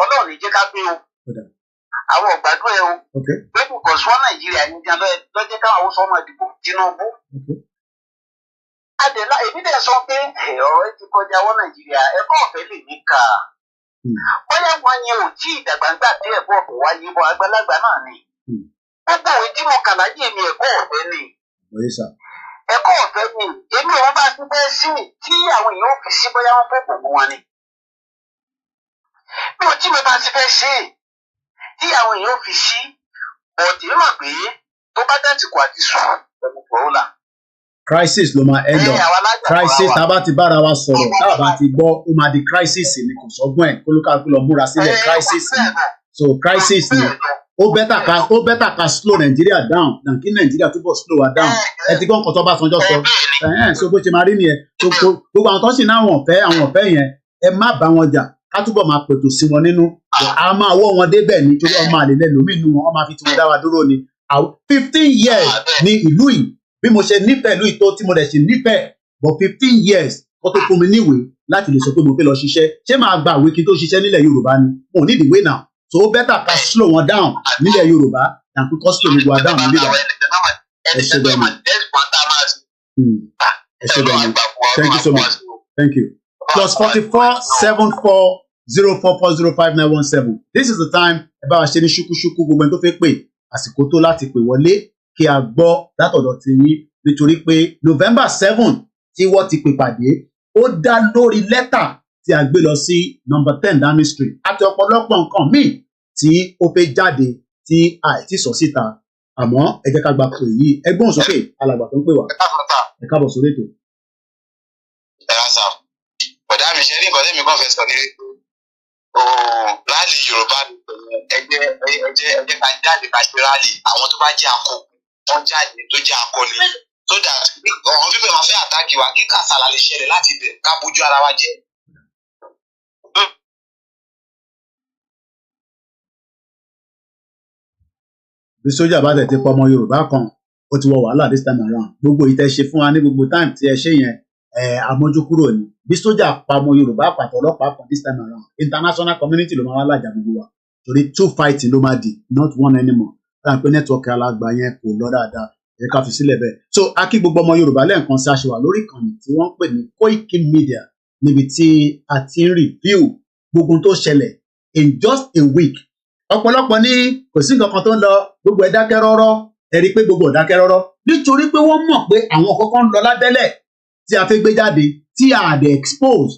N: Ọlọ́run ní jẹ́ ká gbé o. Àwọn ọ̀gbádùn ẹ o. Pé kò sọ Nàìjíríà ní ìjà lọ́jẹ́ káwọn àwọn sọ́mọ ìdìbò Tinubu. Adela èmi dẹ̀ sọ pé ọ̀rọ̀ ti kọjá wọ Nàìjíríà ẹ̀kọ́ ọ̀fẹ́ lè ní ká. Bóyá wọn yẹn ò tí ìdàgbàgbà tí ẹ̀kọ́ ọ̀fẹ́ wáyé bọ́ àgbàlagbà náà ni. Gbogbo òwe tí mo kà láyé mi ẹ̀kọ́ ọ̀fẹ́ ni. Ẹ̀kọ́ ọ̀fẹ́ ni èmi ò bá ti fẹ́ sí tí àwọn èèyàn fi sí bóyá wọn fẹ́ gbogbo wọn ni. Mi ò tí mo bá ti fẹ́ ṣe tí àwọn èèyàn fi sí ọ̀dì mọ̀ pé tó bá dátìkù àti sùn pẹ̀lú pọ̀ọ́là.
E: Crisis ló máa end up crisis tá a bá ti bára wa sọ̀rọ̀ tá a bá ti gbọ́ ó máa di crisis ni kò sọ́gbọ́n ẹ̀ kólúkàkú lọ múra sílẹ̀ crisis ni so crisis ni ó bẹ́tà ká slow Nigeria down than kí Nigeria túbọ̀ slow wa down ẹ ti gbọ́ nǹkan tó bá sanjọ́ sọ so bó ṣe máa rí nìyẹn gbogbo àwọn tó sì ní àwọn ọ̀fẹ́ yẹn ẹ má bá wọn jà ká túbọ̀ máa pètò sí wọn nínú a máa wọ́ wọn débẹ̀ nítorí ọmọ àlè lẹ́lòmínú wọn ọmọ àfi tí wọn dá wa dúró ni 15 years ní ìlú yìí bí mo ṣe nífẹ̀ẹ́ ìlú ìtó tí mo dẹ̀ ṣe nífẹ̀ẹ́ but 15 years kó tó fún mi níwèé láti lè sọ pé mo fẹ́ lọ ṣiṣẹ́ ṣé máa gba ìwé kí n tó ṣiṣẹ́ nílẹ̀ Yorùbá ni mo ní ìwé náà so ó bẹ́tà ká slow wọn down nílẹ̀ Yorùbá than pé kó slow gbogbo wa down nílẹ̀ ẹ ṣe bẹ́ẹ̀ ni ẹ ṣe bẹ́ẹ̀ ni thank you so much thank you +447404405917 this is the time ẹ bá wa ṣe ní ṣúkúṣúkú gbogbo ẹni tó fẹ́ pè àsìkò tó láti pè wọlé kí a gbọ́ látọ̀dọ̀ ti yín nítorí pé November 7 tí wọ́n ti pè pàdé ó dá lórí lẹ́tà tí a gbé lọ sí number 10 Downing Street àti ọ̀pọ̀lọpọ̀ nǹkan míì tí ó fẹ́ jáde tí àìtí sọ síta àmọ́ ẹ jẹ́ ká gba pè yìí ẹgbọ́n sókè alàgbà tó ń pè wá ẹ káàbọ̀ sórí ètò.
N: ẹ rà sá bọ̀dá mi ṣe rí nǹkan tẹ́mi kan fẹ́ sọ ní rally Yorùbá ẹjẹ ká jáde ká ṣe rally àwọn tó bá jẹ́ akọ wọn jáde tó jẹ́ akọni so that àwọn fífẹ́ máa fẹ́ àtàkì wa kí kásálà lè ṣẹlẹ̀ láti bẹ̀ ká bójú ara wa jẹ́.
E: bí sójà bá tẹ̀ ti pa ọmọ Yorùbá kan ó ti wọ wàhálà this time around gbogbo ìtẹ́ ṣe fún wa ní gbogbo time tí ẹ ṣe yẹn àmójú kúrò ní bí sójà pa ọmọ Yorùbá pàtó ọlọ́pàá kan this time around international community ló máa wá lájà gbogbo wa torí 2 fighting ló máa di not 1 anymore láti pé nẹ́tíwọ́ọ̀kì alágbà yẹn kò lọ dáadáa ẹ ká fi sílẹ̀ bẹ́ẹ̀ so a kí gbogbo ọmọ Yorùbá lẹ́ẹ̀kan sí aṣèwà lórí ìkànnì tí wọ́n ń pè ní Koiki Media níbi tí a ti ń review gbogbo tó ṣẹlẹ̀ in just a week ọ̀pọ̀lọpọ̀ ní kò sí nǹkan kan tó ń lọ gbogbo ẹ̀ dákẹ́ rọ́rọ́ ẹ rí i pé gbogbo ẹ̀ dákẹ́ rọ́rọ́ nítorí pé wọ́n mọ̀ pé àwọn kọ̀ọ̀kan ń lọ lábẹ́lẹ̀ tí a fẹ́ gbé jáde tí a dey expose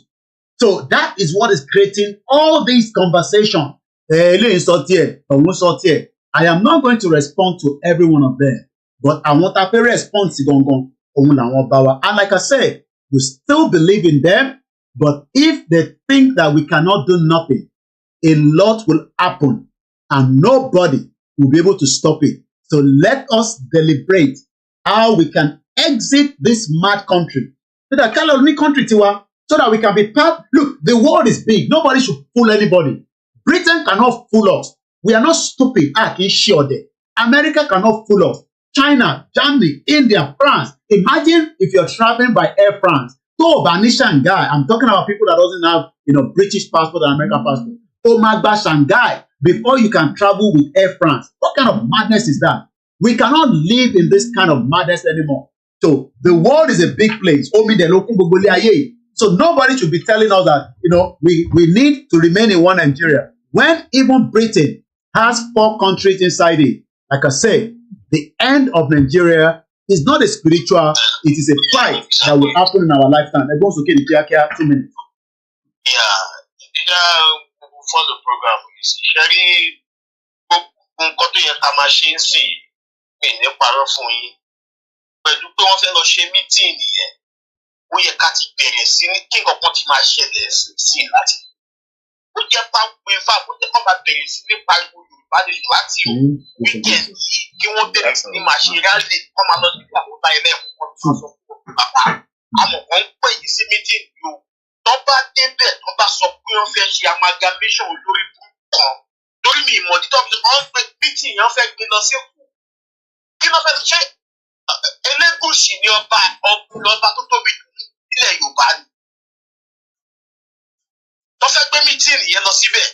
E: so that is what is creating all this conversation eléyìí sọ tiẹ̀ òun sọ tiẹ̀ I am not going to respond to every one of them but àwọn tá a fẹ́ respond sí gangan òun làwọn bá wa and like I said we still believe in them but if they think that we cannot do nothing a lot will happen and nobody will be able to stop it. So let us deliberate how we can exit this mad country. So that country tiwa, so that we can be part. Look, the world is big. Nobody should fool anybody. Britain cannot fool us. We are not stupid. America cannot fool us. China, Germany, India, France. Imagine if you're traveling by Air France. So Shanghai. I'm talking about people that doesn't have, British passport and American passport. Omagba Shanghai before you can travel with Air France. What kind of madness is that? We cannot live in this kind of madness anymore. So the world is a big place. So nobody should be telling us that, we need to remain in one Nigeria. When even Britain has 4 countries inside it, like I said, the end of Nigeria is not a spiritual, it is a fight that will happen in our lifetime. 2 minutes.
N: For the program, ṣẹ́rí gbogbo nǹkan tó yẹ ká máa ṣe ń sìn mí ní parọ́ fún yín pẹ̀lú pé wọ́n fẹ́ lọ ṣe mítìnì yẹn ó yẹ ká ti bẹ̀rẹ̀ sí ní kí nǹkan kan ti máa ṣẹlẹ̀ sí i láti ó jẹ́ pápẹ́ fà ó jẹ́ kó máa bẹ̀rẹ̀ sí ní pariwo Yorùbá nation láti wíkẹ̀ndì kí wọ́n bẹ̀rẹ̀ sí ní máa ṣe rálì kó máa lọ sí àkóbá ilé ẹ̀kọ́ kan tó sọ fún bàbá àmọ̀ kan ń pè yìí sí mítìnì yìí tó bá débẹ̀ tó bá sọ pé wọ́n fẹ́ ṣe amalgamation olórí kan lórí mi ìmọ̀ títọ́ fi wọ́n gbé bítì yẹn fẹ́ gbé lọ sí Èkó kí ló fẹ́ ṣe Elégùṣì ní ọba tó tóbi jù nílẹ̀ Yorùbá ni wọ́n fẹ́ gbé mítìnì yẹn lọ síbẹ̀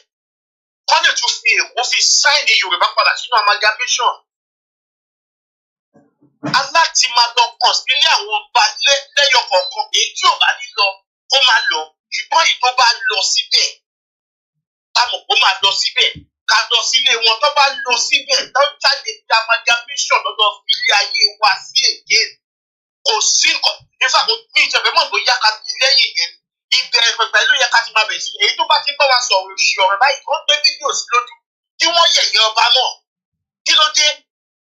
N: wọ́n lè tún fi Èkó fi sáìnì Yorùbá padà sínú amalgamation aláti máa lọ kàn sílé àwọn ọba lẹ́yọ kọ̀ọ̀kan èyí tí ò bá ní lọ kó máa lọ ṣùgbọ́n èyí tó bá lọ síbẹ̀ táwọn kó máa lọ síbẹ̀ ká lọ sílé wọn tó bá lọ síbẹ̀ tó ń jáde di amalgamation lọ́dọ̀ fìlí ayé wa sí èké kò sí nǹkan nífà kò ní ìjọba mọ̀ bóyá ká ti lẹ́yìn yẹn ìbẹ̀rẹ̀ pẹ̀pẹ̀ ló yẹ ká ti máa bẹ̀rẹ̀ sí èyí tó bá ti bá wa sọ̀rọ̀ òṣì ọ̀rọ̀ báyìí tó ń gbé fídíò sí lójú kí wọ́n yẹ̀yẹ́ ọba náà kí ló dé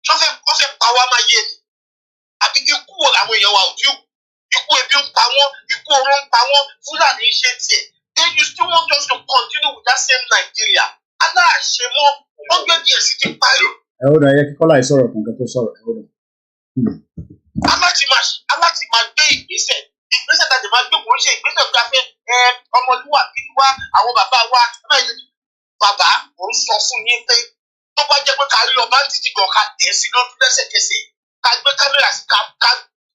N: wọ́n fẹ́ pa wá máa yé ni àbí ikú wo làwọn èèyàn wa ò tí ikú ebi ń pa wọ́n ikú oró ń pa wọ́n Fúlàní ṣe tiẹ̀ then you still want us to continue with that same Nigeria aláàṣẹ mọ́ wọ́n gbé díẹ̀ sí ti parí.
E: ẹ ó dà yẹ kí Kọ́lá ìsọ̀rọ̀ kankan tó sọ̀rọ̀ ẹ ó dà.
N: aláti máa gbé ìgbésẹ̀ tàbí máa gbé kò ń ṣe ìgbésẹ̀ tó fẹ́ ọmọlúwàbí wa àwọn bàbá wa bàbá ò ń sọ fún yín pé tó bá jẹ́ pé ká rí ọba títí kan ká tẹ̀ sí lójú lẹ́sẹ̀kẹsẹ̀ ká gbé kámẹ́rà sí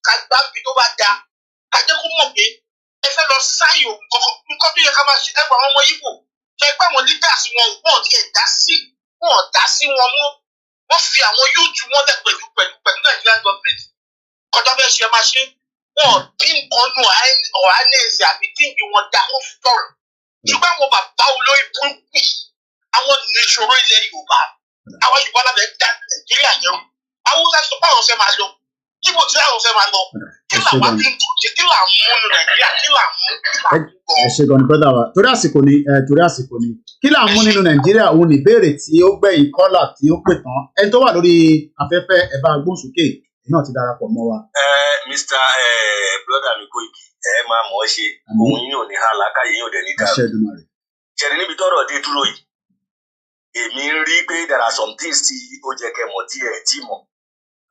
N: ká gbá bí tó bá da ká jẹ́ kó mọ̀ pé ẹ fẹ́ lọ sáyò nǹkan tó yẹ ká máa ṣe ẹgbẹ́ àwọn ọmọ Ìgbò ṣe pé àwọn leaders wọn wọ́n ti ẹ̀ dá sí wọn mú wọ́n fi àwọn yóòtù wọn lẹ̀ pẹ̀lú Nigerian government kọjá bẹ́ẹ̀ ṣe máa ṣe wọn bí nǹkan nù ọ̀hánẹ́sì àbí kíngì wọn dá wọn sọ̀rọ̀ ṣùgbọ́n àwọn bàbá olórí burúkú yìí àwọn ìṣòro ilẹ̀ Yorùbá àwọn Yorùbá lábẹ́ dá Nàìjíríà yẹn Haúsá sọ pé àwọn fẹ́ máa lọ Ìgbò tí àwọn fẹ́ máa lọ kí làwọn ti ń dùn kí là ń mú Nàìjíríà kí là ń mú.
E: ẹ ṣe gan ni brother wa torí àsìkò ni kí là ń mú nínú Nàìjíríà òun ní ìbéèrè tí ó gbẹ̀yìn kọ́là tí ó pè tán ẹni tó wà lórí afẹ́fẹ́ ẹ bá gbóhùnsókè náà ti darapọ̀ mọ́ wa.
O: Mr. Brother mi Koiki ẹ máa mọ̀ ọ́ ṣe òun yóò ní hàn lákàyè yóò dẹ̀ ní dáa
N: ṣẹ̀rí níbi tọ́rọ̀ dé dúró yìí èmi ń rí pé there are some things tí ó jẹ́ kẹ́ mọ̀ tí ẹ̀ tí mọ̀.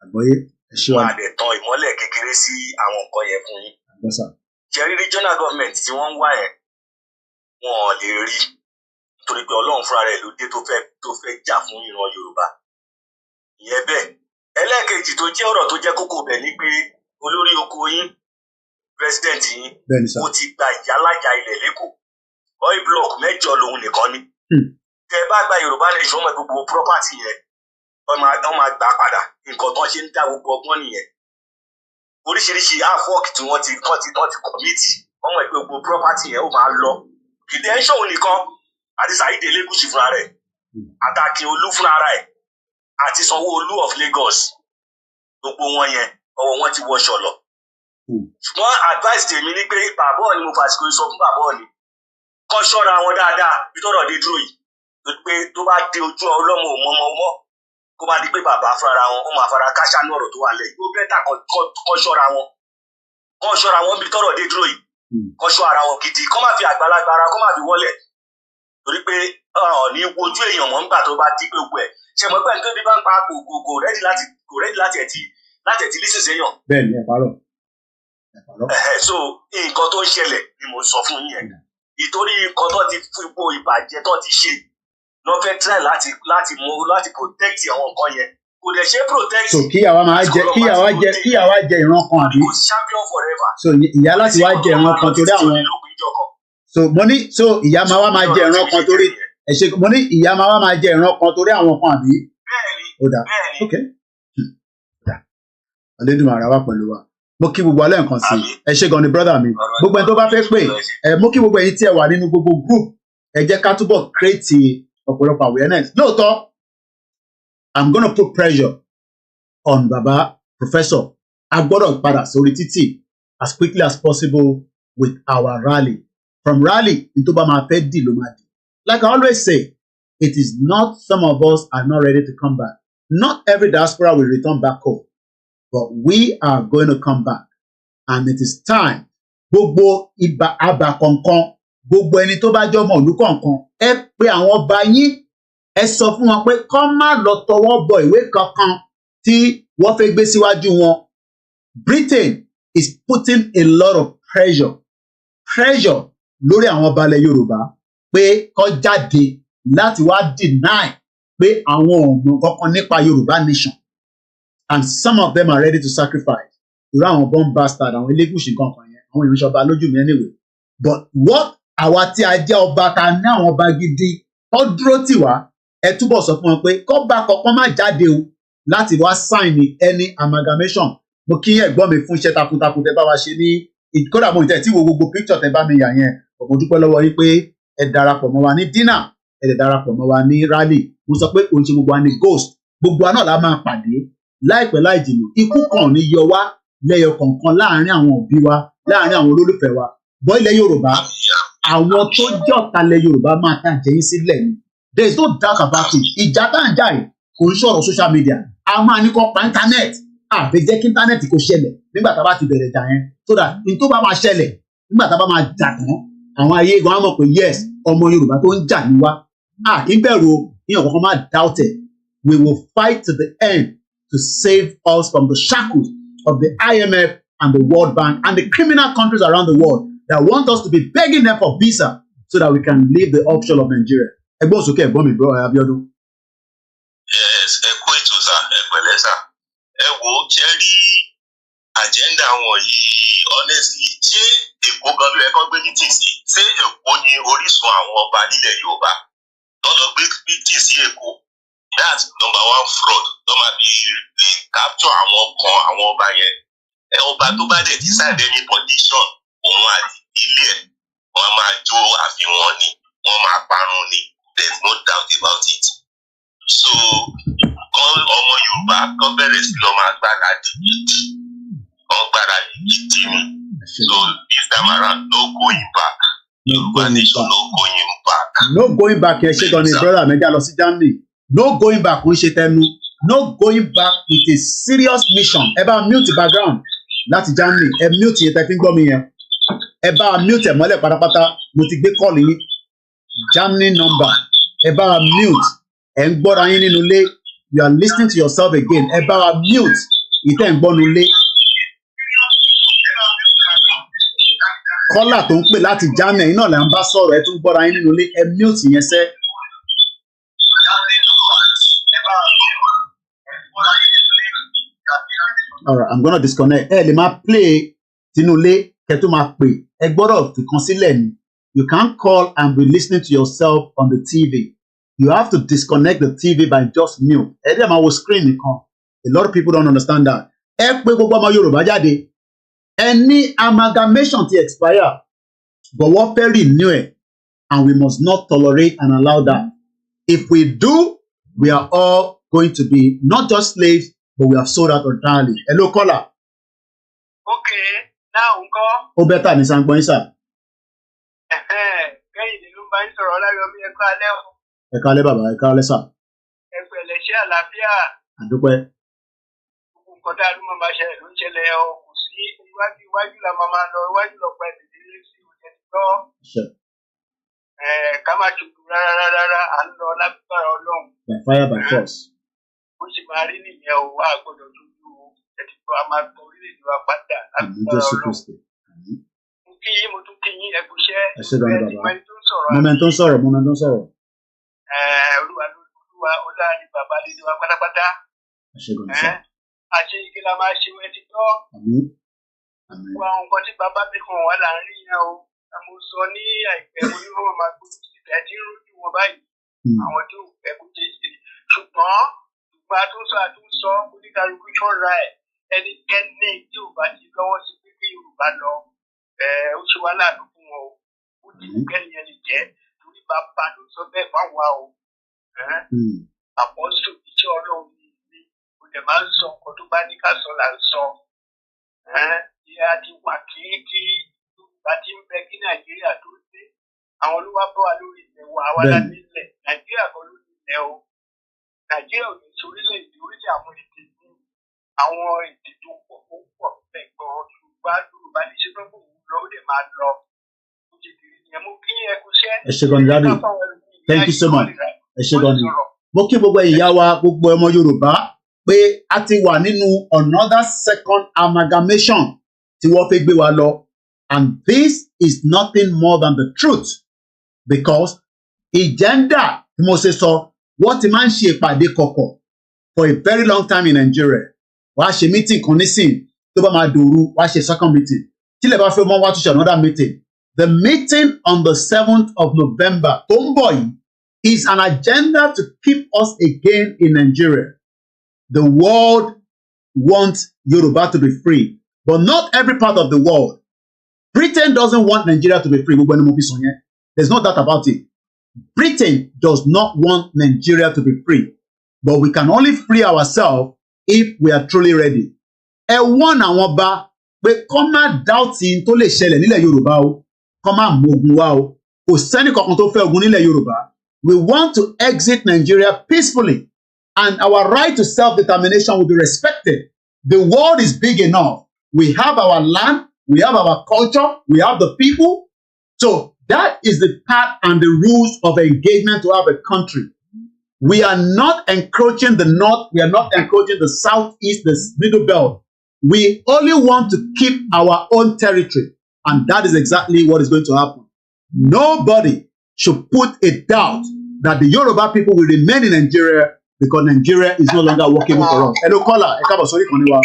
E: àgbọ́yé ẹ ṣe wà.
N: máa dẹ̀ tan ìmọ́lẹ̀ kékeré sí àwọn nǹkan yẹn fún yín. ṣẹ̀rí regional government tí wọ́n ń wá yẹn wọn ò lè rí nítorí pé Ọlọ́run fúnra rẹ̀ ló dé tó fẹ́ jà fún ìran Yorùbá. ìyẹn bẹ́ẹ̀ ẹlẹ́ẹ̀kejì tó jẹ́ ọ̀rọ̀ tó jẹ́ kókó bẹ̀ ni pé olórí oko yín president yín ó ti gba ìyálàjà ilẹ̀ lẹ́kọ̀ọ́ oil block 8 lòun nìkan ni. tẹ bá gba Yorùbá nation mọ gbogbo property yẹn wọ́n máa gbà padà nǹkan tó ń ṣe ń dá gbogbo ọgbọ́n nìyẹn. oríṣiríṣi afọ́ọ̀kì tí wọ́n ti commit wọ́n mọ̀ pé gbogbo property yẹn ó máa lọ. ìdẹ́ńṣọ̀ nìkan àti Saheed Elegushi fúnra rẹ̀ àti Akinolú fúnra rẹ̀ àti Sanwó-Olú of Lagos gbogbo wọn yẹn ọwọ́ wọn ti wọṣọ lọ. ṣùgbọ́n advice tèmi ni pé bàbá ọ̀ ni mo fàṣìkò sọ fún bàbá ọ̀ ni kọ́ ṣọ́ra wọn dáadáa bí tọ́rọ̀ dé dúró yìí pé tó bá dé ojú ọlọ́mọ òmọmọ kó má di pé bàbá fúnra wọn ó máa fara káṣá ní ọ̀rọ̀ tó wà lẹ́yìn ó bẹ́tà kọ́ ṣọ́ra wọn bí tọ́rọ̀ dé dúró yìí kọ́ ṣọ́ ara wọn gidi kọ́ má fi àgbàlagbà ara kọ́ má fi wọlẹ̀ torí pé ní wojú èèyàn mọ́ nígbà tó bá di pé gbogbo ẹ̀ ṣe mọ́ pẹ́ẹ́ni tó bí bá ń pa kò rẹ́dí láti ẹ̀tí lísìn séyàn.
E: bẹ́ẹ̀ ni ẹ parọ́.
N: so nǹkan tó ń ṣẹlẹ̀ ni mo sọ fún yín yẹn ìtorí nǹkan tó ti fún ipò ìbàjẹ́ tó ti ṣe lọ fẹ́ try láti protect àwọn nǹkan yẹn kò dẹ̀ ṣe protect.
E: so kíyàwó jẹ ìran kan àbí.
N: champion forever.
E: so ìyá láti wá jẹ ìran kan torí àwọn. so ìyá máa jẹ ìran kan torí mo ní ìyá máa jẹ ìran kan torí àwọn kan àbí.
N: bẹ́ẹ̀ni
E: ok Olódùmarè wà pẹ̀lú wa mo kí gbogbo alẹ́ nǹkan sí ẹ ṣé gan ni brother mi gbogbo ẹni tó bá fẹ́ pè mo kí gbogbo ẹ̀yin tí ẹ wà nínú gbogbo group ẹ jẹ́ ká túbọ̀ create ọ̀pọ̀lọpọ̀ awareness lóòótọ́ I'm gonna put pressure on baba professor a gbọ́dọ̀ padà sórí títì as quickly as possible with our rally from rally ní tó bá máa fẹ́ dì ló máa dì like I always say it is not some of us are not ready to come back not every diaspora will return back home. But we are going to come back and it is time gbogbo àbá kọ̀ọ̀kan gbogbo ẹni tó bá jọmọ ìlú kọ̀ọ̀kan ẹ pé àwọn ọba yín ẹ sọ fún wọn pé kọ́ má lọ tọwọ́ bọ ìwé kankan tí wọ́n fẹ́ gbé síwájú wọn. Britain is putting a lot of pressure lórí àwọn ọba ilẹ̀ Yorùbá pé kó jáde láti wá deny pé àwọn ọmọ kankan nípa Yorùbá nation. And some of them are ready to sacrifice. Irú àwọn bomb bastard, àwọn Elegushi kankan yẹn, àwọn èèyàn ṣọba lójú mi anyway. But what àwa tí a jẹ́ ọba ta ní àwọn ọba gidi tó dúró tì wá, ẹ túbọ̀ sọ fún wọn pé kọ́ba kankan má jáde o láti wá sign any amalgamation. Mo kí ẹ̀gbọ́n mi fún iṣẹ́ takuntakun tẹ bá wa ṣe ní kódà mo ìtẹ̀ tí wo gbogbo picture tẹ bá mi yà yẹn. Mo dúpẹ́ lọ́wọ́ yín pé ẹ darapọ̀ mọ́ wa ní dinner, ẹ lè darapọ̀ mọ́ wa ní rally. Mo sọ pé òun ṣe gbogbo wa ní ghost. Gbogbo wa náà la máa pàdé láìpẹ́ láì jìnnà ikú kan ní yọ wá lẹ́yọ kọ̀ọ̀kan láàrin àwọn òbí wa láàrin àwọn olólùfẹ́ wa bọ́ ilẹ̀ Yorùbá àwọn tó jẹ́ ọ̀tálẹ̀ Yorùbá máa tàn jẹ́yìn sílẹ̀ ni there is no doubt about it ìjà tá à ń jà yìí kò ń sọ̀rọ̀ social media a máa ní kó pa internet àbẹ jẹ́ kí internet kò ṣẹlẹ̀ nígbà tá a bá ti bẹ̀rẹ̀ jà yẹn so that n tó bá máa ṣẹlẹ̀ nígbà tá a bá máa jà tán àwọn ayé gan á mọ̀ pé yes ọmọ Yorùbá tó ń jà ní wá kí n bẹ̀rù o ìyàn kankan máa doubt it we will fight to the end to save us from the shackles of the IMF and the World Bank and the criminal countries around the world that want us to be begging them for visa so that we can leave the offshore of Nigeria. Ẹgbọ́n sókè ẹ̀gbọ́n mi bro Abiodun.
O: Yes, ẹ kú ètò sá, ẹ pẹ̀lẹ́ sá. Ẹ wo ṣe rí agenda wọn yìí honestly ṣé Èkó gan ló yẹ kó gbé meeting sí? Ṣé Èkó ni orísun àwọn ọba nílẹ̀ Yorùbá? Lọ́dọ̀ gbé meeting sí Èkó. That's number one fraud. Tó máa fi capture àwọn kan àwọn ọba yẹn. Ọba tó bá dẹ̀ decide any position òun àti ilé ẹ̀ wọ́n máa jó àfihàn ni wọ́n máa parun ni there's no doubt about it. So ọmọ Yorùbá kan bẹ̀rẹ̀ sí lọ máa gbáradì gidi wọ́n gbáradì gidi ni so this time around no going back Yorùbá nation no going back.
E: No going back ẹ ṣe gan ni brother mẹjá lọ sí Germany no going back ń ṣe tẹnu no going back with a serious mission ẹ bá mute background láti Germany ẹ mute yẹn tẹ fi ń gbọ́ mi yẹn ẹ bá mute ẹ mọ́lẹ̀ pátápátá mo ti gbé kọ́ọ̀lù yín Germany number. Ẹ bá wa mute. Ẹ ń gbọ́ra yín nínú ilé. You are listening to yourself again. Ẹ bá wa mute. Ìtẹ́ ń gbọ́ nínú ilé. Kọ́là tó ń pè láti Germany iná là ń bá sọ̀rọ̀ ẹ tún gbọ́ra yín nínú ilé. Ẹ mute yẹn sẹ́. All right, I'm gonna disconnect. Ẹ lè máa play tinúlé kẹ́ tó máa pè. Ẹ gbọ́dọ̀ fìkan sílẹ̀ ni. You can't call and be listening to yourself on the TV. You have to disconnect the TV by just mute. Ẹ dẹ̀ máa wo screen nìkan. A lot of people don't understand that. Ẹ pé gbogbo ọmọ Yorùbá jáde. Any amalgamation ti expire. But wọ́n fẹ́ renew ẹ̀. And we must not tolerate and allow that. If we do, we are all going to be not just slaves, but we have sold out entirely. Hello, caller.
N: Okay, now nko.
E: Ó bẹ́tà ní sangbọ́n yín sà.
N: Kẹ́yìn ni ló ń bá ń sọ̀rọ̀ Ọláyọmí ẹ káalẹ́ o.
E: Ẹ káalẹ́ bàbá, ẹ káalẹ́ sà.
N: Ẹ pẹ̀lẹ́ ṣé àlàáfíà.
E: Àdúpẹ́.
N: Gbogbo nǹkan tá a dún máa ṣẹlẹ̀ ló ń ṣẹlẹ̀ o. Kò sí iwájú la máa lọ, iwájú lọ pa ìdílé sí oúnjẹ tó. Ká má ṣubú rárá, à ń lọ lágbára Ọlọ́run.
E: By fire by force.
N: Ó sì máa rí nìyẹn o, wá gbọ́dọ̀ tójú o. Ẹ̀tí tó a máa tọ orílẹ̀-èdè wa padà lágbára Ọlọ́run. Mo kí yín, mo tún kí yín, ẹ kú iṣẹ́.
E: Ẹ ṣé gan-an bàbá. Moment tó ń sọ̀rọ̀.
N: Olúwa ọlá ni bàbá líle wa pátápátá.
E: Ẹ ṣé gan-an sà.
N: Àṣe igi la máa ṣe wẹ́ ti tọ́.
E: Àmín.
N: Gbogbo àwọn nǹkan tí bàbá mi kàn wá là ń rí yẹn o. Mo sọ ní àìpẹ́ mo ní wọ́n máa gbójú síbẹ̀ tí ń rojú wọn báyìí. Àwọn tí ò fẹ́ kó jẹ́ sí. Ṣùgbọ́n àtúnṣọ oníkàlùkù ṣọ́ra ẹ̀ ẹnikẹ́ni tí ò bá ti lọ́wọ́ sí pé kí Yorùbá lọ. Ó ṣe wá láàánú fún wọn o. Ó ti kẹ́ni ẹ lè jẹ́ torí bàbá ló sọ bẹ́ẹ̀ fáwọn wa o. Àpọ́sù iṣẹ́ Ọlọ́run ni kò dẹ̀ máa ń sọ nǹkan tó bá ní ká sọ là ń sọ. Ìyá ti wà kí Yorùbá ti ń bẹ kí Nàìjíríà tó dé. Àwọn ló wá bọ́ wa lórí ilẹ̀ wa wá láti ilẹ̀. Nàìjíríà kan ló ní ilẹ̀ o. Nàìjíríà ò ní sọ orílẹ̀-èdè àwọn èdè ní àwọn èdè tó pọ̀ pẹ̀gbọ́n ṣùgbọ́n Yorùbá ní ṣe fẹ́ kó wù lọ ó lè máa lọ. Ó ṣe kiri ni ẹ mú kí ẹ kú iṣẹ́.
E: Ẹ ṣé gan-an Daddy. Thank you so much. Ẹ ṣé gan-an. Mo kí gbogbo ìyá wa gbogbo ọmọ Yorùbá pé a ti wà nínú another second amalgamation tí wọ́n fẹ́ gbé wa lọ. And this is nothing more than the truth because ìjẹ́ndà tí mo ṣe sọ wọ́n ti máa ń ṣe ìpàdé kọ̀kọ̀ for a very long time in Nigeria. Wàá ṣe meeting kan nísìn tó bá máa dòru wàá ṣe second meeting. Tí lè bá fẹ́ mọ́ wá tún ṣe another meeting. The meeting on the 7th of November tó ń bọ̀ yìí is an agenda to keep us again in Nigeria. The world wants Yoruba to be free, but not every part of the world. Britain doesn't want Nigeria to be free. There's no doubt about it. Britain does not want Nigeria to be free, but we can only free ourselves if we are truly ready. Ẹ wọ́n àwọn ọba pé kọ́ má dáùtì tó lè ṣẹlẹ̀ nílẹ̀ Yorùbá o, kọ́ má mú ogun wá o, kò sẹ́ni kankan tó fẹ́ ogun nílẹ̀ Yorùbá. We want to exit Nigeria peacefully, and our right to self-determination will be respected. The world is big enough. We have our land, we have our culture, we have the people. So that is the path and the rules of engagement to have a country. We are not encroaching the north, we are not encroaching the southeast, the middle belt. We only want to keep our own territory, and that is exactly what is going to happen. Nobody should put a doubt that the Yoruba people will remain in Nigeria because Nigeria is no longer workable for us. Hello, caller. Ẹ káàbọ̀ sórí ìkànnì wa.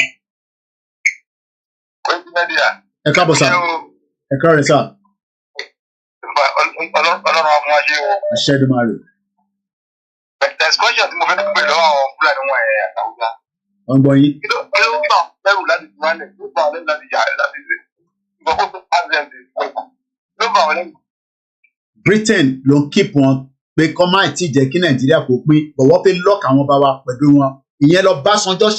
N: Koikimedia.
E: Ẹ káàbọ̀ sà. Ẹ káàrẹ̀ sà.
N: Ọlọ́run ọmọ ayé o.
E: Àṣẹ Èdùmàrè.
N: Expression tí mo fẹ́ pè lọ́wọ́ Fúlàní wọn ẹ̀ àtàwùjá.
E: Ọgbọ̀n yìí.
N: Kí ló gbà lẹ́rù láti fi wálẹ̀? Kí ló gbà lẹ́rù láti yà láti ṣe? Ìgbà kó tó president ló gbà wọ́n lẹ́rù.
E: Britain ló ń keep wọn pé kọ́ máa ti jẹ́ kí Nàìjíríà kó pín bọ̀wọ́ pé lọ́ọ̀kì àwọn bá wa pẹ̀lú wọn. Ìyẹn lọ Ọbásanjọ́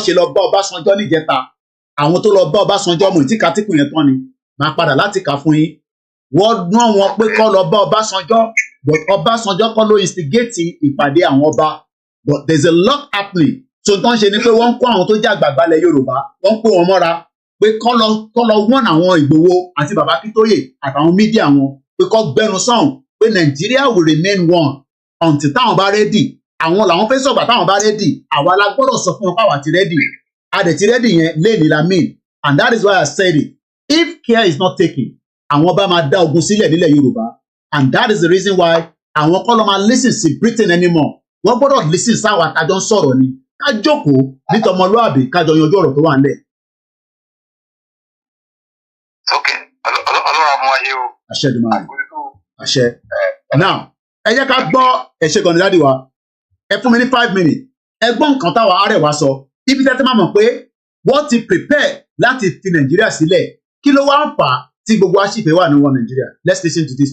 E: ṣe lọ bá Ọbásanjọ́ níjẹta. Àwọn tó lọ bá Ọbásanjọ́ mú ìtìkà tìkù yẹn tán ni. Máa padà láti kà fún yín. Wọ́n rán wọn pé kọ́ lọ bá Ọbásanjọ́, but Ọbásanjọ́ kọ́ ló instigate ìpàdé àwọn ọba. But there is a lot happening. So tó ń ṣe ni pé wọ́n ń kó àwọn tó jẹ́ àgbààgbà ilẹ̀ Yorùbá, wọ́n ń pè wọ́n mọ́ra pé kọ́ lọ wọ́n àwọn Ìgbòho àti bàbá Akintoye àtàwọn mídíà wọn pé kọ́ gbẹnu sọ̀hún pé pé Nigeria will remain one until táwọn bá ready. Àwọn làwọn fẹ́ sọ̀gbà táwọn bá ready. Àwa la gbọ́dọ̀ sọ fún wọn pàwọ́ àti ready. Adẹ̀ ti ready yẹn lẹ́ẹ̀ni la mean. And that is why I said it. If care is not taken, àwọn bá máa dá ogun sílẹ̀ nílẹ̀ Yorùbá. And that is the reason why àwọn kọ́ ló máa listen sí Britain anymore. Wọ́n gbọ́dọ̀ listen sáwọn àtàjọ ń sọ̀rọ̀ ni. Ká jókòó ní tọmọlúàbí kájọ yanjú ọ̀rọ̀ tó wà nílẹ̀.
N: Ọlọ́run àmọ́ ayé o.
E: Àṣẹ dùn máa rí. Àṣẹ. Now, ẹ jẹ́ ká gbọ́ ẹ̀ṣẹ̀ gan-an dáàdì wa. Ẹ fún mi ní 5 minutes. Ẹ gbọ́ nǹkan táwa Arẹwà sọ. Ibi tẹ́tí máa mọ̀ pé wọ́n ti prepare láti fi Nàìjíríà sílẹ̀. Kí ló wá ń fà á tí gbogbo aṣífẹ́ wà ní wọn Nàìjíríà? Let's listen to this.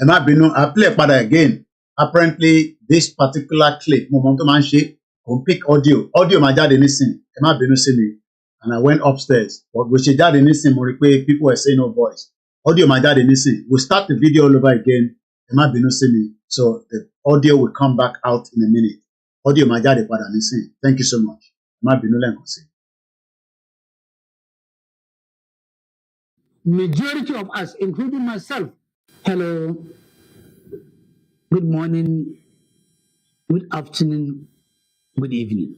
E: Ẹ má bínú, I play padà again. Apparently this particular clip mo mọ tó máa ń ṣe kò ń pick audio máa jáde nísìn. Ẹ má bínú sí mi. And I went upstairs. But bó ṣe jáde nísìn mo rí pé people were saying no voice. Audio máa jáde nísìn. We'll start the video all over again. Ẹ má bínú sí mi. So the audio will come back out in a minute. Audio máa jáde padà nísìn. Thank you so much. Ẹ má bínú lẹ́ẹ̀kan sí.
P: Majority of us, including myself, hello, good morning, good afternoon, good evening.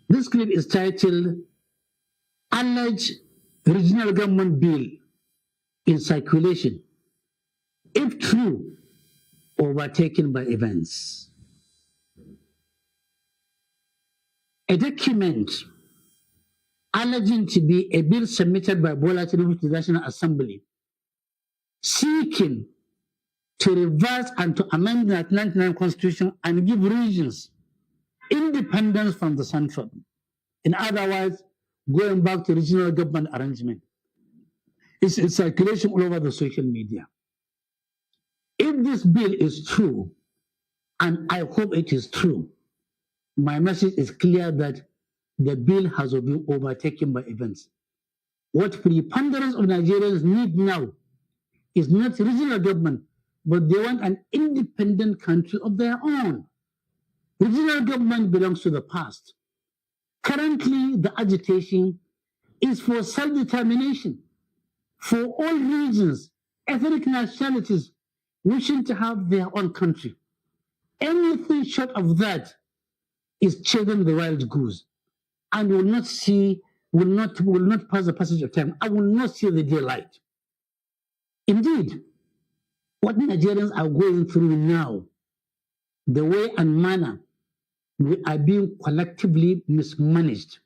P: This clip is titled Alleged Regional Government Bill in Circulation, if true, overtaken by events. A document alleging to be a bill submitted by Bola Tinubu to the National Assembly seeking to reverse and to amend the 1999 Constitution and give regions independence from the central. In other words, going back to regional government arrangement. It's in circulation all over the social media. If this bill is true, and I hope it is true, my message is clear that the bill has been overtaken by events. What preponderance of Nigerians need now is not regional government, but they want an independent country of their own. Regional government belongs to the past. Currently, the agitation is for self-determination for all regions, ethnic nationalities wishing to have their own country. Anything short of that is chasing the wild goose and will not pass the passage of time. I will not see the daylight. Indeed, what Nigerians are going through now, the way and manner We are being collectively mismanaged.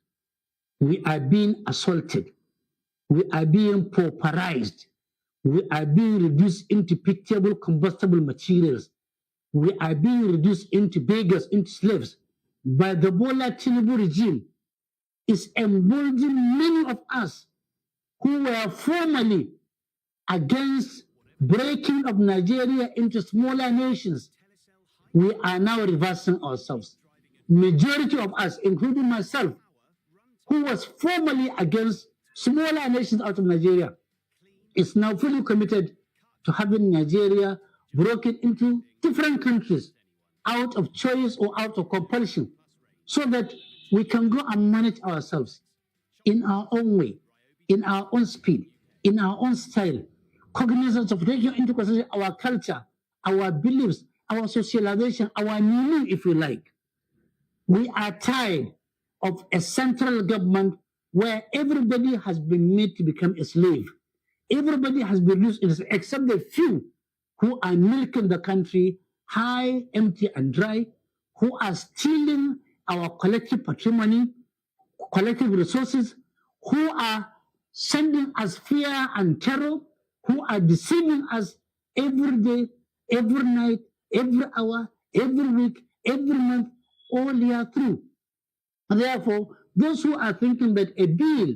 P: We are being assaulted. We are being pauperized. We are being reduced into pitiable combustible materials. We are being reduced into beggars, into slaves. By the Bola Tinubu regime is emboldening many of us who were formerly against breaking of Nigeria into smaller nations. We are now reversing ourselves. Majority of us, including myself, who was formerly against smaller nations out of Nigeria, is now fully committed to having Nigeria broken into different countries out of choice or out of compulsion, so that we can go and manage ourselves in our own way, in our own speed, in our own style, cognizance of taking into consideration our culture, our beliefs, our socialization, our meaning, if you like. We are tired of a central government where everybody has been made to become a slave. Everybody has been used, except the few who are milking the country high, empty, and dry, who are stealing our collective patrimony, collective resources, who are sending us fear and terror, who are deceiving us every day, every night, every hour, every week, every month, all year through. And therefore, those who are thinking that a deal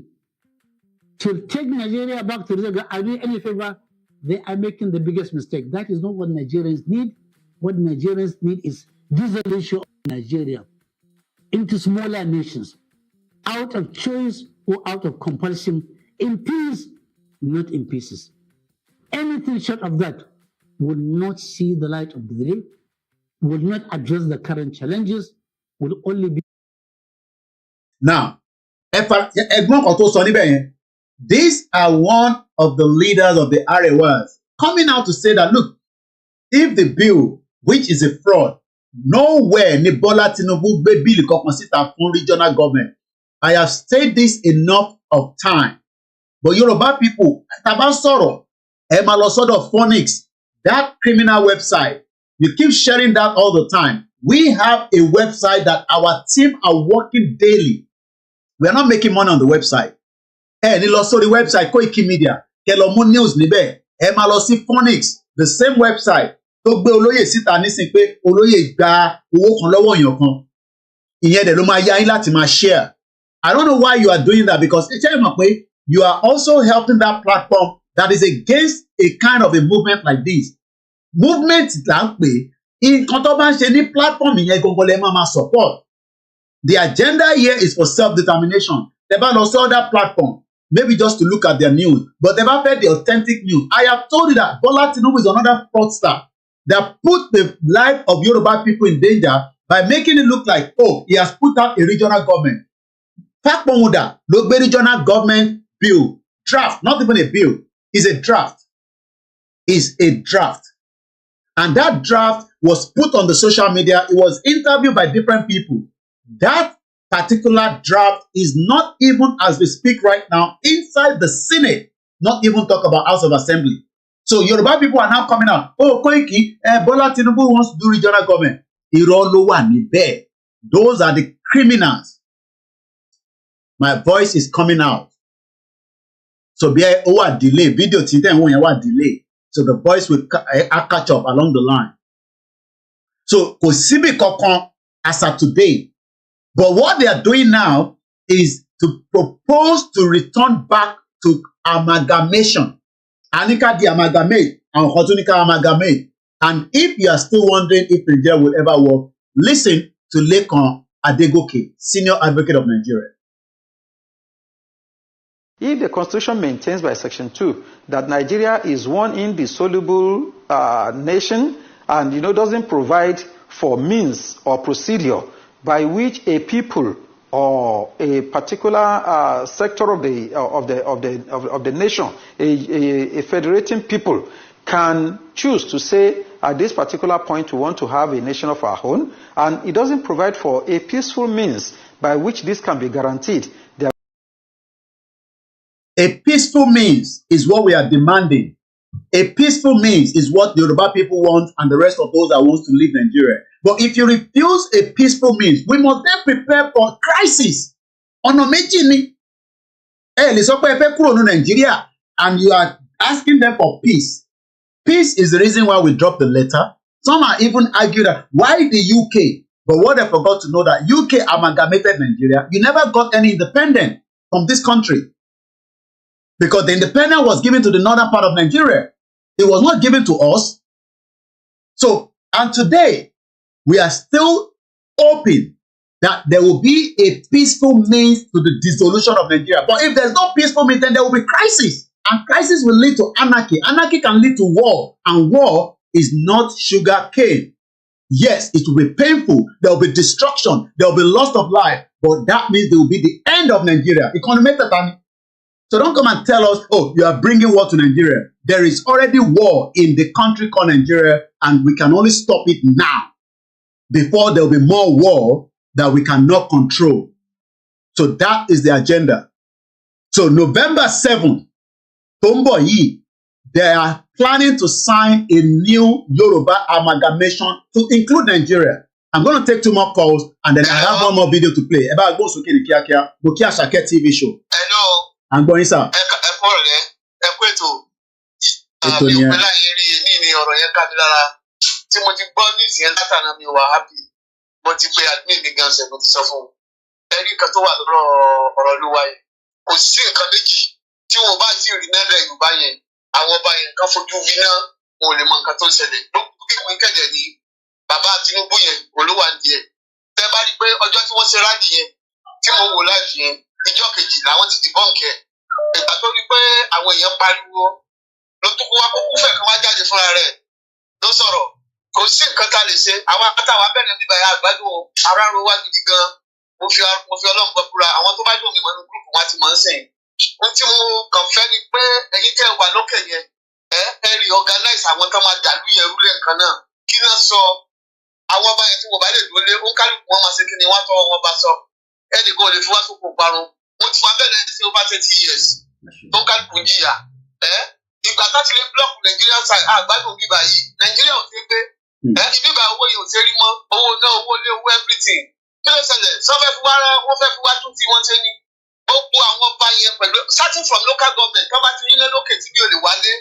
P: to take Nigeria back to the are doing any favor, they are making the biggest mistake. That is not what Nigerians need. What Nigerians need is dissolution of Nigeria into smaller nations, out of choice or out of compulsion, in peace, not in pieces. Anything short of that will not see the light of the day, will not address the current challenges, will only be.
E: Now, these are one of the leaders of the Arewas coming out to say that, look, if the bill, which is a fraud, nowhere ni Bola Tinubu gbé bill kankan síta fún regional government. I have said this enough of time. But Yoruba people, tá bá sọ̀rọ̀, ẹ máa lọ sọ́dọ̀ Phoenix, that criminal website. You keep sharing that all the time. We have a website that our team are working daily. We are not making money on the website. Ní lọ sórí website koikimedia, kẹ́ lọ mú news níbẹ̀. Ẹ máa lọ sí Phoenix, the same website tó gbé olóyè síta nísìn pé olóyè gba owó kan lọ́wọ́ èèyàn kan. Ìyẹn dẹ̀ ló máa yá yín láti máa share. I don't know why you are doing that, because you are also helping that platform that is against a kind of a movement like this. Movement là ń pè nǹkan tó bá ń ṣe ní platform ìyẹn gangan lè máa support. The agenda here is for self-determination. Tẹ́ bá lọ sí other platform, maybe just to look at their news, but tẹ́ bá fẹ́ the authentic news. I have told you that Bola Tinubu is another fraudster that put the life of Yoruba people in danger by making it look like, oh, he has put out a regional government. Fakpomuda ló gbé regional government bill draft, not even a bill, is a draft. Is a draft. And that draft was put on the social media. It was interviewed by different people. That particular draft is not even, as we speak right now, inside the Senate, not even talk about House of Assembly. So Yoruba people are now coming out. Oh, Koiki, Bola Tinubu wants to do regional government. Irọ́ ló wà níbẹ̀. Those are the criminals. My voice is coming out. So be a delay. Video today when you delay. So the voice will catch up along the line. So kò síbì kankan as of today. But what they are doing now is to propose to return back to amalgamation. Anika di amalgamate and Kotunika amalgamate. And if you are still wondering if Nigeria will ever work, listen to Lekan Adegoke, Senior Advocate of Nigeria.
Q: If the Constitution maintains by Section 2 that Nigeria is one indissoluble nation and doesn't provide for means or procedure by which a people or a particular sector of the nation, a federating people, can choose to say at this particular point we want to have a nation of our own, and it doesn't provide for a peaceful means by which this can be guaranteed.
E: A peaceful means is what we are demanding. A peaceful means is what the Yoruba people want and the rest of those that wants to leave Nigeria. But if you refuse a peaceful means, we must then prepare for crisis. Ọ̀nà méjì ni. Lè sọ pé ẹ fẹ́ kúrò ní Nigeria and you are asking them for peace. Peace is the reason why we dropped the letter. Some are even arguing that why the UK? But what they forgot to know that UK amalgamated Nigeria. You never got any independence from this country. Because the independence was given to the northern part of Nigeria. It was not given to us. So, and today, we are still hoping that there will be a peaceful means to the dissolution of Nigeria. But if there's no peaceful means, then there will be crisis. And crisis will lead to anarchy. Anarchy can lead to war. And war is not sugar cane. Yes, it will be painful. There will be destruction. There will be loss of life. But that means there will be the end of Nigeria. So don't come and tell us, oh, you are bringing war to Nigeria. There is already war in the country called Nigeria, and we can only stop it now before there will be more war that we cannot control. So that is the agenda. So November 7th, they are planning to sign a new Yoruba amalgamation to include Nigeria. I'm going to take 2 more calls, and then I have 1 more video to play. About Bokia Shake TV show.
O: Hello.
E: I'm going, sir.
O: Tí wọn bá ti rí nílẹ̀ Yorùbá yẹn àwọn ọba yẹn kan fojú winá wọn ò lè mọ nǹkan tó ń ṣẹlẹ̀ lókè wọn kẹ̀dẹ̀ ní bàbá Tinubu yẹn olówà ń díẹ̀ tẹ́ bá rí pé ọjọ́ tí wọ́n ṣe rádìí yẹn tí mo wò láti yẹn ìjọ kejì làwọn ti dìbọ́ǹkì ẹ̀ ìgbà tó rí pé àwọn èèyàn pariwo ló tún kó wá kó kúfẹ̀ kan wá jáde fúnra rẹ̀ ló sọ̀rọ̀ kò sí nǹkan tá a lè ṣe àwọn àtàwọn abẹ́rẹ́ bíbá yà àgbàdo ara ro wá gidi gan mo fi Ọlọ́run gbọ́ búra àwọn tó bá dùn mí mọ́nú gúrùpù wọn ti mọ̀ ń sìn ohun tí mo kàn fẹ́ ni pé ẹ̀yin tẹ́ wà lókè yẹn ẹ rí organize àwọn tó máa dàlú yẹn rúlẹ̀ nǹkan náà kí náà sọ àwọn ọba yẹn tí wọ́n bá lè dúró lé ó kálukú wọn máa ṣe kí ni wọ́n tọ́ wọn bá sọ ẹnì kan ò lè fi wá sóko parun mo ti wá bẹ̀rẹ̀ sí over 30 years tó kálukú jìyà ìgbà tá ti lè block Nigeria side àgbàdo bíbá yìí Nigeria ò ti gbé bíbá owó yìí ò ti rí mọ́ owó náà owó lé owó everything kí ló ṣẹlẹ̀ sọ fẹ́ fi wá tún tí wọ́n ṣe ní gbogbo àwọn ọba yẹn pẹ̀lú starting from local government tó bá ti nílé lókè tí mi ò lè wálé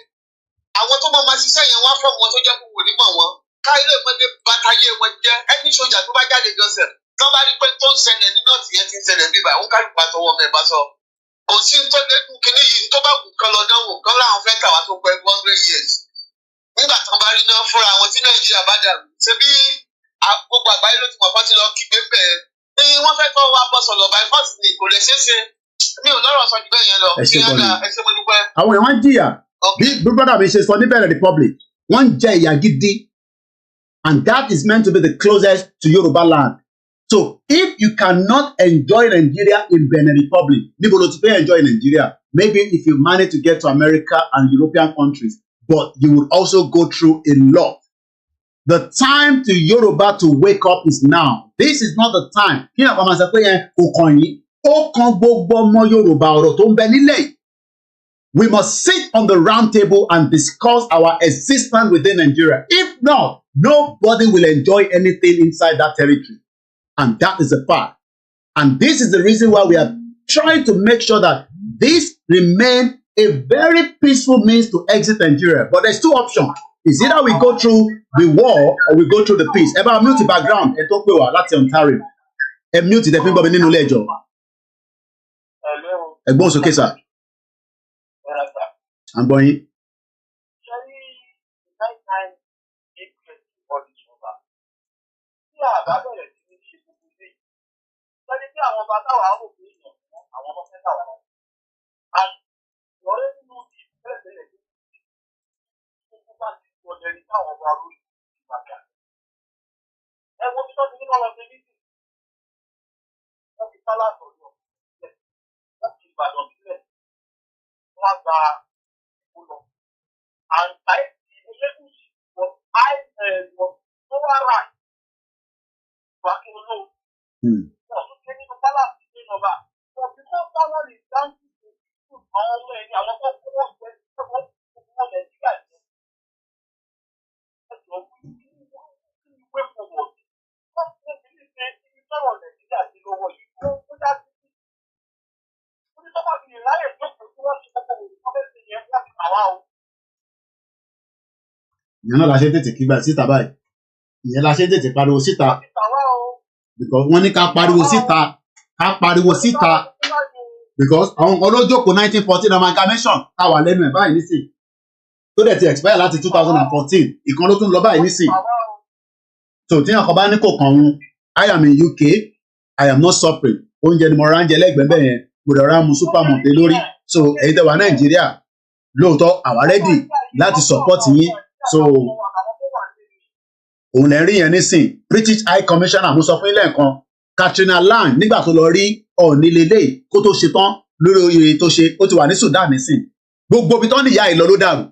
O: àwọn tó máa ṣiṣẹ́ yẹn wá fọ́ọ̀mù wọn tó jẹ́ kó wò ní mọ̀ wọn ká ilé ìmọ̀lẹ́ bàtàyé wọn jẹ́ ẹni sójà tó bá jáde gọ́sẹ̀ tó bá rí pé tó ń ṣẹlẹ̀ ní nọ́ọ̀tì yẹn ti ń ṣẹlẹ̀ bíbá àwọn kálukú àtọwọ́ mẹ́ẹ̀ bá sọ kò sí tó dẹ́kun kínní yìí tó bá wù kán lọ dánwò kán láwọn fẹ́ tà wá tó pẹ́ 100 years nígbà tó bá rí náà fúnra àwọn tí Nàìjíríà bá dàrú ṣe bí gbogbo àgbáyé ló ti mọ̀ fọ́n ti lọ kígbe bẹ́ẹ̀ ni wọ́n fẹ́ kọ́ wa bọ́ sọ̀lọ̀ by force ni kò lè ṣeé ṣe mi ò lọ́rọ̀ sọ jù bẹ́ẹ̀ yẹn lọ kí ẹ ṣe mo dúpẹ́.
E: àwọn èèyàn jìyà bí brother mi ṣe sọ níbẹ̀rẹ̀ republic wọ́n ń jẹ ìyà gidi and that is meant to be the closest to Yoruba land. So if you cannot enjoy Nigeria in Benin Republic, níbo ló ti fẹ́ enjoy Nigeria? Maybe if you manage to get to America and European countries, but you would also go through a lot. The time to Yoruba to wake up is now. This is not the time. Kí ni àpamọ́ sọ pé yẹn kò kàn yín? Ó kan gbogbo ọmọ Yorùbá ọ̀rọ̀ tó ń bẹ nílẹ̀. We must sit on the round table and discuss our existence within Nigeria. If not, nobody will enjoy anything inside that territory. And that is a fact. And this is the reason why we are trying to make sure that this remains a very peaceful means to exit Nigeria. But there's 2 options. It's either we go through the war or we go through the peace. Ẹ bá mute the background. Ẹ tó pè wá láti Ontario. Ẹ mute the people nínú ilé ẹjọ́. Ẹ̀gbọ́n sókè sà. I'm going.
M: And the relationship was override. But because power is down to the people,
E: ìyẹn náà la ṣe tètè kígbà síta báyìí ìyẹn la ṣe tètè pariwo síta because wọ́n ní ká pariwo síta because àwọn kan ló jókòó 1914 amalgamation ká wà lẹ́nu ẹ̀ báyìí nísìn tó dẹ̀ ti expire láti 2014 ìkan ló tún lọ báyìí nísìn so tí yàn kan bá ní kò kàn wọn I am in UK I am not suffering oúnjẹ ni mo ra ń jẹ lẹ́gbẹ̀ẹ́ bẹ́ẹ̀ yẹn mo dẹ̀ ra mu supermont lórí so èyí tẹ́ wà Nàìjíríà lóòótọ́ àwa ready láti support yín so òun lè rí yẹn nísìn British High Commissioner mo sọ fún ilé nǹkan Katrina Lang nígbà tó lọ rí Ọọ̀ni lélẹ̀ kó tó ṣe tán lórí oyè tó ṣe ó ti wà ní Sudan nísìn gbogbo ibi tó ní ìyá ìlọ ló dàrú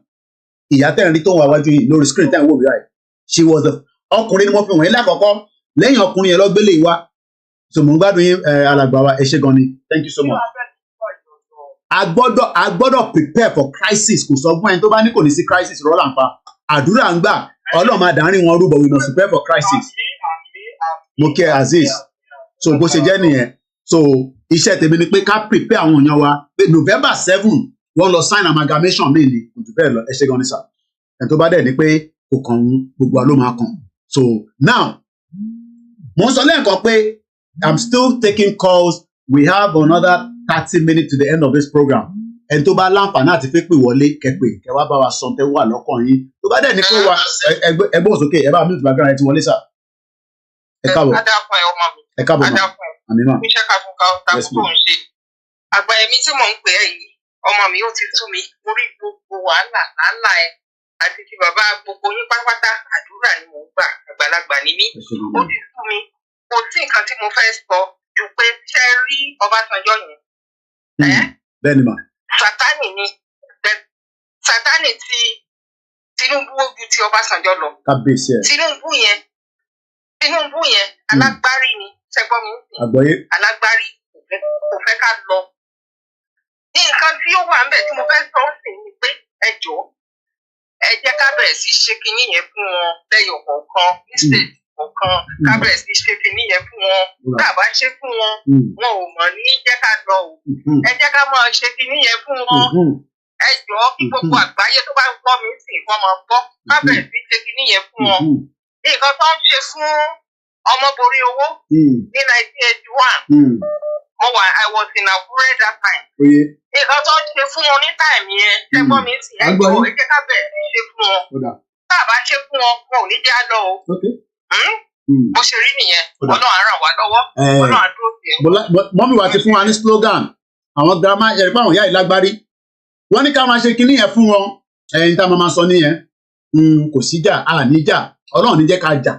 E: ìyá tẹ̀rín tó ń wà wájú yìí lórí screen tẹ̀ ń wò mí báyìí she was the ọkùnrin ni wọ́n fi wọ̀nyí lákọ̀ọ́kọ́ lẹ́yìn ọkùnrin yẹn lọ gbélé wa so mò ń gbádùn yín alàgbà wa ẹ ṣé gan ni thank you so much. a gbọ́dọ̀ prepare for crisis kò sọ fún ẹni tó bá ní kò ní sí crisis rọ́là ń pa àdúrà ń gbà Ọlọ́run máa dàárín wọn rúbọ we must prepare for crisis mo kí ẹ Azeez so bó ṣe jẹ́ nìyẹn so iṣẹ́ tèmi ni pé ká prepare àwọn èèyàn wa pé November 7 wọ́n lọ sign amalgamation mi ni kò jù bẹ́ẹ̀ lọ ẹ ṣé gan ni sir ẹni tó bá dẹ̀ ni pé kò kàn ń gbogbo wa ló máa kàn so now mo ń sọ lẹ́ẹ̀kan pé I'm still taking calls we have another 30 minutes to the end of this program ẹni tó bá láǹfààní àti pé pè wọlé kẹpẹ kẹwàá bá wa sọ tẹ wà lọ́kàn yín tó bá dẹ̀ ní pé wa ẹgbẹ́ òsókè ẹ bá mi ò gbàgbára ẹ ti wọlé sà ẹ káàbọ̀ ẹ káàbọ̀ mà àmì mà yes ma.
R: àgbà ẹ̀mí tí mò ń pè é yìí ọmọ mi ó ti tú mi mo rí gbogbo wàhálà làálàá ẹ àti ti bàbá gbogbo yín pátápátá àdúrà ni mò ń gbà àgbàlagbà ni mí ó ti tú mi kò sí nǹkan tí mo fẹ́ sọ ju pé ṣe rí Ọbásanjọ́ yẹn.
E: bẹ́ẹ̀ ni mà.
R: Sátánì ni Sátánì ti Tinubu ojú ti Ọbásanjọ́ lọ.
E: kábíyèsí ẹ.
R: Tinubu yẹn alágbárí ni ṣẹgbọ́n mi ń sìn.
E: àgbọ́yé.
R: alágbárí kò fẹ́ ká lọ. ní nǹkan tí ó wà ń bẹ̀ tí mo fẹ́ sọ sí ni pé ẹ jọ̀ọ́ ẹ jẹ́ ká bẹ̀rẹ̀ sí ṣe kinní yẹn fún wọn lẹ́yọ̀ kọ̀ọ̀kan ní state kọ̀ọ̀kan ká bẹ̀rẹ̀ sí ṣe kinní yẹn fún wọn tá a bá ṣe fún wọn wọn ò mọ̀ ní jẹ́ ká lọ o ẹ jẹ́ ká máa ṣe kinní yẹn fún wọn ẹ jọ̀ọ́ kí gbogbo àgbáyé tó bá ń gbọ́ mi sì kọ́ máa gbọ́ ká bẹ̀rẹ̀ sí ṣe kinní yẹn fún wọn nǹkan tó ń ṣe fún ọmọborí owó ní 1981 I was in Akure that time. Nǹkan tó ń ṣe fún wọn ní táìmù yẹn ṣẹ́gbọ́n mi sì ẹ jọ̀ọ́ ẹ jẹ́ ká bẹ̀rẹ̀ sí ṣe fún wọn tá a bá ṣe fún wọn wọn ò ní já lọ o. Bó ṣe rí nìyẹn Ọlọ́run á ràn wá lọ́wọ́ Ọlọ́run á dúró sí ẹ.
E: mọ́mí wa ti fún wa ní slogan àwọn girama ẹ̀rí pé àwọn ìyá ìlágbárí wọ́n ní ká máa ṣe kinní yẹn fún wọn ẹ̀yin tá a máa sọ nìyẹn kò síjà àníjà Ọlọ́run ní jẹ́ ká jà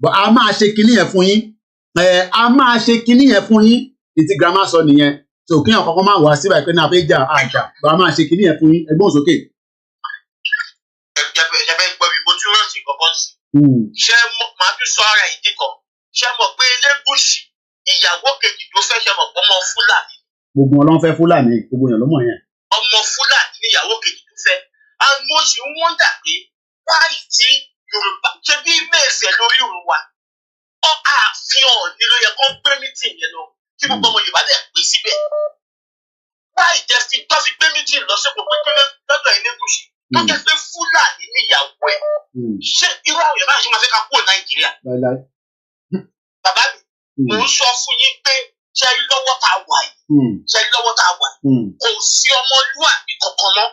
E: but a máa ṣe kinní yẹn fún yín a máa ṣe kinní yẹn fún yín ìtì girama sọ nìyẹn so kíyàn kankan máa wá síbà pé náà fẹ́ jà àjà but a máa ṣe kinní yẹn fún yín ẹgbọ́n sókè.
O: ẹ fẹ́ gbọ́ mi mo tún rántí kọ̀ọ̀kan sí ṣé màá tún sọ ara ìdí kan ṣé mọ̀ pé Elégùṣì ìyàwó kejì tó fẹ́ ṣe mọ̀ ọmọ Fúlàní.
E: gbogbo wọn ló ń fẹ́ Fúlàní gbogbo èèyàn ló mọ̀ yẹn.
O: ọmọ Fúlàní ni ìyàwó kejì tó fẹ́ àwọn oṣù wọn dà pé wáyé tí Yorùbá ṣe bí mẹ́ẹ̀fẹ́ lórí òun wa àfihàn nílò yẹ kó gbé mítìn yẹn lọ kí gbogbo ọmọ Yorùbá lè pè síbẹ̀. wáyé jẹ́ fi tó fi gbé mítìn lọ sí gbogbo ìpínlẹ̀ lọ́dọ̀ Elégùṣì tó jẹ́ pé Fúlàní ní ìyàwó ẹ̀ ṣé irú àwọn Yorùbá yìí máa fẹ́ ká kúrò Nàìjíríà. bàbá mi mò ń sọ fún yín pé ṣe rí lọ́wọ́ tá a wà yìí kò sí ọmọlúwàbí kankan mọ́.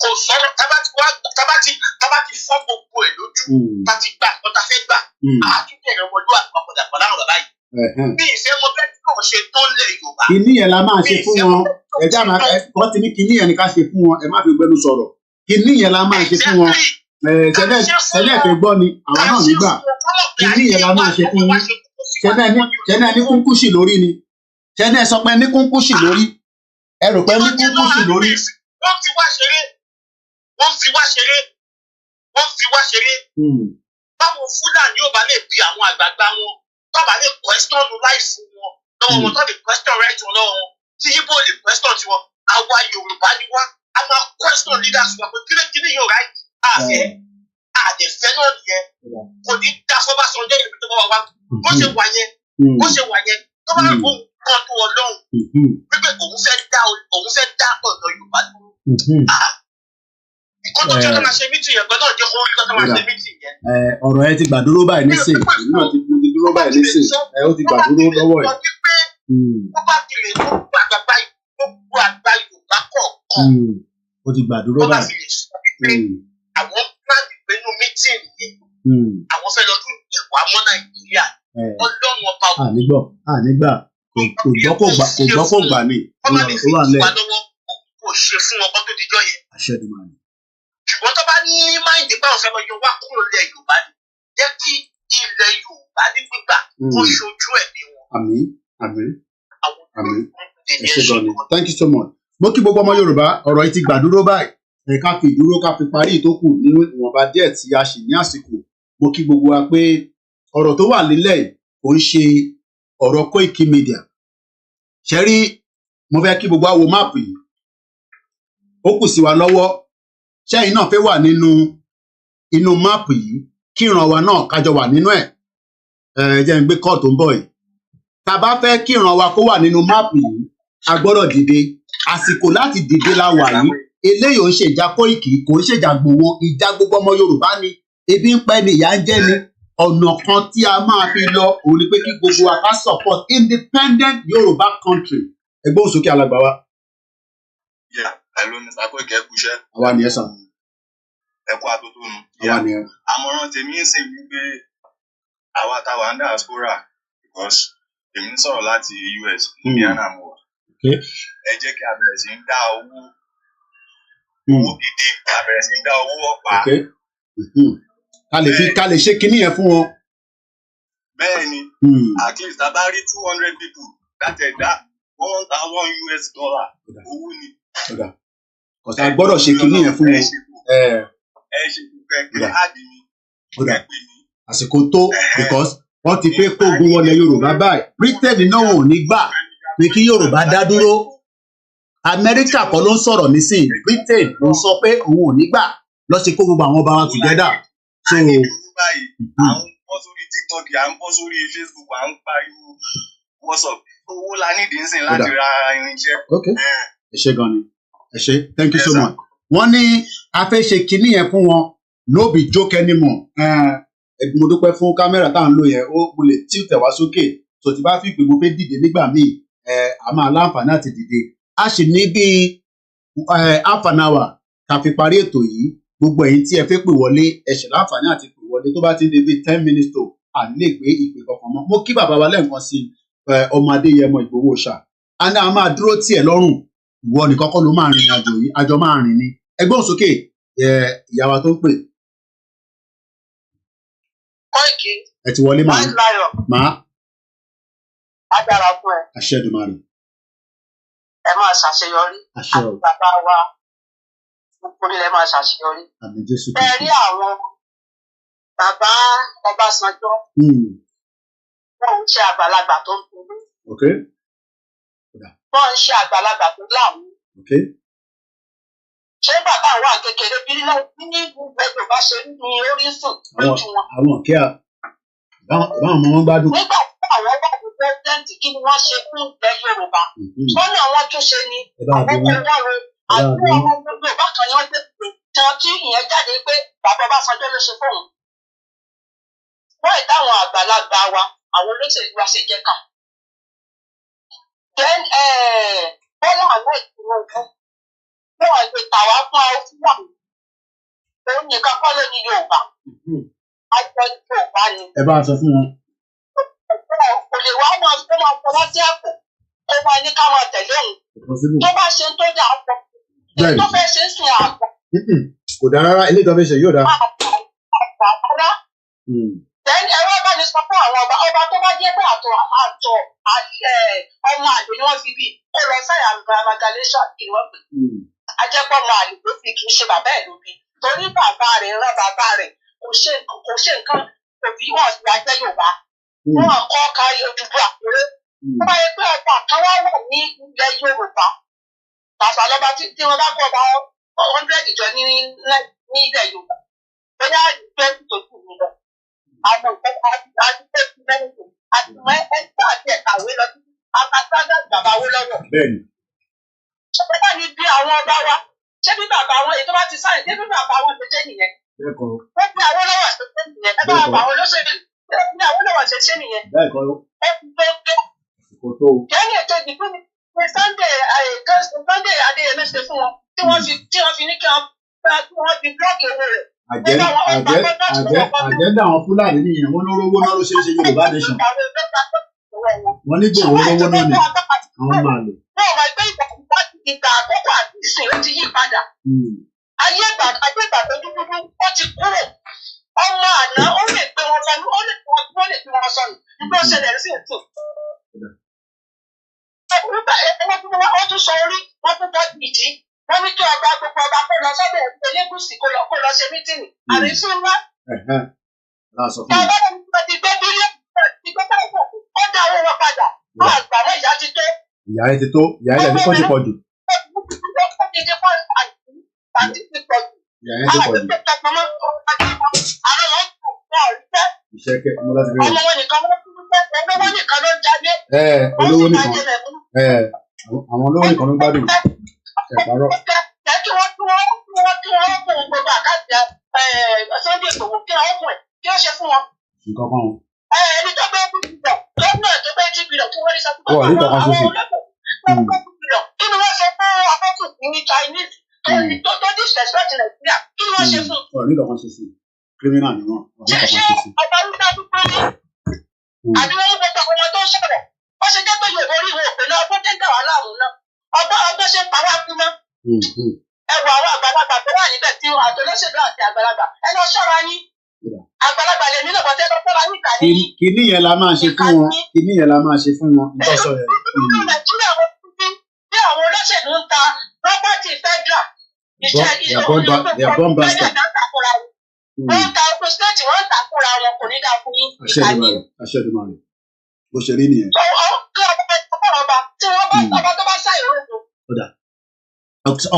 O: kò sọ̀rọ̀ tábà ti fọ́ gbogbo ẹ̀ lójú tá ti gbà nǹkan tá fẹ́ gbà àtúntẹ̀rẹ̀ ọmọlúwàbí papọ̀dà pọ̀ láwọn bàbá yìí. bí ìfẹ́ mọ bẹ́ẹ̀ tí kò ṣe tó ń lẹ̀ Yorùbá.
E: kinní yẹn la máa ṣe fún wọn ẹja máa wọ́n ti ní kinní yẹn ni ká ṣe fún wọn ẹ má fi gbẹnu sọ̀rọ̀ kinní yẹn la máa ṣe fún wọn ṣẹlẹ̀ fẹ́ gbọ́ ni àwọn náà nígbà kinní yẹn la máa ṣe fún yín ṣẹlẹ̀ ní kúnkúṣì lórí ni ṣẹlẹ̀ sọ pé ní kúnkúṣì lórí ẹ rò pé ní kúnkúṣì lórí.
O: wọ́n fi wá ṣeré báwo Fúlàní yóò bá lè bi àwọn àgbààgbà wọn tó bá lè question life wọn lọ́wọ́ wọn tó lè question right wọn lọ́wọ́ wọn tí Igbo lè question tiwọn àwa Yorùbá ni wá a máa question leaders wa pé kíni yóò right àfẹ́ àdẹ̀fẹ́ náà nìyẹn kò ní dá Ọbásanjọ́ ìlú tó bá wà wá bó ṣe wà yẹn tó bá rò kan tó Ọlọ́run wípé òun fẹ́ dá ọ̀dọ̀ Yorùbá dúró
E: ọ̀rọ̀ ẹ ti gbàdúró báyìí nísìn èmi náà mo ti dúró báyìí nísìn ó ti gbàdúró lọ́wọ́ ẹ̀. Ó ti gbàdúró báyìí.
R: Àwọn plan ìpinnu meeting yẹn àwọn fẹ́ lọ tún ìwà mọ́ Nàìjíríà ọlọ́run ọba
E: òun. Ànígbà kò gbọ́ kò gbà ní ọ̀rọ̀ tó wà lẹ́yìn.
R: Kò ṣe fún ọkọ tó dijọ́ yẹn.
E: Àṣẹdùmarè.
R: Ṣùgbọ́n tó bá ní máìndì báwọn fẹ́ lọ yọ wá kúrò ilẹ̀ Yorùbá ni jẹ́ kí ilẹ̀ Yorùbá ní gbígbà kó ṣojú ẹ̀mí wọn.
E: Àmín àmín àmín ẹ ṣé gan ni thank you so much. Mo kí gbogbo ọmọ Yorùbá ọ̀rọ̀ yìí ti gbàdúró báyìí ká fi ìdúró ká fi parí ìtókù ní ìwọ̀nba díẹ̀ tí a ṣì ní àsìkò. Mo kí gbogbo wa pé ọ̀rọ̀ tó wà nílẹ̀ kò ń ṣe ọ̀rọ̀ Koiki Media. Ṣé rí mo fẹ́ kí gbogbo wa wo máàpù yìí ó kù sí wa lọ́wọ́ ṣẹ́yìn náà fẹ́ wà inú máàpù yìí kí ìran wa náà kájọ wà nínú ẹ̀ jẹ́ ń gbé kọ́ọ̀ tó ń bọ̀ yìí. Tá a bá fẹ́ kí ìran wa kó wà nínú máàpù yìí a gbọ́dọ̀ dìde àsìkò láti dìde la wà yìí. Eléyìí ò ń ṣe ìjà Koiki kò ń ṣèjà Gbowó ìjà gbogbo ọmọ Yorùbá ni ebi ń pẹ́ ni ìyà ń jẹ ni ọ̀nà kan tí a máa fi lọ òun ni pé kí gbogbo wa ká support independent Yorùbá country. Ẹgbẹ́ òsókè alàgbà wa.
O: Hello, Mr. Koiki ẹ kú iṣẹ́.
E: Àwa ni ẹ sàn.
O: Ẹ kú àtótó nu.
E: Àwa ni ẹ.
O: Àmọ̀ràn tèmi ń sìn wípé àwa táwa ń diaspora because èmi ń sọ̀rọ̀ láti US Indiana mo wà. Ẹ jẹ́ kí a bẹ̀rẹ̀ sí ń dá owó gidi a bẹ̀rẹ̀ sí ń dá owó ọ̀pá.
E: Ká lè ṣe kinní yẹn fún wọn.
O: Bẹ́ẹ̀ni, at least a bá rí 200 people láti ẹ̀dá $1,000 owó ni.
E: Ọ̀sà gbọ́dọ̀ ṣe kinní yẹn fún wọn.
O: Ẹ ṣe kẹ́kẹ́ áàdì mi.
E: Àsìkò tó because wọ́n ti fẹ́ kógun wọlé Yorùbá báyìí. Britain náà ò ní gbà pé kí Yorùbá dá dúró. Amẹ́ríkà kọ́ ló ń sọ̀rọ̀ nísìnyí. Britain ló ń sọ pé òun ò ní gbà lọ ṣe kó gbogbo àwọn ọba wa together. So
O: à ń bọ́ sórí TikTok à ń bọ́ sórí Facebook à ń pariwo WhatsApp owó la nídìí ń sìn láti ra irinṣẹ́.
E: Ẹ ṣé gan ni ẹ ṣé thank you so much. Wọ́n ní a fẹ́ ṣe kinní yẹn fún wọn no be joke anymore. Mo dúpẹ́ fún kámẹ́rà tá à ń lò yẹn mo lè tilt wá sókè so tí bá fi pé mo fẹ́ dìde nígbà míì a máa láǹfààní àti dìde. A sì ní bíi half an hour ká fi parí ètò yìí gbogbo ẹ̀yin tí ẹ fẹ́ pè wọlé ẹ ṣe láǹfààní àti pè wọlé tó bá ti di bíi 10 minutes to à ní lè gbé ìpè kankan mọ́. Mo kí bàbá wa lẹ́ẹ̀kan sí ọmọ Adéyẹmọ Ìgbòho ṣá a máa dúró tì ẹ́ lọ́rùn ìwọ nìkan kọ́ ló máa rìn àjò yìí àjọ máa rìn ni. Ẹgbọ́n sókè ìyá wa tó ń pè.
R: Koiki.
E: Ẹ ti wọlé màá.
R: Á dára fún ẹ.
E: Àṣẹdùmarè.
R: Ẹ máa ṣàṣeyọrí.
E: Àṣẹ o.
R: Àti bàbá wa nítorí ẹ máa ṣàṣeyọrí.
E: Àmín Jésù.
R: Ẹ rí àwọn bàbá Ọbásanjọ́. Wọ́n ń ṣe àgbàlagbà tó ń tóbi. Wọ́n ń ṣe àgbàlagbà tó láàmú. Ṣé bàbá wà kékeré bí ní gbogbo bá ṣe ní orí sùn lójú wọn?
E: Àwọn kí báwọn ọmọ wọn gbádùn.
R: Nígbà tí àwọn bá wù pẹ́sidẹ́ǹtì kí ni wọ́n ṣe fún ilẹ̀ Yorùbá? Wọ́n ní àwọn tó ṣe ni àwọn kò wá ro àbúrò ọmọ Yorùbá kan ni wọ́n gbé pé tán tí ìyẹn jáde pé bàbá Ọbásanjọ́ ló ṣe fóun. Wọ́n ìdáwọn àgbàlagbà wa àwọn olóṣèlú wa ṣe jẹ́ ká. Then Bọ́lá àwọn Tinubu wọ́n lè tà wá fún àwọn fún wa. Òun nìkan kọ́ ló ní Yorùbá. Àjọ Yorùbá ni.
E: Ẹ bá a sọ fún wọn.
R: Kò lè wá wọn tó máa fọwọ́ sí àpò ó máa ní ká máa tẹ̀lé òun. Tó bá ṣe tó dáa pọ̀. Tó fẹ́ ṣe é sin àpọ̀.
E: Kò dáa rárá ilé ìtọ́fẹ́ ṣe yóò dáa.
R: Àpò Then ẹ̀rọ bá ní sọ fún àwọn ọba tó bá jẹ́ pé àtọ̀ ọmọ àlè ni wọ́n fi bí ó lọ sáyà amalgamation kí wọ́n pè. Ajẹ́pọ̀ ọmọ àlè ló fi kì í ṣe bàbá ẹ̀ ló bí. Torí bàbá rẹ̀ rán bàbá rẹ̀ kò ṣe nǹkan kò fi wọ́n sí ajẹ́ Yorùbá. Wọ́n kọ́ kárí ojúbọ àpérè. Wọ́n bá yẹ pé ọba kan wá wà ní ilẹ̀ Yorùbá. Tàṣà lọ́ba tí wọ́n bá kọ́ ọba 100 jọ ní ilẹ̀ Yorùbá. Bóyá ìgbẹ́ tó kù mí lọ. Àwọn àdúgbò ti lẹ́yìn àtìmọ́ ẹgbẹ́ àti ẹ̀kàwé lọ sí àtàkùn bàbá owó lọ́wọ́.
E: Bẹ́ẹ̀ni.
R: Ṣé ní bí àwọn ọba wa ṣé bí bàbá wọn èyí tó bá ti sáyìn ṣé bí bàbá wọn ṣe ṣe nìyẹn. wọ́n fi àwọn olówó ṣe ṣe nìyẹn ẹ bá bàbá àwọn olóṣèlú ṣé bí àwọn olówó ṣe ṣe nìyẹn. ẹ fi tó kẹ́ni ètò ìdìbò ní Sunday Adéyẹmí ṣe fún wọn tí wọ́n fi ní kí wọ́n fi blọọkì owó rẹ̀.
E: àjẹ́dá àwọn Fúlàní nìyẹn wọ́n lórówó náà ló ṣe é ṣe Yorùbá nation wọ́n ní gbòòrò owó náà ni àwọn máa lò.
R: wọ́n máa gbé ìgbà àkọ́kọ́ àti ìsìn ó ti yí padà. ayé ìgbà tó dúdú ó ti kúrò. ọmọ àná ó lè gbé wọn sọnù ó lè gbé wọn sọnù nígbà ó ṣẹlẹ̀ sí ètò. wọ́n tún sọ orí wọ́n tún tọ́ ìdí wọ́n ní kí ọba gbogbo ọba kó lọ sọ́dọ̀ Elégùṣì kó lọ ṣe mítìnì àrísí ńlá. bàbá mi ti gbé bílíọ̀nù ìgbẹ́ báyìí ó dá owó wọn padà wọ́n àgbà náà ìyá ti tó.
E: ìyá ẹ ti tó ìyá ẹ ti pọ̀ jù. ìyá ẹ ti pọ̀ jù. iṣẹ́ kẹ́ ọmọ láti bẹ̀rẹ̀.
R: ọmọ wọn nìkan ló ń jáde.
E: olówó nìkan àwọn olówó nìkan ló ń gbádùn. ẹ̀pàrọ̀.
R: kí wọ́n fún gbogbo àkáǹtì Sunday Igboho kí wọ́n fún ẹ̀ kí wọ́n ṣe fún wọn.
E: nǹkan kan.
R: ẹni tó gbé bílíọ̀ gómìnà tó gbé bílíọ̀ kí wọ́n rí sọ́kùn.
E: wọ́n rí kankan ṣe sí.
R: kí ni wọ́n ṣe fún afọ́tò ní Chinese tó disrespect Nàìjíríà kí ni wọ́n ṣe fún.
E: wọ́n rí kankan ṣe sí. criminal ni wọ́n rí kankan ṣe sí.
R: ọba rúdà dúpẹ́ ní. àbí wọ́n ń gbogbo ọmọ tó ń sọ̀rọ̀ wọ́n ṣe jẹ́ pé Yorùbá orí ìwọ̀n òpè náà ọgbọ́n tẹ́ńtà wà láàmú náà ọgbọ́n ṣe ń pa wá kú mọ́. ẹ wo àwọn àgbàlagbà tó wà níbẹ̀ tí àtọ́lọ́sẹ̀dọ̀ àti àgbàlagbà ẹ lọ ṣọ́ra yín. àgbàlagbà lè nílò bọ́tẹ́ lọ ṣọ́ra yín kà ní.
E: kìíní yẹn la máa ṣe fún wọn kìíní yẹn la máa ṣe fún wọn ìtọ́sọ yẹn.
R: Nàìjíríà wọn ti bí àwọn olóṣèlú ń ta property federal.
E: They are bomb bastard.
R: wọ́n ń ta ogun state wọ́n ń ta fúnra wọn kò ní dáa fún yín.
E: aṣẹ́dùmarè bó ṣe rí nìyẹn.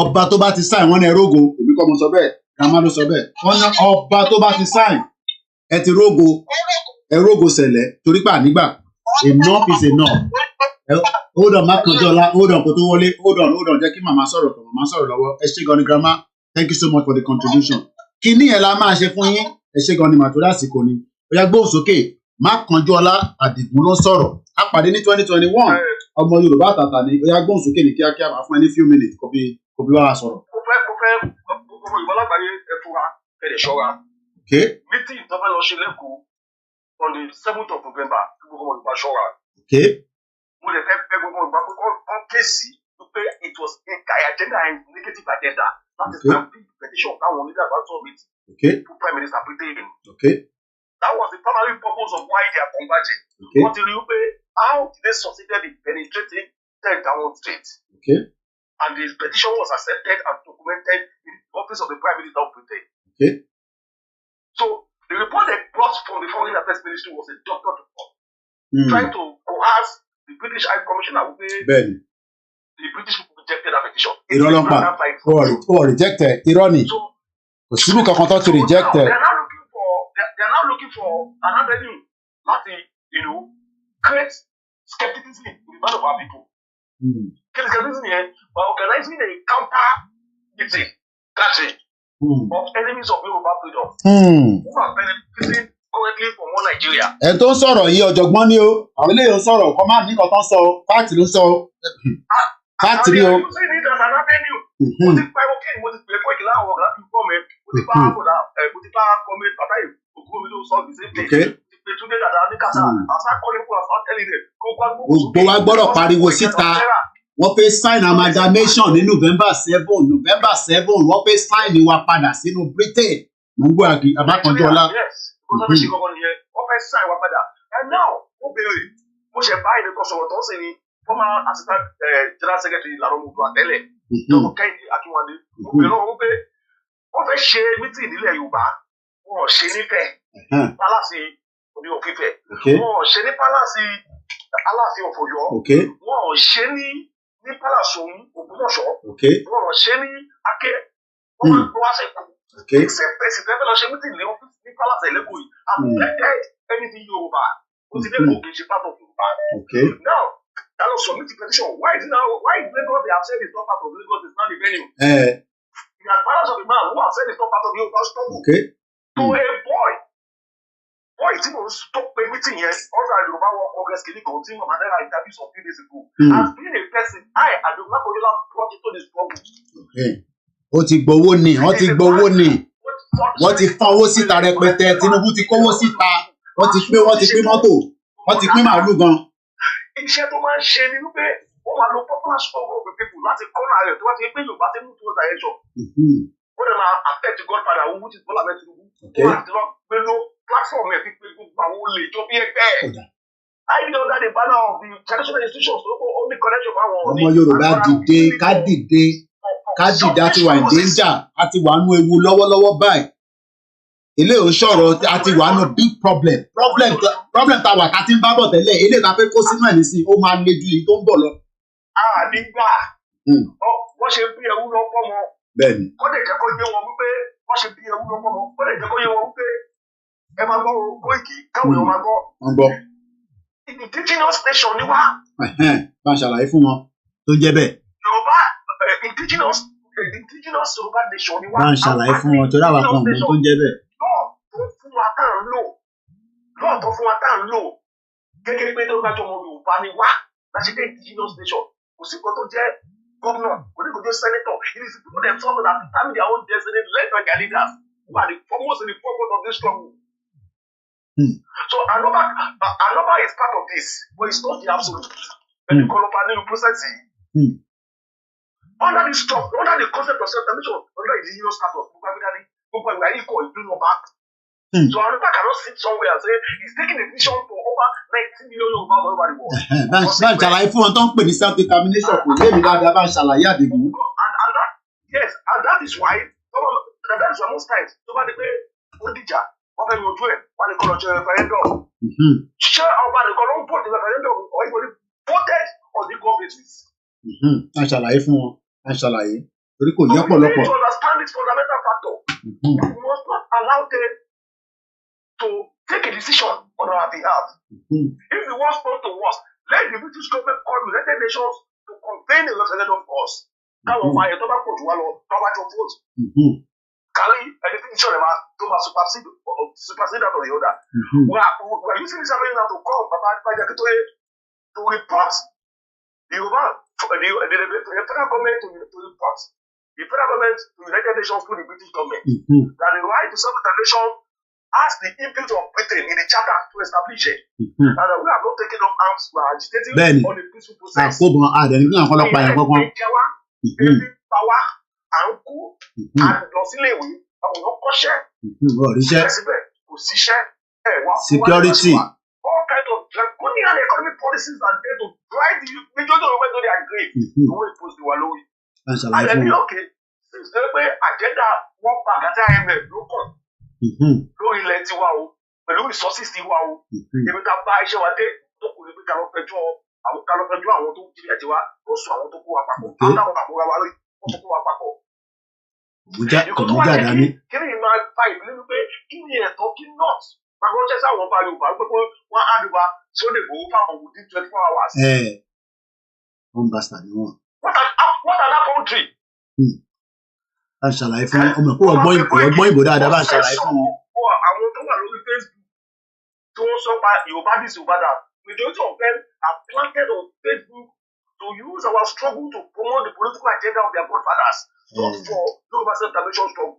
E: ọba tó bá ti sáìn wọn ní ẹrógo èmi kọ́ mo sọ bẹ́ẹ̀ grandma ló sọ bẹ́ẹ̀ wọn ní ọba tó bá ti sáìn ẹ ti rógo ẹrógo ṣẹlẹ̀ torí pé ànígbà enough is enough. hold on mákànjọ́lá hold on kó tó wọlé hold on jẹ́ kí màmá sọ̀rọ̀ kọ̀ màmá sọ̀rọ̀ lọ́wọ́ ẹ ṣé gan ni grandma thank you so much for the contribution. kíní yẹn la máa ṣe fún yín ẹ ṣé gan ni màtúrà àsìkò ni ó yá gbóhùn sókè mákànjọ́lá àdìgún ló sọ̀rọ̀ a pàdé ní 2021 ọmọ Yorùbá àtàtà ni ó yá gbóhùn sókè ní kíákíá máa fún ẹ ní few minutes kò bí wàá sọ̀rọ̀.
S: mo fẹ́ gbogbo Yorùbá lágbàáyé ẹ fura ẹ lè ṣọ́ra. meeting tó fẹ́ lọ ṣe lẹ́kọ̀ọ́ on the 7th of November gbogbo Yorùbá ṣọ́ra. mo lè fẹ́ gbogbo Yorùbá kọ́ kéèsì pé it was a agenda and negative agenda that is the big petition táwọn onídàá bá sọ̀rọ̀ meeting fún Prime Minister Britain. That was the primary purpose of why they are converging. Wọ́n ti rí i pé how did they succeeded in penetrating downward state? And the petition was accepted and documented in the office of the Prime Minister of Britain. So the report they brought from the Foreign Affairs Ministry was a doctored report, trying to coerce the British High Commissioner who the British people rejected that petition.
E: Irọ́ ló ń pa rejected irọ́ ni kò síbi kankan tó ti rejected.
S: They are now looking for another avenue to, create skepticism in the mind of our people. Skepticism here by organizing a counter meeting, of enemies of Yoruba freedom who are benefiting currently from more Nigeria.
E: ẹ tó ń sọ̀rọ̀ yìí ọ̀jọ̀gbọ́n ni o àwọn eléyìí ń sọ̀rọ̀ kọ́ máa ní nǹkan tó ń sọ fáàtì ló ń sọ fáàtì rí o.
S: mo ti pa ẹwọ kí ni mo ti pè é Koiki láwọn ọ̀gá láti fọ́ mi mo ti bá kọ́mi bàbá yìí òkú mi ló sọ the same thing. Túndé dàda ní kàtà àṣà kọ́lé fún àṣà tẹ́lẹ̀ rẹ̀ kó gbá gbogbo.
E: gbogbo wa gbọ́dọ̀ pariwo síta wọ́n fẹ́ sign amalgamation ní November 7 wọ́n fẹ́ sign wa padà sínú Britain mo ń gbọ́ Abákanjọ́lá.
S: wọ́n fẹ́ sign wa padà and now ó béèrè mo ṣe báyìí ní kọ́sọ̀rọ̀ tó ń sìn ní former assistant general secretary Laromudu àtẹ́lẹ̀ Dr. Kẹ́hìndé Akínwádé ó béèrè náà wọ́n pé wọ́n fẹ́ ṣe mítì nílẹ̀ Yorùbá wọ́n ṣe nífẹ̀ẹ́ pálásì ní òfìfẹ́ wọ́n ṣe ní pálásì Aláàfin of Ọ̀yọ́ wọ́n ṣe ní pálásì Ògbómọ̀ṣọ́ wọ́n ṣe ní Akẹ́ wọ́n wá sí Èkó ṣe pèsè tẹ́fẹ́ lọ ṣe mítì ní pálásì Ẹlẹ́kọ̀ọ́ yìí àbúkẹ́kẹ́ anything Yorùbá ó ti dé kò kì í ṣe part of Yorùbá. Now that was submit petition why is Lagos they have said it's not part of Lagos it's not the venue. the advantage of a man who has said it's not part of the Yoruba struggle.
E: Okay.
S: To a boy tí mo tó pe meeting yẹn ọ̀rọ̀ Yorùbá World Congress kìíní kan tí Mama Naira interview some few days ago. As being a person, I Adebakola brought into this struggle.
E: Ó ti gbowó ni, wọ́n ti gbowó ni, wọ́n ti fọ́n owó síta rẹpẹtẹ, Tinubu ti kówó síta, wọ́n ti pín mọ́tò, wọ́n ti pín màálù gan.
S: Iṣẹ́ tó máa ń ṣe ni wípé wọ́n máa lo popular struggle of the people láti kọ́nà rẹ̀ tó bá ti pé Yorùbá ti mú tó direction. Ó dẹ̀ máa affect the godfather owó which is Bola Ahmed Tinubu. Wọ́n á ti lọ gbé ló platform ẹ̀ fi pé gbogbo àwọn olè jọ bí ẹgbẹ́. I did under the banner of the traditional institutions tó kó only connection fún àwọn
E: ọmọ Yorùbá dìde ká dìde àti wà ní danger àti wà nù ewu lọ́wọ́lọ́wọ́ báyìí. Ilé ò sọ̀rọ̀ àti wà nù big problem tá wà ká ti ń bá bọ̀ tẹ́lẹ̀ ilé ìta fẹ́ kó sínú ẹ̀ nísìnyí ó máa le ju èyí tó ń bọ̀ lọ.
S: Nígbà wọ́n ṣe bí ẹrú lọ fọ́mọ.
E: Bẹ́ẹ̀ni.
S: Kọ́dẹ̀ jẹ́ kó yé wọn wípé wọ́n ṣe bí ẹrú lọ fọ́mọ. Kọ́dẹ̀ jẹ́ kó yé wọn wípé ẹ máa gbọ́ Koiki káwọn èèyàn máa gbọ́.
E: Wọ́n gbọ́.
S: Indigenous nation ni wá.
E: Bá a ṣàlàyé fún wọn tó jẹ́ bẹ́ẹ̀.
S: Yorùbá indigenous Yorùbá nation ni wá.
E: Bá a ṣàlàyé fún wọn torí àwọn kan ọ̀gbọ́n tó jẹ́ bẹ́ẹ̀.
S: Lọ́ọ̀ tó fún wa tá à ń lò gẹ́gẹ́ pé tó bá jọ ọmọ Yorùbá ni wá láti dé indigenous nation kò sí nǹkan tó jẹ́ gómìnà kò ní kò jẹ́ senator it is the people themselves that determine their own destiny led by their leaders who are the foremost in the forefront of this struggle. So another is part of this, but it's not the absolute. And the colonial process under the structure, under the concept of self-determination, under the indigenous status, so Yoruba cannot sit somewhere and say he's taking a decision for over 90 million Yoruba all over the world.
E: Bá ń ṣàlàyé fún wọn tó ń pè ní self-determination kò lè mi dáadáa bá ń ṣàlàyé àdìgún.
S: And that is why most times tó bá di pé ó dìjà wọ́n fẹ́ yanjú ẹ̀ wọ́n ní kọ́ lọ ṣe referendum. Ṣé ọba nìkan ló ń vote the referendum or anybody voted on the equal basis?
E: Bá ń ṣàlàyé fún wọn, bá ń ṣàlàyé torí kò yẹ pọ̀lọpọ̀.
S: We need to understand this fundamental factor. We must not allow them to take a decision on our behalf. If the worst comes to worst, let the British government call the United Nations to convene a referendum for us. Káwọn ọmọ ayẹyẹ tó bá pọ̀ jù wá lọ, tó bá jọ vote. Carry anything sure about to supersede that or the other. We are using this avenue now to call Banji Akintoye to report the federal government to report the federal government to the United Nations through the British government that the right to self-determination has the input of Britain in the charter to establish it. And we have not taken up arms, we are agitating on the peaceful process. Power and coup and lọ sílé ìwé àwọn èèyàn kọ́ṣẹ́ síbẹ̀ kò síṣẹ́
E: security.
S: All kinds of draconian economic policies are there to drive the majority of women to their grave. Owó ìpòsí wà lórí. Àlẹ́bí òkè ṣe pé àjẹ́dá wọ́n pa àgàtà IMF ló kàn lórí ilẹ̀ tiwa o pẹ̀lú resources tiwa o. Ibi tá a bá iṣẹ́ wa dé tó kù ní pé ká lọ fẹjọ́ àwọn tó jílẹ̀ tiwa lọ sọ àwọn tó kó wa papọ̀. Àwọn àpapọ̀ wa lórí wọ́n tó kó wa papọ̀.
E: Kò mú jà dání.
S: Kí ni máa fa ìbílẹ̀ pé kí ni ẹ̀tọ́ kí not? Máa kọ́ ṣẹ́sẹ́ àwọn ọba Yorùbá pé wọ́n á dùbà tí ó lè gbowó fáwọn within 24 hours.
E: Wọ́n bá sàdé wọn.
S: What an country.
E: Bá ń ṣàlàyé fún ọmọ ìkó ọgbọ́n ìbò dáadáa bá ń ṣàlàyé fún wọn.
S: Àwọn tó wà lórí Facebook tó ń sọ pa Yorùbá dis Yorùbá that majority of them are planted on Facebook to use our struggle to promote the political agenda of their godfathers, not for Yoruba self-determination struggle.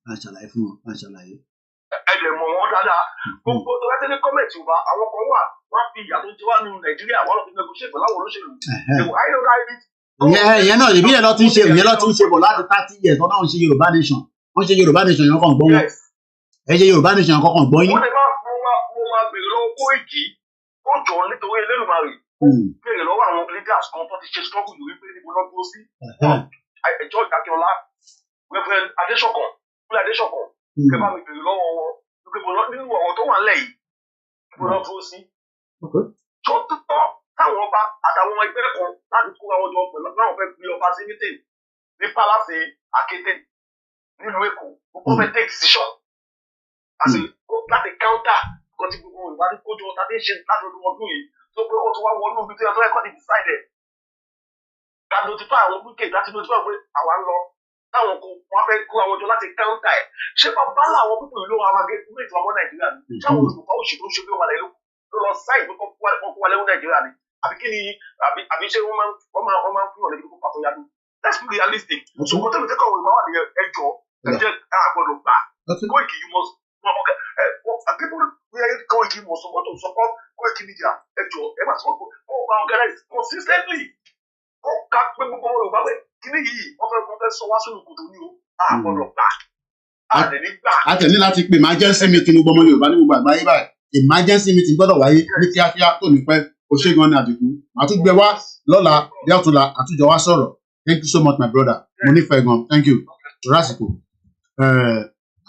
E: Bá ń ṣàlàyé fún wọn, bá ń ṣàlàyé.
S: Ẹ̀dẹ̀ mọ̀ wọ́n dáadáa. Gbogbo tó bá tẹ́lẹ̀ kọ́mẹ̀tì Yorùbá, àwọn kan wà, wọ́n fi ìyà tó ti wá nínú Nàìjíríà, wọ́n lọ fi negotiate pẹ̀lú àwọn olóṣèlú.
E: Ìyẹn náà ìbí yẹn lọ ti ń ṣe bọ̀ láti 30 years ọ̀nà òun ṣe Yorùbá nation. Wọ́n ṣe Yorùbá nation yẹn kàn gbọ́ wọn. Ẹ ṣe Yorùbá nation yẹn kàn gbọ́ yín.
S: Mo máa bèrè lọ́wọ́ Koiki, ó jọ nítorí Elédùmarè. Bèrè lọ́wọ́ àwọn leaders kan tó ti ṣe struggle yìí wípé níbo náà dúró sí. Ẹjọ́ Akínọlá, Reverend Adéṣọ̀kan, Kúlẹ̀ Adéṣọ̀kan, kẹ bá mi bèrè lọ́wọ́ wọn wípé nínú ọ̀rọ̀ tó wà nílẹ̀ yìí, níbo náà dúró sí. Tó tọ́ táwọn ọba àtàwọn ẹgbẹ́ kan láti kó àwọn ọjọ́ pẹ̀lú láwọn fẹ́ gbé ọba sí meeting ní palace Akété nílùú Èkó, gbogbo fẹ́ take decision. Láti counter nǹkan tí gbogbo Yorùbá ti kójọ tàbí ṣe láti ọdún yìí tó pé ó ti wá wọnú ibi tí ọjọ́ ẹ̀kọ́ ti decide ká notify àwọn wíkẹ̀ láti notify pé àwa ń lọ táwọn kò wọ́n fẹ́ kó àwọn jọ láti káńtà ẹ̀ ṣé bàbá làwọn púpọ̀ ìlú àwọn amagẹ́gbẹ́ ìtura ọmọ Nàìjíríà ni ṣé àwọn olùkọ́ òṣì tó ń ṣe bí wọn lẹ́nu ló lọ sáì tó kọ́ kó wà lẹ́wọ̀n Nàìjíríà ni àbí kí ni àbí ṣé wọ́n máa ń fún ọ̀lẹ́gbẹ́ kó pàtó yá ni let's be realistic so kò tẹ́lẹ̀ tẹ́kọ̀ ìwà wà ní ẹjọ́ ẹjẹ́ àgbọ̀dọ̀ gbà Koiki you must people wey Koiki must support to support Koiki media ẹjọ́ ẹ máa sọ pé ó máa organize consistently ó ká pé gbogbo ọmọ Yorùbá pé kíní yìí wọ́n fẹ́ sọ wá sínú kòtò ní o àgbọ̀dọ̀ gbà àdẹ̀ní gbà.
E: a tẹ̀lé láti pè emergency meeting gbogbo ọmọ Yorùbá ní gbogbo àgbáyé báyìí emergency meeting gbọ́dọ̀ wáyé ní kíákíá tó ní pẹ́ kò ṣe gan ni àdìgún àtúgbẹ wá lọ́la bí ọ̀túnla àtújọ wá sọ̀rọ̀ thank you so much my brother mo nífẹ̀ẹ́ gan thank you lásìkò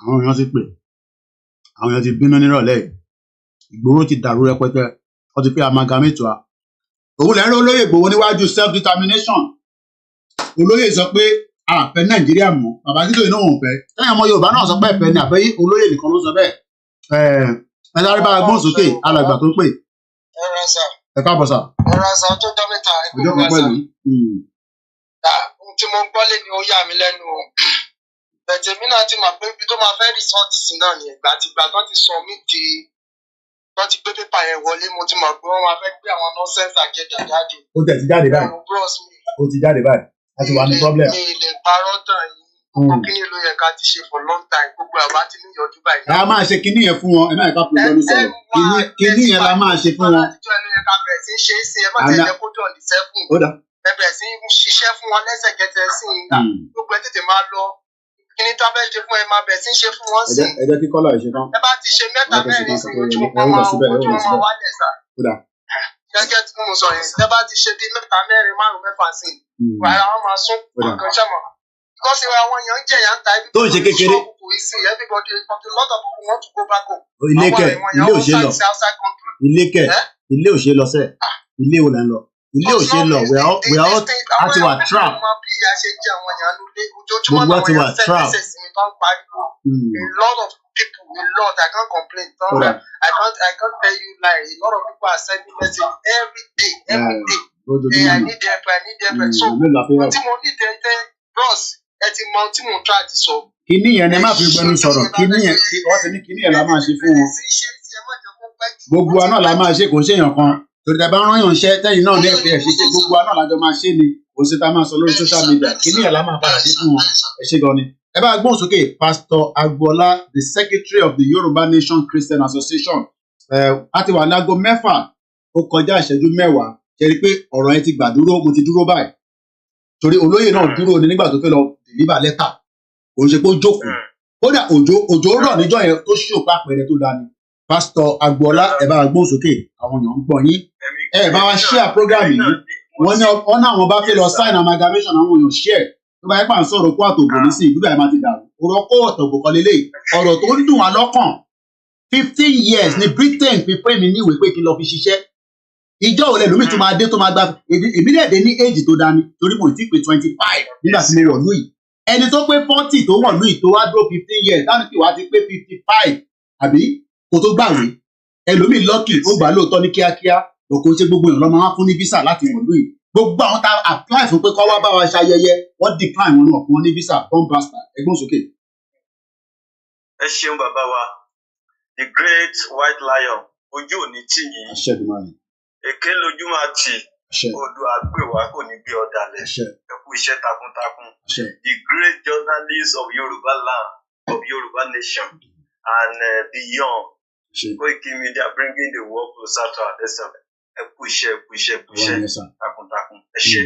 E: àwọn èèyàn ti pè àwọn èèyàn ti bínú nírọ̀lẹ́ Ìgbòho ti dàrú rẹpẹtẹ wọ́n ti pé amalgamate wa òun lẹ́rọ olóyè Ìgbòho níwájú self determination olóyè sọ pé àfẹ́ Nàìjíríà mọ́ bàbá Akíntóyè náà wọ́n fẹ́ ẹ̀yìn ọmọ Yorùbá náà sọ pé ẹ̀fẹ́ ni àfẹ́ olóyè nìkan ló sọ bẹ́ẹ̀ ẹ sáré bá gbọ́n sókè alàgbà tó pè ẹ káàbọ̀ sà.
T: ọ̀rọ̀ àṣà tó dá mẹ́ta
E: ọjọ́ kan pẹ̀lú.
T: tí mo gbọ́ lé ni ó yà mí lẹ́nu o bẹ̀tẹ̀ mi náà ti mọ̀ pé ibi tó máa fẹ́ rìsọ́ọ̀tì sí náà ni ìgbà tí ìgbà tó ti sọ mí di tó ti gbé pépà yẹn wọlé mo ti mọ̀ pé wọ́n máa fẹ́ gbé àwọn nọ́sẹ̀nsì àjẹjà jáde.
E: ó tẹ̀ ti jáde báyìí ó ti jáde báyìí a ti wà ní problem.
T: mi lè parọ́ tán yìí kíní ló yẹ ká ti ṣe for long time gbogbo àbá ti ní ìyọjú báyìí.
E: a máa ṣe kíní yẹn fún wọn ẹ máa ká pé lọ́nu sọ̀rọ̀ kíní yẹn la máa ṣe fún wọn.
T: ẹ bẹ̀rẹ̀ sí ṣiṣẹ́ fún wọn lẹ́sẹ̀kẹsẹ̀ sí i gbogbo ẹ tètè máa lọ kíní tó fẹ́ ṣe fún ẹ máa bẹ̀rẹ̀ sí ṣe fún wọn sí i.
E: ẹ jẹ́ kí kọ́lá ẹ̀ ṣe tán.
T: ẹ bá ti ṣe mẹ́ta mẹ́rin sí ojú wọn máa wálẹ̀ sá. gẹ́gẹ́ tí mo sọ yẹn ẹ bá ti ṣe bíi mẹ́ta mẹ́rin márùn mẹ́fà sí i wàhálà wọn máa sún nǹkan ṣàmọ̀. because àwọn èèyàn ń jẹ̀yà ń ta ibi
E: tó ń ṣe kékeré.
T: everybody a lot of people want to go back home.
E: ilé kẹ ilé ò ṣe lọ ilé kẹ ilé ò ṣe lọ sẹ ilé ò lẹ lọ ilé ò ṣe lọ we are all àti wà trap gbogbo àti wà trap.
T: a lot of people a lot I can't complain I can't tell you lie a lot of people are sending message every day hey I need help so tí mo ní tẹ́tẹ́ bros ẹ ti mọ tí mo try ti sọ.
E: kíní yẹn ni ẹ má fi gbẹnu sọ̀rọ̀ kíní yẹn wọ́n ti ní kíní yẹn la máa ṣe fún wọn gbogbo àná la máa ṣe kò ń ṣèyàn kan torí tẹ bá rán yàn ṣẹ tẹ̀yin náà ní ẹ̀fẹ́ ṣe ṣe gbogbo àná làjọ máa ṣe ni kò sí ta máa sọ lórí social media kíní yẹn la máa padà ṣe fún wọn ẹ ṣe gan ni. ẹ bá gbóhùn sókè Pastor Agboola the secretary of the Yoruba Nation Christian Association a ti wà láago 6 ó kọjá ìṣẹ́jú 10 ṣe rí i pé ọ̀rọ̀ yẹn ti gbà dúró mo ti dúró báyìí torí olóyè náà dúró ni nígbà tó fẹ́ lọ deliver letter òun ṣe pé ó jókòó kódà òjò rọ̀ níjọ́ yẹn tó ṣòpá àpẹẹrẹ tó dání. Pastor Agboola ẹ bá gbóhùn sókè àwọn èèyàn ń gbọ́ yín ẹ bá wa share program yìí wọ́n ní ọ̀nà àwọn bá fẹ́ lọ sign amalgamation àwọn èèyàn share tó bá yẹ pà ń sọ̀rọ̀ kó àtòbò ní sí ìdúgbà ẹ̀ máa ti dàrú ọ̀rọ̀ kó ọ̀tọ̀bò kan lélẹ̀ ọ̀rọ̀ tó ń dùn wá lọ́kàn 15 years ní Britain fi pé mi ní ìwé pé kí n lọ fi ṣiṣẹ́ ìjọ òun lẹ́nu mi tún máa dé tó máa gba èmi náà dé ní age tó dání torí mo ti pé 25 nígbà tí mo wọ̀ lóyè ẹni tó pé 40 tó wọ̀ lóyè tó wá dúró 15 years táwọn ti wá ti pé 55 àbí kò tó gbàwé ẹlòmíì lọ́kì ó gbà lóòótọ́ ní kíákíá òkò ṣe gbogbo èèyàn lọ́mọ wá fún ní visa láti wọ̀ lóyè gbogbo àwọn tá apply fún pé kọ́ wá bá wa ṣayẹyẹ wọ́n decline wọn náà fún wọn ní visa bomb blaster ẹgbọ́n sókè.
U: ẹ ṣeun bàbá wa the great white lion ojú òní tì yín èké lójú máa tì odò àgbèwà kò ní gbé ọ̀dàlẹ̀ ẹ kú iṣẹ́ takuntakun the great journalist of Yoruba land of Yoruba nation and beyond koikimedia bringing the world closer to our destiny ẹ kú iṣẹ́ takuntakun ẹ ṣe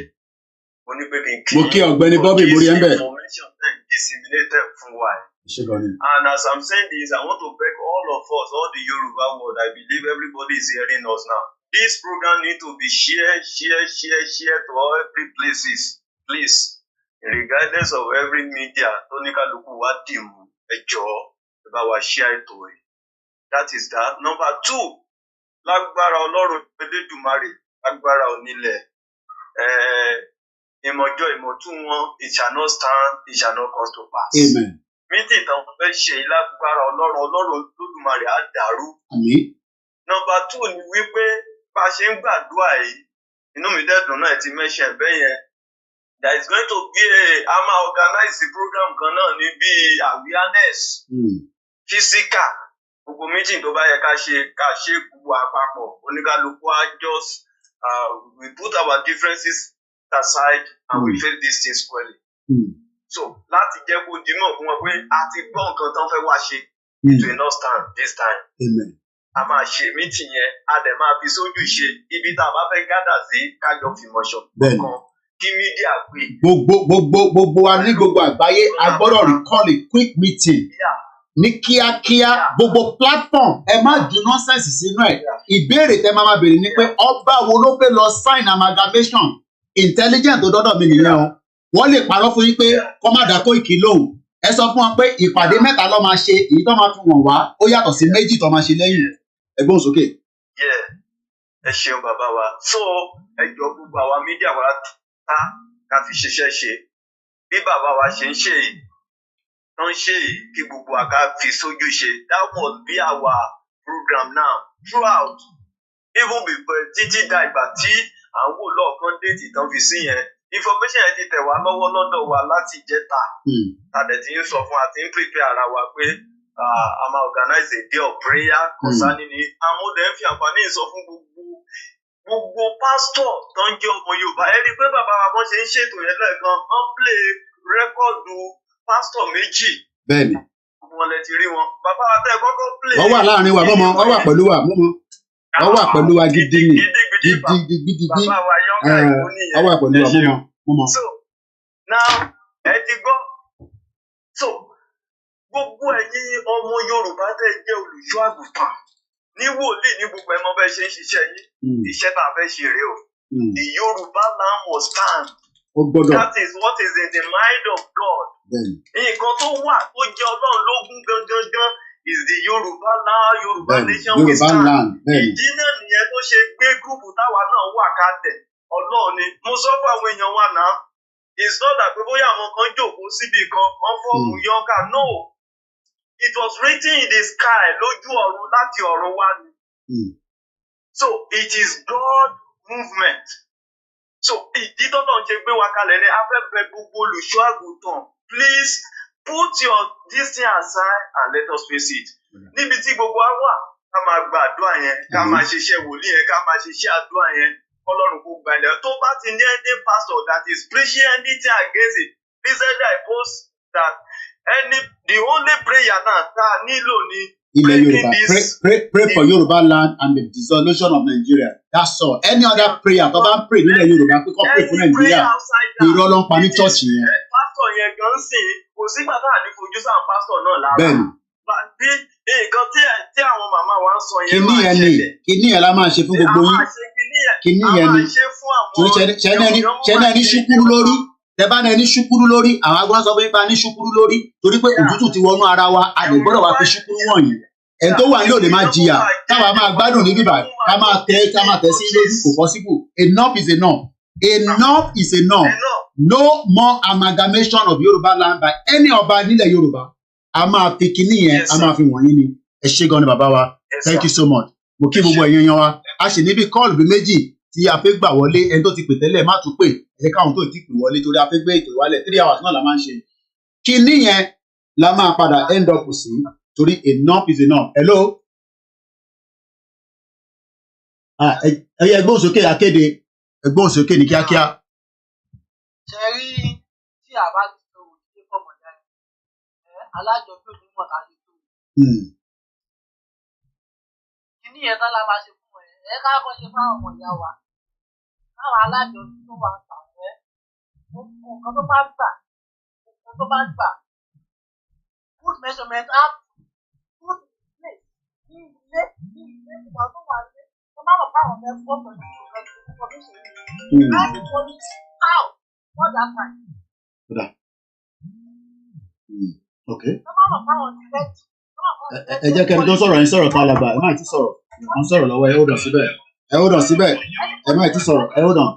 U: mo ní pé kí n kí
E: ọ̀gbẹ́ni Bobby borí ẹ ń bẹ
U: information disseminated fún wa. And as I'm saying this, I want to beg all of us, all the Yoruba world, I believe everybody is hearing us now. This program needs to be shared to all every places, please. Regardless of every media, Tonika Luku Wadimu, Ejo, about share to it. That is that. Number 2, Lágbára Ọlọ́run Elédùmarè, Lágbára Onílẹ̀. Ìmọ̀jọ ìmọ̀tún wọn, it shall not stand, it shall not come to pass.
E: Amen.
U: Meeting tán fẹ́ ṣe lágbára Ọlọ́run Olódùmarè á dàrú. Number 2 ni wípé bá a ṣe ń gbàdúrà yìí inú mi dẹ́dùn náà ti mention bẹ́ẹ̀ yẹn there is going to be a máa organize program kan náà ní bíi awareness physical gbogbo meeting tó bá yẹ ká ṣe gbogbo àpapọ̀ oníkálukú á just we put our differences aside and we face these things squarely. So láti jẹ́ kó dimọ̀ fún wọn pé a ti gbọ́ nǹkan tán fẹ́ wá ṣe it will not stand this time.
E: Amen.
U: A máa ṣe meeting yẹn a dẹ̀ máa fi sójú ṣe ibi tá a bá fẹ́ gádà sí kájọ fìmọ̀ṣọ̀ kan kí mídíà pé.
E: Gbogbo wa ní gbogbo àgbáyé a gbọ́dọ̀ recall a quick meeting ní kíákíá gbogbo platform ẹ má ju nonsense sínú ẹ̀ ìbéèrè tẹ́ máa béèrè ni pé ọba wo ló fẹ́ lọ sign amalgamation intelligent tó dọ́dọ̀ mi nìyẹn o wọ́n lè parọ́ fún yín pé kọ́ má dá Koiki lóhùn ẹ sọ fún wọn pé ìpàdé mẹ́ta ló máa ṣe èyí tó máa fi wọ̀n wá ó yàtọ̀ sí méjì tó máa ṣe lẹ́yìn ẹgbọ́n sókè.
U: Ẹ ṣeun bàbá wa so ẹ jọ gbogbo àwa mídíà wa ta ká fi ṣiṣẹ́ ṣe bí bàbá wa ṣe ń ṣe yìí tó ń ṣe yìí kí gbogbo àká fi sójú ṣe that was be our program now throughout even before títí da ìgbà tí à ń wò lọ́ọ̀kan déètì tán fi sí yẹn information yẹn ti tẹ̀ wá lọ́wọ́ lọ́dọ̀ wa láti ìjẹta tàdé tí ń sọ fún àti ń prepare ara wa pé a máa organize a day of prayer concerning it àmúdẹ̀ ń fi àǹfààní sọ fún gbogbo pastor tó ń jẹ́ ọmọ Yorùbá ẹ rí i pé bàbá wa kan ṣe ń ṣètò yẹn lẹ́ẹ̀kan wọ́n play rẹ́kọ̀dù pastor méjì.
E: Bẹ́ẹ̀ni.
U: Wọ́n lè ti rí wọn bàbá wa tẹ́ kọ́kọ́ play.
E: Wọ́n wà láàrin wa mọ́mọ́ wọ́n wà pẹ̀lú wa mọ́mọ́ wọ́n wà pẹ̀lú wa gidi ni gidi
U: bàbá wa yọ̀ǹkà ìlú nìyẹn.
E: Wọ́n wà pẹ̀lú wa mọ́mọ́.
U: So now ẹ ti gbọ́ so gbogbo ẹ̀yin ọmọ Yorùbá tẹ́ jẹ́ olùṣọ́ àgùntàn ní wòlíì ní gbogbo ẹmọ bẹ́ẹ̀ ṣe ń ṣiṣẹ́ yín iṣẹ́ tá a fẹ́ ṣe rèé o the Yorùbá land must stand that is what is in the mind of God nǹkan tó wà tó jẹ́ Ọlọ́run lógún gangan is the Yorùbá land Yorùbá nation will stand ìdí náà nìyẹn tó ṣe gbé gúrùpù táwa náà wà kalẹ̀ Ọlọ́run ni mo sọ fún àwọn èèyàn wa náà it's not that pé bóyá àwọn kan jókòó síbi kan wọ́n fọ́ọ̀mù yọ̀ǹkà no. It was written in the sky lójú ọ̀run láti ọ̀run wá ni. So it is God movement. So ìdí tọ́tọ̀ ń ṣe gbé wa kalẹ̀ ní afẹ́fẹ́ gbogbo olùṣọ́ àgùntàn please put your this thing aside and let us face it. Níbi tí gbogbo wa wà ká máa gba àdúrà yẹn ká máa ṣiṣẹ́ wòlíì yẹn ká máa ṣiṣẹ́ àdúrà yẹn Ọlọ́run kò gba ilẹ̀ tó bá ti ní any pastor that is preaching anything against it recently I post that the only prayer now tá a nílò ni
E: ilẹ̀ Yorùbá pray for Yoruba land and the dissolution of Nigeria that's all any other prayer tó bá ń pray nílẹ̀ Yorùbá pé kó pray fún Nigeria irọ́ ló ń pa ní church yẹn.
U: pásítọ̀ yẹn gan sìn kò sígbà tá a ní fojú sáà pásítọ̀ náà lára
E: bẹ́ẹ̀ni
U: bí nǹkan tí àwọn màmá wa ń sọ yẹn máa ṣẹlẹ̀
E: kíní yẹn la máa ṣe fún gbogbo yín kíní yẹn ni torí ṣẹ́ni ẹni ṣúkúrú lórí tẹ́bá náà ní ṣúkúrú lórí àwọn agbọ́n sọ pé nípa ní ṣúkúrú lórí torí pé òtútù ti wọnú ara wa a lè gbọ́dọ̀ wá fi ṣúkúrú wọ̀nyí ẹni tó wà ní òde máa jìyà táwa máa gbádùn ní bíbá ká máa tẹ́ sí lójú kò possible enough is enough is enough no more amalgamation of Yoruba land by any ọba nílẹ̀ Yorùbá a máa fi kíní yẹn a máa fi wọ̀nyí ni ẹ ṣé gan ni bàbá wa thank you so much mo kí gbogbo ẹ̀yin yan wa a sì níbi kọ́ọ̀lù bí méjì tí a fẹ́ gbà wọlé ẹni tó ti pè tẹ́lẹ̀ má tún pè ẹ káwọn tó ti pè wọlé torí a fẹ́ gbé ètò ìwálẹ̀ 3 hours náà la máa ń ṣe kíní yẹn la máa padà end up sí torí enough is enough hello ẹyẹ ẹgbẹ́ òsókè akéde ẹgbẹ́ òsókè ní kíákíá.
T: ṣe rí tí a bá ti tó òṣìṣẹ́ fọmọdé alájọbí onímọ̀ láti tó kíní yẹn tán la máa ṣe fún ẹ ká kọ́ ṣe fáwọn ọmọ ìyá wa káwọn alájọbí tó wà ń tà nǹkan tó bá gbà good measurement app good place ní ilé ìgbà tó wà ní tó má mọ̀ fáwọn ọmọ ẹ̀kọ́ pẹ̀lú information yìí láti police how what that time.
E: Okay.
T: tó má mọ̀ fáwọn direct.
E: ẹ jẹ́ kẹ́ni tó sọ̀rọ̀ yín sọ̀rọ̀ tá a lágbà ẹ má ti sọ̀rọ̀ à ń sọ̀rọ̀ lọ́wọ́ ẹ hold on síbẹ̀ ẹ má ti sọ̀rọ̀ ẹ hold on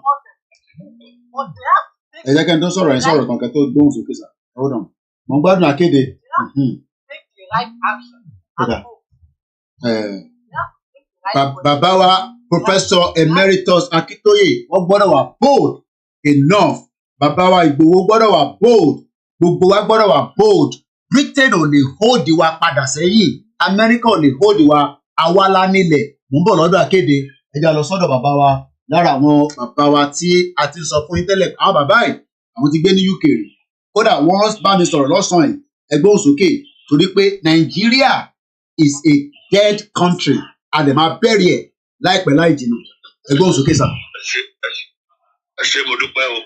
E: ẹ jẹ́ kẹ́ni tó sọ̀rọ̀ yín sọ̀rọ̀ kankan tó gbóhùn sókè sà ẹ hold on mo ń gbádùn akéde. Bàbá wa Professor Emeritus Akintoye wọ́n gbọ́dọ̀ wà bold enough bàbá wa Ìgbòho gbọ́dọ̀ wà bold, gbogbo wa gbọ́dọ̀ wà bold. Britain ò lè hold wa padà sẹ́yìn, America ò lè hold wa, àwa la nílẹ̀. Mo ń bọ̀ lọ́dọ̀ akéde, ẹ jẹ́ lọ sọ́dọ̀ bàbá wa, lára àwọn bàbá wa tí a ti sọ fún yín tẹ́lẹ̀, àwọn bàbá yìí àwọn ti gbé ní UK rí, kódà wọ́n bá mi sọ̀rọ̀ lọ́sàn-án yìí, ẹgbẹ́ òsókè, torí pé Nigeria is a dead country, a dẹ̀ máa bẹ̀rẹ̀ ẹ̀ láìpẹ́ láì jìnnà, ẹgbẹ́ òsókè sà.
O: Ẹ ṣé mo dúpẹ́ o,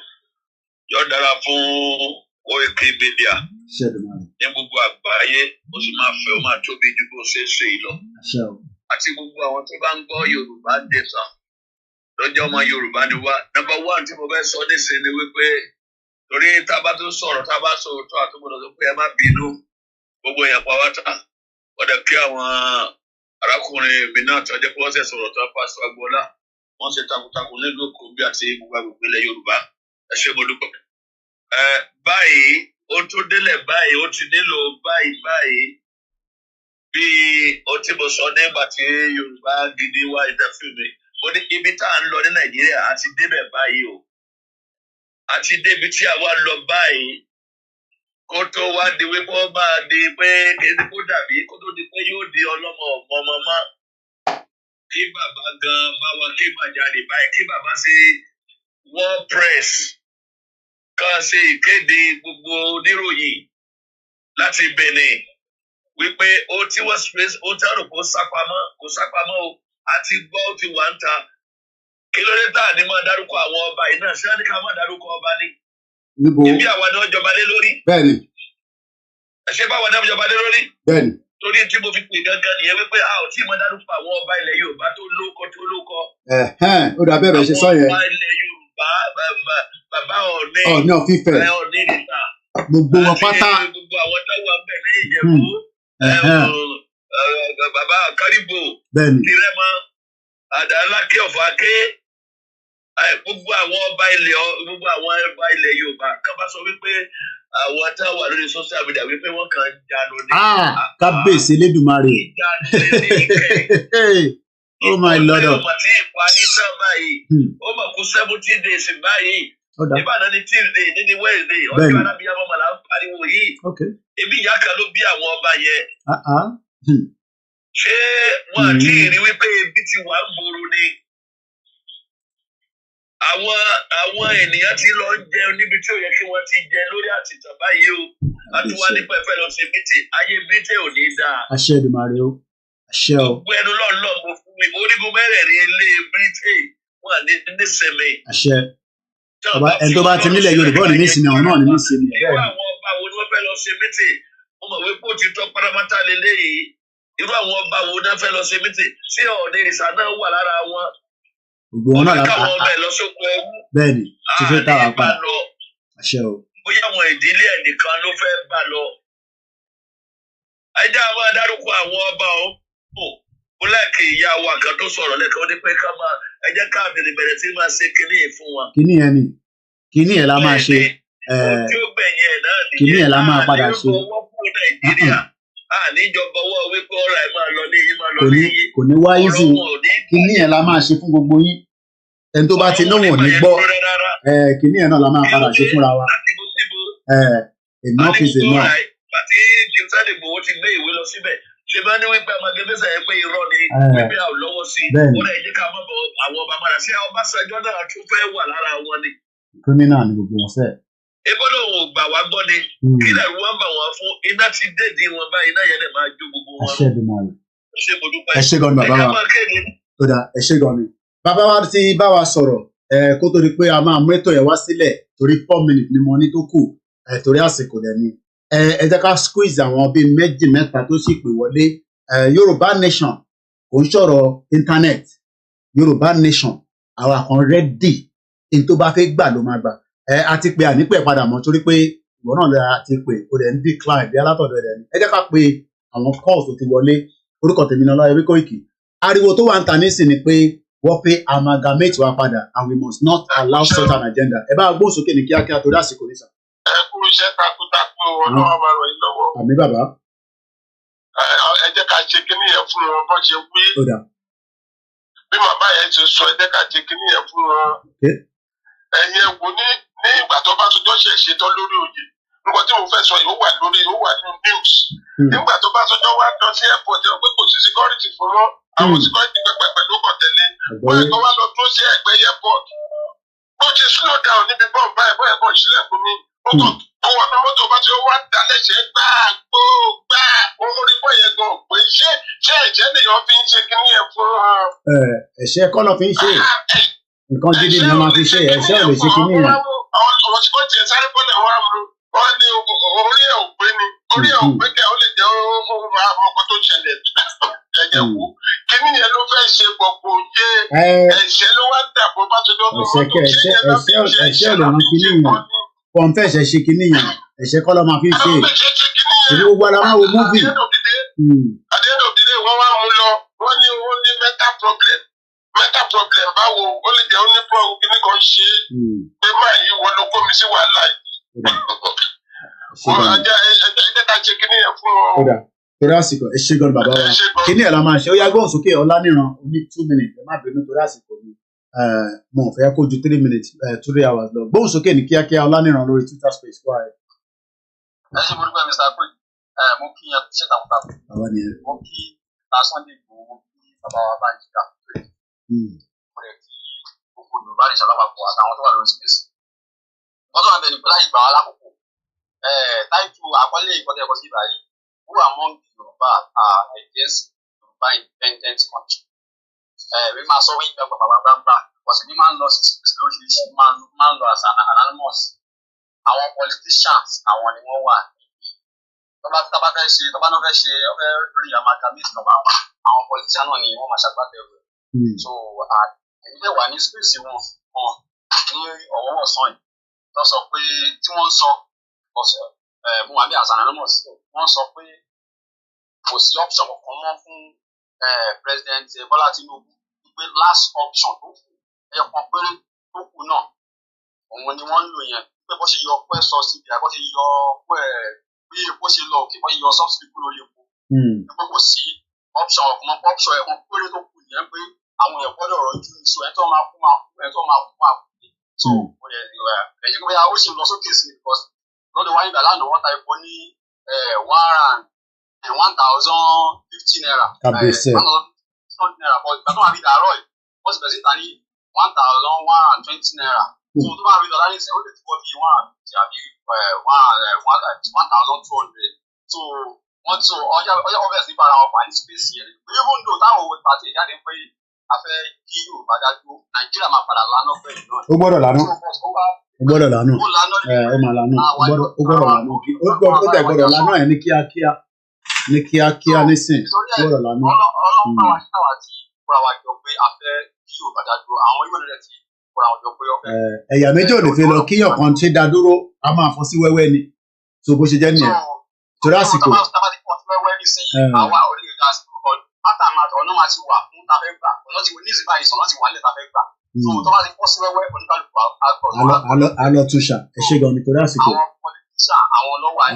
O: yóò dára fún koikimedia ní gbogbo àgbáyé, ó sì máa fẹ́ ó máa tóbi ju bó ṣe é ṣe yìí lọ. Àti gbogbo àwọn tó bá ń gbọ́ Yorùbá nation lọ́jọ́ ọmọ Yorùbá ni wá. Number one tí mo fẹ́ sọ nísìnyí ni wípé torí tá a bá tó sọ̀rọ̀ tá a bá sọ̀rọ̀ tó àtúgbọ̀dọ̀ tó pé ẹ má bínú gbogbo èèyàn pàwátà. Wọ́n dẹ̀ kí àwọn arákùnrin mi náà tó jẹ́ pé wọ́n ṣe sọ̀rọ̀ tó pásítọ̀ Agboola. Wọ́n ṣe takuntakun nílùú Òkòbí àti gbogbo àgbègbè ilẹ̀ Yorùbá. Ẹ ṣé mo dúpẹ́. Báyìí ó tó délẹ̀ báyìí ó ti nílò báyìí bí ó ti mo sọ nígbà tí Yorùbá Gidi wá ìdẹ́fìn mi. Ó ní ibi tá à ń lọ ní Nàìjíríà àti débẹ̀ báyìí o. Àti débi tí àwa lọ báyìí kó tó wá di wípé ó máa di pé kéde kó dàbí kó tó di pé yóò di ọlọ́mọ ọmọ mọ́. Kí bàbá gan bá wa kí Bàjáde báyìí kí bàbá ṣe war press ká ṣe ìkéde gbogbo oníròyìn láti Benin wípé ó tí wọ́n space ó tí wọ́n kò sápamọ́ o àti gbọ́ ó ti wà ń ta. Kí ló dé tá à ní máa dárúkọ àwọn ọba yìí náà ṣé wọ́n ní ká má dárúkọ ọba ni. Ibi àwa ni wọ́n jọba lé lórí.
E: Bẹ́ẹ̀ni.
O: Ẹ ṣe báwa ni wọ́n jọba lé lórí.
E: Bẹ́ẹ̀ni.
O: Torí tí mo fi pè gangan nìyẹn wípé a ò tí ì máa dárúkọ àwọn ọba ilẹ̀ Yorùbá tó lóko.
E: Ó dà bẹ́ẹ̀ bẹ́ẹ̀ ṣe sọ yẹn.
O: Àwọn ọba ilẹ̀ Yorùbá bàbá Ọọ̀ni.
E: Ọọ̀ni of Ifẹ̀.
O: Ọọ̀ni nìta.
E: Gbogbo wọn pátá.
O: Àti gbogbo àwọn tó wà bẹ̀ ní Ìjẹ̀bú. Bàbá Kárìbò.
E: Bẹ́ẹ̀ni.
O: Tirẹ́mọ. Àdàlákẹ́ Ọ̀fàké. Gbogbo àwọn ọba ilẹ̀ Yorùbá ká bá sọ wípé àwọn tá wà lórí social media wípé wọ́n kàn ń jánu ní.
E: Kábíyèsí Elédùmarè. Oh my Lord.
O: Ọmọ tí ìparí tán báyìí ó mọ̀ kó 17 days báyìí. Ìbàdàn ní Tuesday ní Wednesday ọjọ́ arábíyá mọ́mọ́ là ń pariwo yìí. Ebi ìyá kan ló bí àwọn ọba yẹn. Ṣé wọn àti ìrí wípé ebi ti wà ń gbòòrò ni? Àwọn ènìyàn ti lọ jẹun níbi tí ó yẹ kí wọ́n ti jẹ lórí àtìtàn báyìí o. Àtúwá nípa ẹ̀fẹ́ lọ sí mítì ayé Britain ò ní dáa.
E: Àṣẹ Èdùmàrè o. Àṣẹ o.
O: Gbogbo ẹnu lọ́nlọ́ mo fún mi orígun mẹ́rẹ̀ẹ̀rin ilé Britain wà ní nísìnyí.
E: Àṣẹ. Ẹni tó bá ti nílẹ̀ Yorùbá ò ní nísìnyí àwọn náà ní nísìnyí.
O: Irú àwọn ọba wo ni wọ́n fẹ́ lọ ṣe mítì? Mo mọ̀ wípé ó ti tọ́ pátápátá lélẹ́yìí. Irú àwọn ọba wo ni wọ́n fẹ́ lọ ṣe mítì? Ṣé Ọọ̀ni ìrìṣà náà wà lára wọn?
E: Gbogbo wọn náà
O: káwọn ọmọ ẹ̀ lọ sóko ẹrú.
E: Bẹ́ẹ̀ni, ti fẹ́ táwa pa. Àṣẹ o.
O: Bóyá àwọn ìdílé ẹ̀ nìkan ló fẹ́ bá lọ. Ajá máa dárúkọ àwọn ọba o. Mo láìkè ìyá wa kan tó sọ̀rọ̀ lẹ́kọ̀ọ́ ní pé ká máa ẹ jẹ́ ká bẹ̀rẹ̀ sí máa ṣe kinní yìí fún wa.
E: Kinní yẹn ni kinní yẹn la máa ṣe.
O: Ojú gbẹ̀yìn ẹ̀ náà nìyẹn.
E: Kinní yẹn la máa padà ṣe.
O: Àníjọba owó fún Nàìjíríà. Àníjọba owó wípé ọ̀rọ̀ ẹ̀ máa lọ ní yín máa lọ ní yín.
E: Kò ní wá easy. Kinní yẹn la máa ṣe fún gbogbo yín. Ẹni tó bá ti lóhùn ò ní gbọ́. Kinní yẹn náà la máa padà ṣe fúnra wa. Enough is enough.
O: Àti Jimsade Igboho ti gbé ìwé lọ síbẹ̀. Ṣé bá ní wípé Amagébésà yẹn pé irọ́ ni wípé àwọn lọ́wọ́ sí i? Ó lè jẹ́ ká mọ̀ bọ̀ àwọn ọba mọ́ra. Ṣé Ọbásanjọ́ náà tún fẹ́ wà lára wọn ni?
E: Criminal ni gbogbo wọn sẹ́ẹ̀.
O: Ebọ́dọ̀ wọn ò gbà wá gbọ́ ni. Kí lè wọ́n bà wọ́n fún iná ti dédé wọn báyìí iná yẹn lè máa jó gbogbo wọn.
E: Àṣẹ Èdùmàrè.
O: Ṣé mo dúpẹ́?
E: Ẹ ṣé gan ni bàbá wa. Ó dà ẹ ṣé gan ni. Bàbá wa ti bá wa sọ̀rọ̀ kó tó di pé a máa mú ètò yẹn wá sílẹ̀ torí 4 minutes ni mo ní tó kù torí àsìkò dẹ̀ ni. Ẹ jẹ́ ká squeeze àwọn bíi méjì mẹ́ta tó sì pè wọlé. Yorùbá nation kò ń sọ̀rọ̀ internet. Yorùbá nation àwa kan rẹ́dì ní tó bá fẹ́ gbà ló máa gbà. A ti pe ànípẹ̀ padà mọ́ torí pé ìwọ náà lè ti pè kó dẹ̀ ń decline bí alátọ̀dọ̀ rẹ̀ ni. Ẹ jẹ́ ká pe àwọn calls tó ti wọlé. Orúkọ tèmi ni Oluwole Koiki. Ariwo tó wà ń ta nísìn ni pé wọ́n pé amalgamate wa padà and we must not allow such an agenda. Ẹ bá gbóhùn sókè ní kíákíá torí àsìkò ní sà.
H: Ẹ kú iṣẹ́ takuntakun Ọlọ́run máa ràn yín lọ́wọ́.
E: Àmín bàbá.
H: Ẹ jẹ́ ká ṣe kíní yẹn fún wọn bọ́ ṣe wí. Bí màmá yẹn ṣe sọ ẹ jẹ́ ká ṣe kíní yẹn fún wọn. Ẹ̀yin wo ní ní ìgbà tó bá tó jọ ṣetán lórí oyè nǹkan tí mo fẹ́ sọ yìí ó wà nínú news nígbà tó bá tó jọ wá lọ sí airport ẹ̀ pé kò sí security fún wọn àwọn security pẹpẹ ló kàn tẹ̀lé wọ́n ẹ̀kọ́ wá lọ dúró sí ẹ̀gbẹ́ airport bó ṣe slow down níbi bọ́ọ̀ báyìí bóyá kò sílẹ̀ fún mi ó kàn kó wọn ní mọ́tò bá ti wá dá lẹ́sẹ̀ gbá orí bọ́ yẹn gan pé ṣé ẹ̀jẹ̀ nìyẹn fi ń ṣe kíní ẹ̀ fún wọn.
E: ẹ̀ṣẹ̀ kọ́ lọ fi ń ṣe nǹkan gidi ni wọ́n máa fi ṣe ẹ̀ṣẹ̀ ò lè ṣe kíní yẹn.
H: àwọn tí wọ́n ti sáré bọ́lẹ̀ wọ́n ní orí ẹ̀ ò pé ni orí ẹ̀ ò pé kẹ́ ó lè jẹ́ ohun àmọ́kọ́ tó ṣẹlẹ̀ ẹ̀yẹ̀ wò kíní yẹn ló fẹ́ ṣe gbogbo yé ẹ̀ṣẹ̀ ló wá ń dàbọ̀ bá tó dọ́
E: ẹ̀ṣẹ̀ ò lè ràn kíní yẹn confess ṣe kíní yẹn ẹ̀ṣẹ̀ kọ́ lọ máa fi ṣe ìlú gbogbo ara máa wo múvì.
H: àdéhùn wọ́n wá mú lọ wọ́n ní mental problem báwo ó lè jẹ́ ó ní problem kíní kan ṣe pé máa yí wọ́n ló kó mi sí wàhálà yìí. ẹjẹ́ ká ṣe kíní yẹn fún ọ.
E: torí àsìkò ẹ ṣe gan bàbá wa kíní ẹ̀ la máa ṣe ó yá gbóhùn sókè Ọláníran ó ní 2 minutes ẹ má bínú torí àsìkò mi mo fẹ́ kó ju 3 minutes 3 hours lọ gbóhùn sókè ní kíákíá Ọláníran lórí Twitter space wá ẹ.
U: ẹ ṣe mo dúpẹ́ Mr. Koiki mo kí yẹn ṣe takuntakun mo kí Sunday Igboho mo kí bàbá wa Banji ká mo rẹ̀ kí gbogbo Yorùbá ní ìṣàlápapọ̀ àtàwọn tó wà lórí space. wọ́n tó wà bẹ́ẹ̀ ni pé láì gbà wá lákòókò táìtù àkọlé ìkọ́tẹ́ ẹ̀kọ́ sí ìbáyìí who among the Yoruba are against Yoruba independent country. We máa sọ wípé bàbá ọ̀sẹ̀ ní máa ń lọ sí lóríṣiríṣi máa ń lọ as an anonymous. Àwọn politicians àwọn ni wọ́n wà níbi. Tọ́ba náà fẹ́ ṣe rí amalgamate lọ́wọ́ àwọn politicians náà ni wọ́n máa ṣàgbàtẹ̀rù rẹ̀. So èyí lè wà ní space wọn ní ọ̀wọ́ ọ̀sán yìí tó sọ pé tí wọ́n sọ mo wà bí as an anonymous wọ́n sọ pé kò sí option kankan mọ́ fún President Bola Tinubu pé last option tó kù ẹ̀kan péré tó kù náà òun ni wọ́n ń lò yẹn pé bó ṣe yọ pẹ́ sọ síbi àbọ̀ ṣe yọ pẹ́ bí epo ṣe lọ òkè bó ṣe yọ subsidy kúrò lórí epo pé kò sí option ọ̀kan option ẹ̀kan péré tó kù yẹn pé àwọn èèyàn gbọ́dọ̀ rọjú ìṣó ẹ̀ tó máa kú so ẹ̀jẹ̀ pé ó ṣe lọ sókè sí because lọ́dọ̀ wáyé ìgbà lánàá wọ́n ta epo ní 1,050 naira.
E: Kábíyèsí.
U: 1,050 naira but ìgbà tó máa rí ìdàrọ́ yìí wọ́n sì bẹ̀rẹ̀ sí ta ní 1,120 naira. so tó máa rí ìdàrọ́ yìí ó lè ti wọ́ bí 150 àbí 1,200. so wọ́n tó ọjà ọbẹ̀ sí bara wọn fà ní space yẹn even though táwọn owó ìpàtẹ ìjáde pé a fẹ́ kí Yorùbá dájú Nàìjíríà máa padà lánà bẹ́ẹ̀ náà.
E: ó gbọ́dọ̀ lánà ó gbọ́dọ̀ lánà ó máa lánà ó gbọ́dọ̀ lánà ó tẹ̀ gbọ́dọ̀ lánà ẹ̀ ní kíákíá nísìn ó gbọ́dọ̀ lánà.
U: Ọlọ́run bá wa ṣáwá tí kóra wa jọ pé a fẹ́ kí Yorùbá dájú àwọn ìwé rẹ̀ ti kóra wa jọ pé ọ̀fẹ́.
E: ẹ̀yà méjì ò lè fi lọ kíyàn kan ṣe dá dúró a máa fọ́ sí wẹ́wẹ́ ni so bó ṣe jẹ́ nìyẹn torí àsìkò.
U: àwa ò lè dá sí ọ̀nà máa ti wà fún tafẹ́ gbà ọ̀nà ti wọ ní ìsìnbáyìí sọ̀nà ti wà ní tafẹ́ gbà so tó bá ti pọ̀ sí wẹ́wẹ́ oníkàlùkù
E: alọ túnṣà ẹ ṣe gan nítorí àsìkò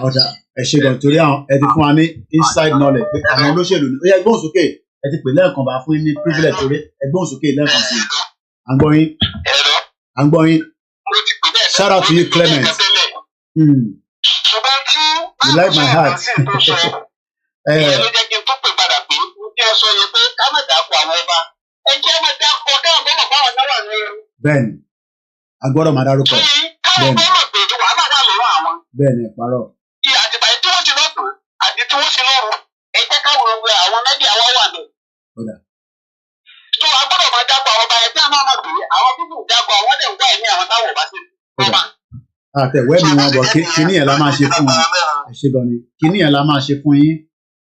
E: ọ̀dà ẹ ṣe gan nítorí ẹ ti fún wa ní inside knowledge pé àwọn olóṣèlú ni ó yẹ gbóhùn sókè ẹ ti pè lẹ́ẹ̀kan bá fún yín ní privilege torí ẹ gbóhùn sókè lẹ́ẹ̀kan sí i à ń gbọ́ yín shout out to you Clement you like my heart. Bẹ́ẹ̀ni agbọ́dọ̀ máa dárúkọ bẹ́ẹ̀ni ìparọ́.
U: àtìgbà tí wọ́n ti lọ́tọ̀ àti tí wọ́n ti lọ́rùn ẹ jẹ́ káwọn ọgbẹ́ àwọn mẹ́bí àwọn wà ní. tó a gbọ́dọ̀ máa dápọ̀ àwọn ọba ẹ̀ tí a máa pè é àwọn bíbí ìdápọ̀ àwọn ọdẹ ìgbà ẹ̀mí àwọn táwọn ọba sí.
E: àtẹ̀wé mi wọn bọ̀ kíní yẹn la máa ṣe fún yín ẹ ṣe gan ni kíní yẹn la máa ṣe fún yín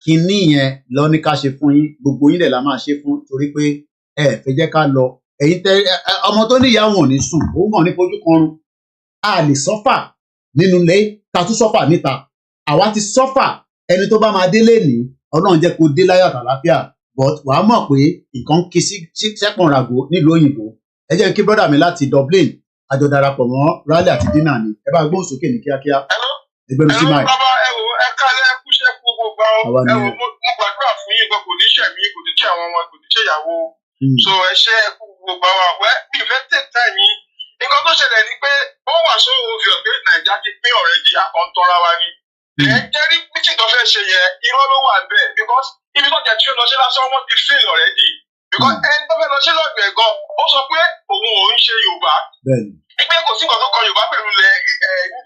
E: kíní yẹn lọ ní ká ṣe fún yín gbogbo yín dẹ̀ la máa ṣe fún torí pé ẹ fẹ́ jẹ́ ká lọ èyí tẹ ọmọ tó níyàwó ò ní sùn òun mọ̀ ní fojú kan run a lè sọ́fà nínú ilé ká tún sọ́fà níta àwa ti sọ́fà ẹni tó bá máa délé ní Ọlọ́run jẹ́ kó dé láyọ̀ àtàláfíà but wàá mọ̀ pé nǹkan kí sí sẹ́pọ̀n ràgó nílùú òyìnbó ẹ jẹ́ kí brọ́dà mi láti Dublin àjọ darapọ̀ mọ́ rally àti dínà ni ẹ bá gbóhùn sókè ní kíákíá ẹgbẹ́ mi sí máì.
H: ẹ kálẹ̀ kúṣẹ́ kú gbogbo mo gbàdúrà fún yín kò ní ṣẹ̀mí kò ní ṣe àwọn ọmọ kò ní ṣe ìyàwó so ẹ ṣe ẹ kú gbogbo àwọn àwẹ mi fẹ́ tẹ̀tà yín
S: nǹkan tó ṣẹlẹ̀ ni pé ó wà so obvious pé Nàìjíríà ti pín already ọ̀tọ̀ra wa ni. Jẹ́rí meeting tó fẹ́ ṣe yẹn irọ́ ló wà bẹ́ẹ̀ because ibi tó jẹ́ tí ó lọ ṣe lásán wọ́n ti fail already. Because ẹni tó fẹ́ lọ ṣe lọ́gbẹ̀ẹ́ gan ó sọ pé òun ò ń ṣe Yorùbá. Ẹgbẹ́ kò sí nǹkan tó kọ Yorùbá pẹ̀lú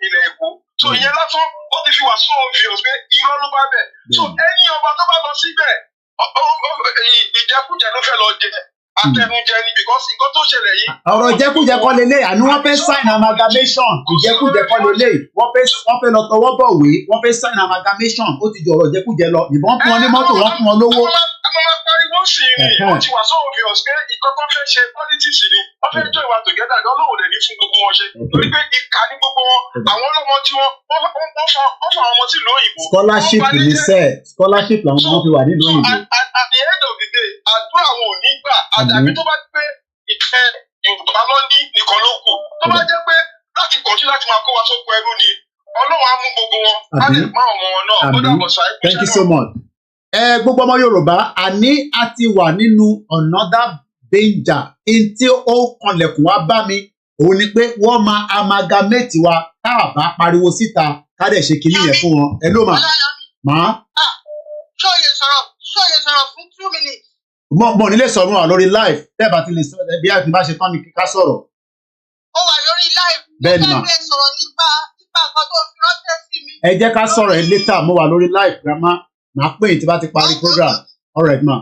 S: ilẹ̀ Èkó. So ìyẹn lásán ó ti fi wà so obvious pé irọ́ ló bá bẹ̀. So ẹ̀yin ọba tó bá lọ síbẹ̀ ìjẹkújẹ ló fẹ́ lọ jẹ. Àtẹnujẹ ni because nǹkan tó ṣẹlẹ̀ yìí.
E: Ọ̀rọ̀ ìjẹkújẹ kọ́ lélẹ̀ àní wọ́n fẹ́ sign amalgamation ìjẹkújẹ kọ́ lélẹ̀ wọ́n fẹ́ lọ tọwọ́ bọ̀wé wọ́n fẹ́ sign amalgamation ó ti di ọ̀rọ̀ ìjẹkújẹ lọ ìbọn fún wọn ní mọ́tò wọ́n fún wọn lówó.
S: Àwọn pariwo sí ni wọ́n ti wà so obvious pé nǹkan tó fẹ́ ṣe politics ni wọ́n fẹ́ jọ ìwà together gan lóhùn lẹ́ni fún gbogbo wọn ṣe torí pé ìka ní gbogbo wọn àwọn ọlọ́mọ tí wọ́n fọ àwọn ọmọ tí ìlú òyìnbó.
E: Scholarship ní sẹ́ẹ̀ scholarship làwọn ọmọ fi wà nílùú òyìnbó.
S: At the end of the day àdúrà àwọn ò ní gbà àdàbí tó bá pé ìfẹ́ Yorùbá lọ ní nìkan ló kù tó bá jẹ́ pé láti kọjú láti máa kó wa sóko ẹrú ni Ọlọ́run á mú gbogbo wọn á lè má ọmọ wọn náà tó dàbọ̀ sáyé.
E: Thank you so much. Gbogbo ọmọ Yorùbá àní a ti wà nínú another danger tí ó kanlẹ̀kùn wá bá mi òun ni pé wọ́n máa amalgamate wa tá a bá pariwo síta ká dẹ̀ ṣe kinní yẹn fún wọn. Ẹ ló mà.
T: Ṣóye sọ̀rọ̀ fún 2 minutes.
E: Mo nílé sọ̀rọ̀ wà lórí live tẹ́ẹ̀ bá ti lè sọ bí a ti bá ṣe tán ni ká sọ̀rọ̀.
T: Ó wà lórí live.
E: Bẹ́ẹ̀ ni mà.
T: Mo fẹ́ sọ̀rọ̀ nípa nǹkan tó fi ránṣẹ́ sí mi.
E: Ẹ jẹ́ ká sọ̀rọ̀ ẹ later mo wà lórí live grandma màá pè é tí bá ti parí program all right ma.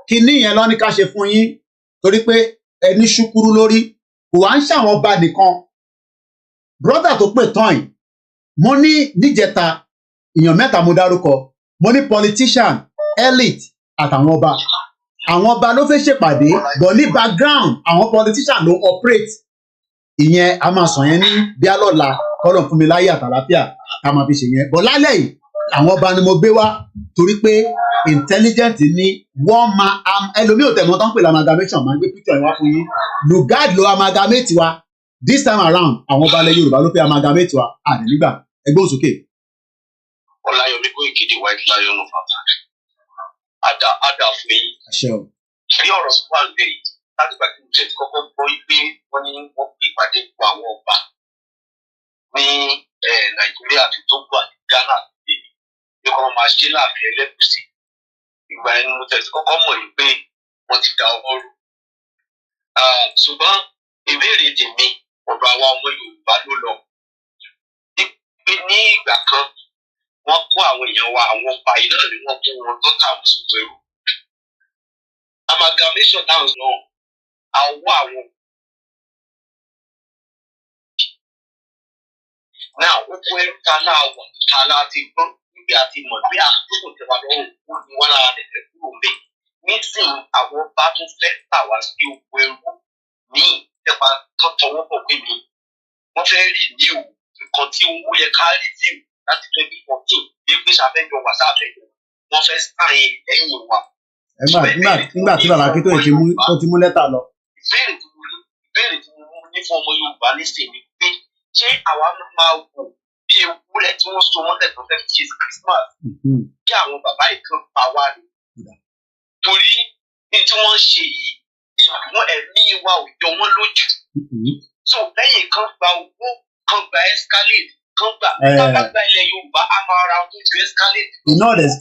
E: Kinní yẹn lọ ní ká ṣe fún yín torí pé ẹni ṣúkúrú lórí kò wá ń ṣàwọn ọba nìkan brother tó pè tán yìí mo ní níjẹta èèyàn mẹ́ta mo dárúkọ mo ní politician elite àtàwọn ọba àwọn ọba ló fẹ́ ṣèpàdé but ní background àwọn politician ló operate ìyẹn a máa sọ yẹn ní bíálọ́la kọ́lọ̀ fún mi láyé àtàlàfíà ká máa fi ṣe yẹn but lálẹ́ yìí àwọn ọba ni mo gbé wá torí pé intelligent ni wọ́n máa ẹlòmíì ò tẹ̀mọ́ tán pè amalgamation máa gbé picture yẹn wá fún yín lugard ló amalgamate wa this time around àwọn ọba ilẹ̀ Yorùbá ló fẹ́ amalgamate wa àdé nígbà ẹgbẹ́ òsókè.
U: Ọláyọmí Koiki the white lion of our time ada fún yín. bí ọ̀rọ̀ sọ wà lórí láti gbà tí mo ṣe ti kọ́kọ́ gbọ́ pé wọ́n ní wọ́n pè ìpàdé fún àwọn ọba ní Nàìjíríà àti Tógò àti Ghana àti bí wọ́n máa ṣe láàfin Ẹlẹ́gùṣì ìgbà yẹn ni mo tẹ̀sí kọ́kọ́ mọ̀ yìí pé wọ́n ti da ọwọ́ rú. Ṣùgbọ́n ìbéèrè tèmi ọ̀dọ̀ àwa ọmọ Yorùbá ló lọ pé ní ìgbà kan wọ́n kó àwọn èèyàn wa àwọn ọba yìí náà ni wọ́n kó wọn tó tàwọn sóko ẹrú. Amalgamation dáhùn náà àwọ̀ àwọn. Náà ó kó ẹrú ta láàwọ̀ ta láti gbọ́ níbi àti mọ̀ bí àtúntò tẹ̀wá lọ́rùn kó ní wọ́n lára rẹ̀ fẹ́ kúrò bẹ́ẹ̀. Nísìnyí àwọn ọba tún fẹ́ tà wá sí oko ẹrú ní ìjọba tó tọwọ́ bọ̀ pé ní wọ́n fẹ́ rí ní o nǹkan tí ó yẹ ká rí sí láti 2014 bí gbé ṣàfẹ́jọ wà sáfẹ́jọ wọ́n fẹ́ sáyẹn lẹ́yìn wa.
E: Nígbà tí bàbá Akintoye ti mú lẹ́tà lọ.
U: Ìbéèrè tí mo mú ní fún ọmọ Yorùbá nísìnyí pé ṣé àwa máa wò bí ewúrẹ́ tí wọ́n so mọ́lẹ̀ tó fẹ́ fi ṣe Christmas kí àwọn bàbá ìkan pa wá ni. Torí ní tí wọ́n ń ṣe yìí ìwọ̀n ẹ̀mí wa ò jọ wọ́n lójú. So lẹ́yìn kan gba owó kan gba escalate kan gba bàbá gba ilẹ̀ Yorùbá a máa ra ọdún ju escalate.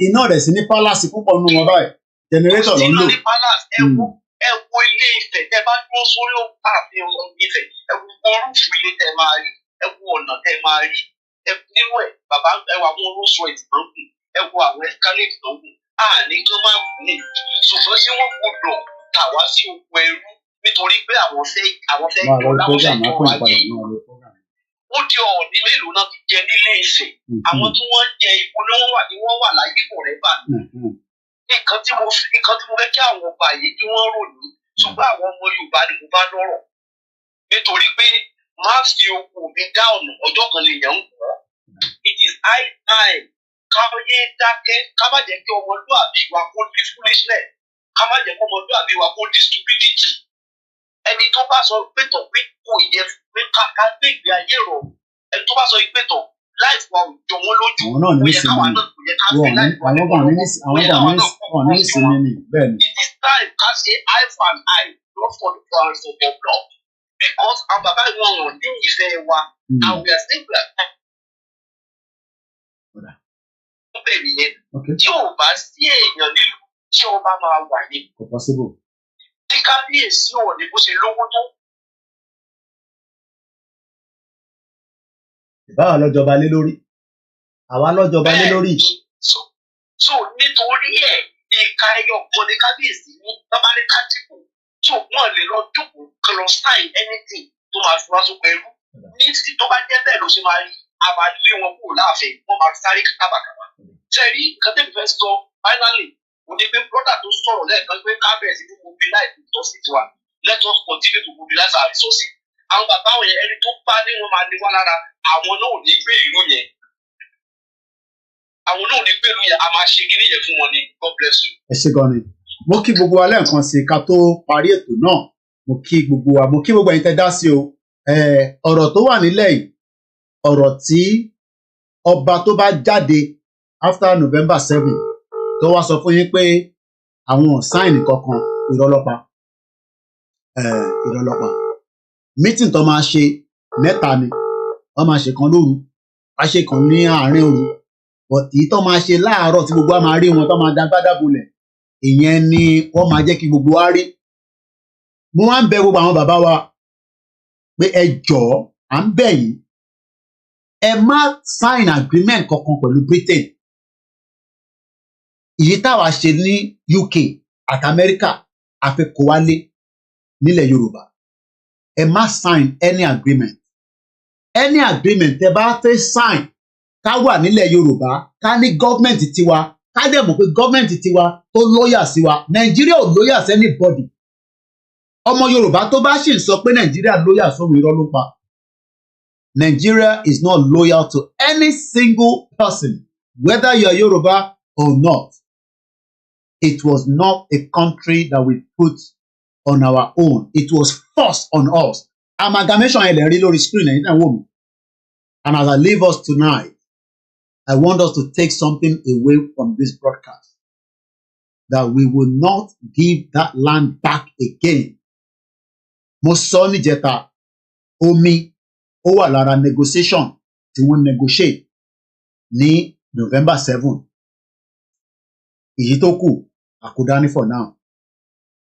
E: Iná rẹ̀ sí ní palace púpọ̀ nínú wọn báyìí generator ló ń lò.
U: Ní palace ẹ wo Ilé Ifẹ̀ tẹ bá dúró sórí ààfin ọmọ Ifẹ̀ ẹ wo orúfù ilé tẹ máa rí ẹ wo ọ̀nà tẹ máa rí nínú ẹ̀ bàbá ẹ wo àwọn Rolls Royce náà kù ẹ wo àwọn escalate náà kù àní kí wọ́n máa wù ní ṣùgbọ́n tí wọ́n gbọdọ̀ tà wá sí oko ẹrú nítorí pé àwọn fẹ́ jọ láwọn fẹ́ jọ wáyé ó di ọ̀ọ́dí mélòó náà ti jẹ nílé Ifẹ̀ àwọn tí wọ́n jẹ ipò ni wọ́n wà láyé kò rẹ́ bà nǹkan tí mo fẹ́ kí àwọn ọba yìí kí wọ́n rò ní ṣùgbọ́n àwọn ọmọ Yorùbá ni mo bá lọ́rọ̀ nítorí pé má fi oko mi dá ọ̀nà ọjọ́ kan lè yàn ń kọ́ it is high time káyé dákẹ́ ká má jẹ́ kí ọmọlúwàbí wa kó di foolishness ká má jẹ́ kí ọmọlúwàbí wa kó di stupidity ẹni tó bá sọ pé tọ̀ pé kò yẹ pé ká gbé ìgbé ayé rọ̀ ẹni tó bá sọ pé tọ̀ láìsí wa ò jọ wọ́n lójú ó yẹ káwa náà kò yẹ ká fi láìsí wa lọ́wọ́
E: àwọn ní ìsinmi ni bẹ́ẹ̀ ni.
U: It is time ká ṣe eye for an eye not for the price of your blood
N: because àwọn bàbá wọn ò ní ìfẹ́ wa and we are still bẹ́ẹ̀ nìyẹn tí ò bá sí èèyàn nílùú tí ọba máa wà ní.
E: Kò possible.
N: Tí kábíyèsí ò ní bó ṣe lówó tó.
E: Ìbáwá lọ́jọba lé lórí. Àwa lọ́jọba lé lórí.
N: So nítorí ẹ̀ ìka ẹyọ kan ní kábíyèsí ní bàbá ní kátìkù tó wọ́n lè lọ jókòó kan lọ sign anything tó máa fi wá sóko ẹrú. Ní títí tó bá jẹ́ bẹ́ẹ̀ ló ṣe máa rí àbálé wọn kúrò láàfin wọ́n máa sáré kábàkàbà. Ṣẹ̀rí nǹkan tẹ́lifí fẹ́ sọ finally mo ní pé brother tó sọ̀rọ̀ lẹ́ẹ̀kan pé kábẹ̀rẹ̀ sí mobilize resources tiwa let us continue to mobilize our resources. Àwọn bàbá wọn yẹn ẹni tó bá ní wọn máa ní wá lára àwọn náà ò ní gbé ìlú yẹn. Àwọn náà ò ní gbé ìlú yẹn a máa ṣe kíní yẹn fún wọn ní God bless you.
E: Ẹ ṣé gan ni. Mo kí gbogbo wa lẹ́ẹ̀kan sí ká tó parí ètò náà. Mo kí gbogbo wa, mo kí gbogbo ẹ̀yin tẹ́ dá sí o. Ọ̀rọ̀ tó wà nílẹ̀ yìí, ọ̀rọ̀ tí ọba tó bá jáde after November 7 tó wá sọ fún yín pé àwọn sáìnì kankan ìrọlọ́pàá meeting tó máa ṣe mẹ́ta ni wọ́n máa ṣe kan lóru a ṣe kan ní àárín òru bọ̀tí tó máa ṣe láàárọ̀ tí gbogbo wa máa rí wọn tó máa dágbádá bolẹ̀ ìyẹn ni wọ́n máa jẹ́ kí gbogbo wa rí. Mo wá ń bẹ gbogbo àwọn bàbá wa pé ẹ jọ̀ọ́ à ń bẹ̀ yín ẹ má sign agreement kankan pẹ̀lú Britain. Èyí táwa ṣe ní UK àti America àfikún wálé nílẹ̀ Yorùbá ẹ má sign any agreement tẹ bá fẹ́ sign ká wà nílẹ̀ Yorùbá ká ní gọ́ọ̀mẹ̀ntì tiwa ká dẹ̀ mọ̀ pé gọ́ọ̀mẹ̀ntì tiwa tó lóyà sí wa Nàìjíríà ò lóyà sí anybody. Ọmọ Yorùbá tó bá sì ń sọ pé Nàìjíríà lóyà sóhun irọ́ ló pa. Nigeria is not loyal to any single person whether you are Yoruba or not. It was not a country that we put on our own. It was forced on us. Amalgamation ẹ̀ lè rí lórí screen ẹ̀yin náà wò mí. And as I leave us tonight, I want us to take something away from this broadcast. That we will not give that land back again. Mo sọ níjẹta, omi ó wà lára negotiation tí wọ́n negotiate ní November 7. Èyí tó kù àkúdání for now.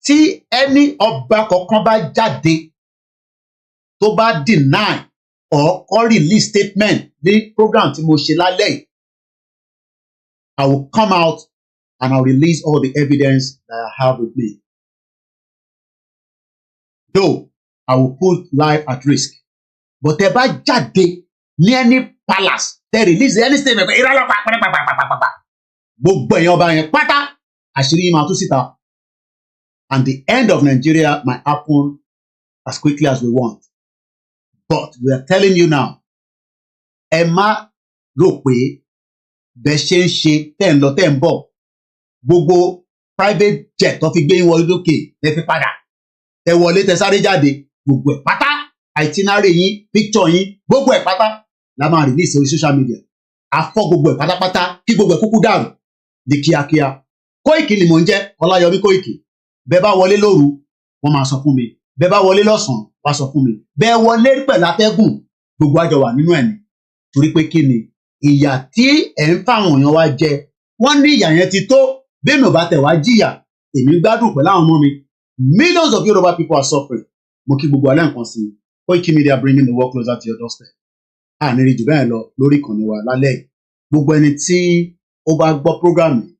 E: Tí ẹni ọba kankan bá jáde tó bá deny or release statement ní program tí mo ṣe lálẹ́ yìí, I will come out and I will release all the evidence that I have with me. Though I will put life at risk. But ẹ bá jáde ní any palace tẹ release any statement pé ìrọ̀lọ́pàá pàpàpàpàpàpà gbogbo èèyàn ọba yẹn pátá àṣírí yìí máa tú síta and the end of Nigeria might happen as quickly as we want. But we are telling you now ẹ má rò pé bẹ́ẹ̀ ṣe ń ṣe tẹ́ ń lọ tẹ́ ń bọ̀ gbogbo private jet tó fi gbé yín wọlé lókè lẹ fi padà tẹ wọlé tẹ sáré jáde gbogbo ẹ̀ pátá itinerary yín picture yín gbogbo ẹ̀ pátá la máa release orí social media afọ gbogbo ẹ̀ pátápátá kí gbogbo ẹ̀ kúkú dàrú di kíákíá. Koiki ni mò ń jẹ́ Ọláyọmí Koiki. Bẹ́ẹ̀ bá wọlé lóru wọ́n máa sọ fún mi bẹ́ẹ̀ bá wọlé lọ́sàn-án wá sọ fún mi bẹ́ẹ̀ wọlé pẹ̀lú atẹ́gùn gbogbo àjọ wà nínú ẹ̀ ni torí pé kí ni ìyà tí ẹ̀ ń fáwọn èèyàn wá jẹ wọ́n ní ìyà yẹn ti tó bí mi ò bá tẹ̀ wá jìyà èmi gbádùn pẹ̀lú àwọn ọmọ mi. Millions of Yoruba people are suffering. Mo kí gbogbo alẹ́ nǹkan sí i. Koiki Media bringing the work closer to your doorstep. Àníri jù bẹ́ẹ̀ lọ lórí ìkànnì wa lálẹ́ yìí. Gbogbo ẹni tí ó bá gbọ́ program yìí,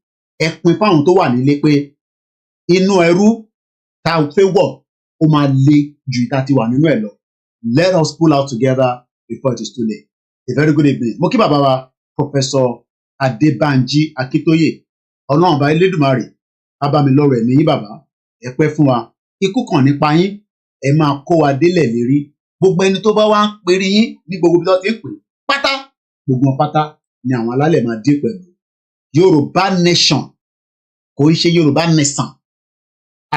E: ẹ pin fáwọn tó wà nílé pé inú ẹrú tá a fẹ́ wọ̀ ó máa le ju ìta ti wà nínú ẹ̀ lọ. Let us pull out together before it is too late. A very good evening. Mo kí bàbá wa Professor ADEBANJI Akintoye. Ọlọ́run bá Elédùmarè á bá mi lọ́rọ̀ ẹ̀mí yín bàbá. Ẹ pẹ́ fún wa. Ikú kan nípa yín ẹ máa kó wa délẹ̀ lérí. Gbogbo ẹni tó bá wá ń perí yín ní gbogbo bí wọ́n ti ń pè pátá gbogbo wọn pátá ni àwọn alálẹ̀ máa dé pẹ̀lú. Yorùbá nation kò ń ṣe Yorùbá nation.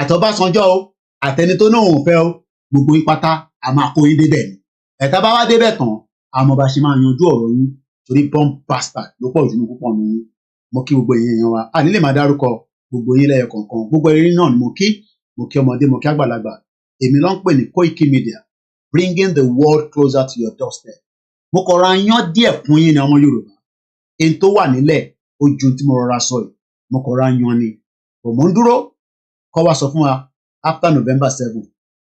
E: Àtọ́básanjọ́ o àtẹni tó náà ò fẹ́ o gbogbo yín pátá a máa kó yín débẹ̀ ni. Ẹ̀ta bá wá débẹ̀ tán àmọ́ bá ṣe máa yanjú ọ̀rọ̀ yín torí bomb bastard ló pọ̀ jù ní púpọ̀ nù yín. Mo kí gbogbo èèyàn wa a nílè máa dárúkọ gbogbo yín lẹ́yọ kọ̀ọ̀kan gbogbo eré náà ni mo kí ọmọdé mo kí àgbàlagbà èmi ló ń pè ní Koiki Media bringing the world closer to your doorstep. Mo kàn ra yan díẹ̀ fún yín ní ọmọ Yorùbá. Èyí tó wà nílẹ̀ ojú tí mo rọra sọ yìí. Mo kàn ra yan ni. Bò mo ń dúró kọ́ wá sọ fún wa after November 7.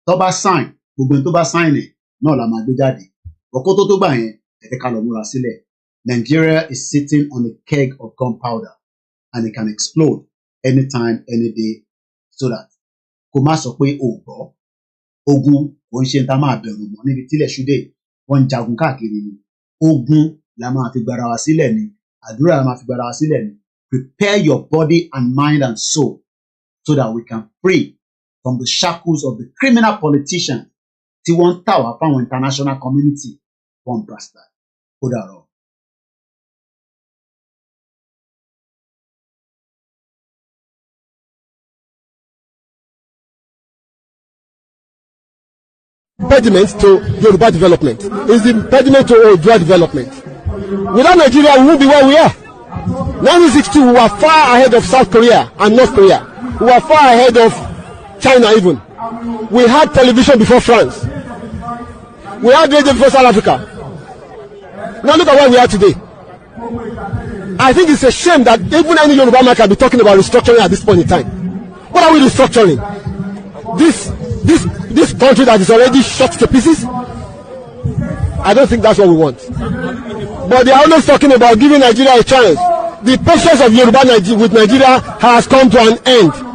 E: Tó bá sign, gbogbo ẹni tó bá sign ẹ̀ náà la máa gbé jáde. Ọkọ tó gbà yẹn, ẹ jẹ́ ká lọ múra sílẹ̀. Nigeria is sitting on a keg of gunpowder and it can explode anytime, any day, so that kò má sọ pé o gbọ́. Ogun kò ń ṣe tá máa bẹ̀rù mọ́ níbi tílẹ̀ ṣúdé wọ́n ń jagun káàkiri ni. Ogun la máa fi gbára wa sílẹ̀ ni. Àdúrà la máa fi gbára wa sílẹ̀ ni. Prepare your body and mind and soul so that we can free from the shackles of the criminal politicians tí wọ́n ń tà wá fáwọn international community one bastard. Ó dàrọ̀.
F: Impediment to Yoruba development. Is the impediment to Odua development. Without Nigeria, we won't be where we are. 1962, we were far ahead of South Korea and North Korea. We were far ahead of China even. We had television before France. We had radio before South Africa. Now look at where we are today. I think it's a shame that even any Yoruba man can be talking about restructuring at this point in time. What are we restructuring? This country that is already shot to pieces? I don't think that's what we want. But they are always talking about giving Nigeria a chance. The patience of Yoruba with Nigeria has come to an end.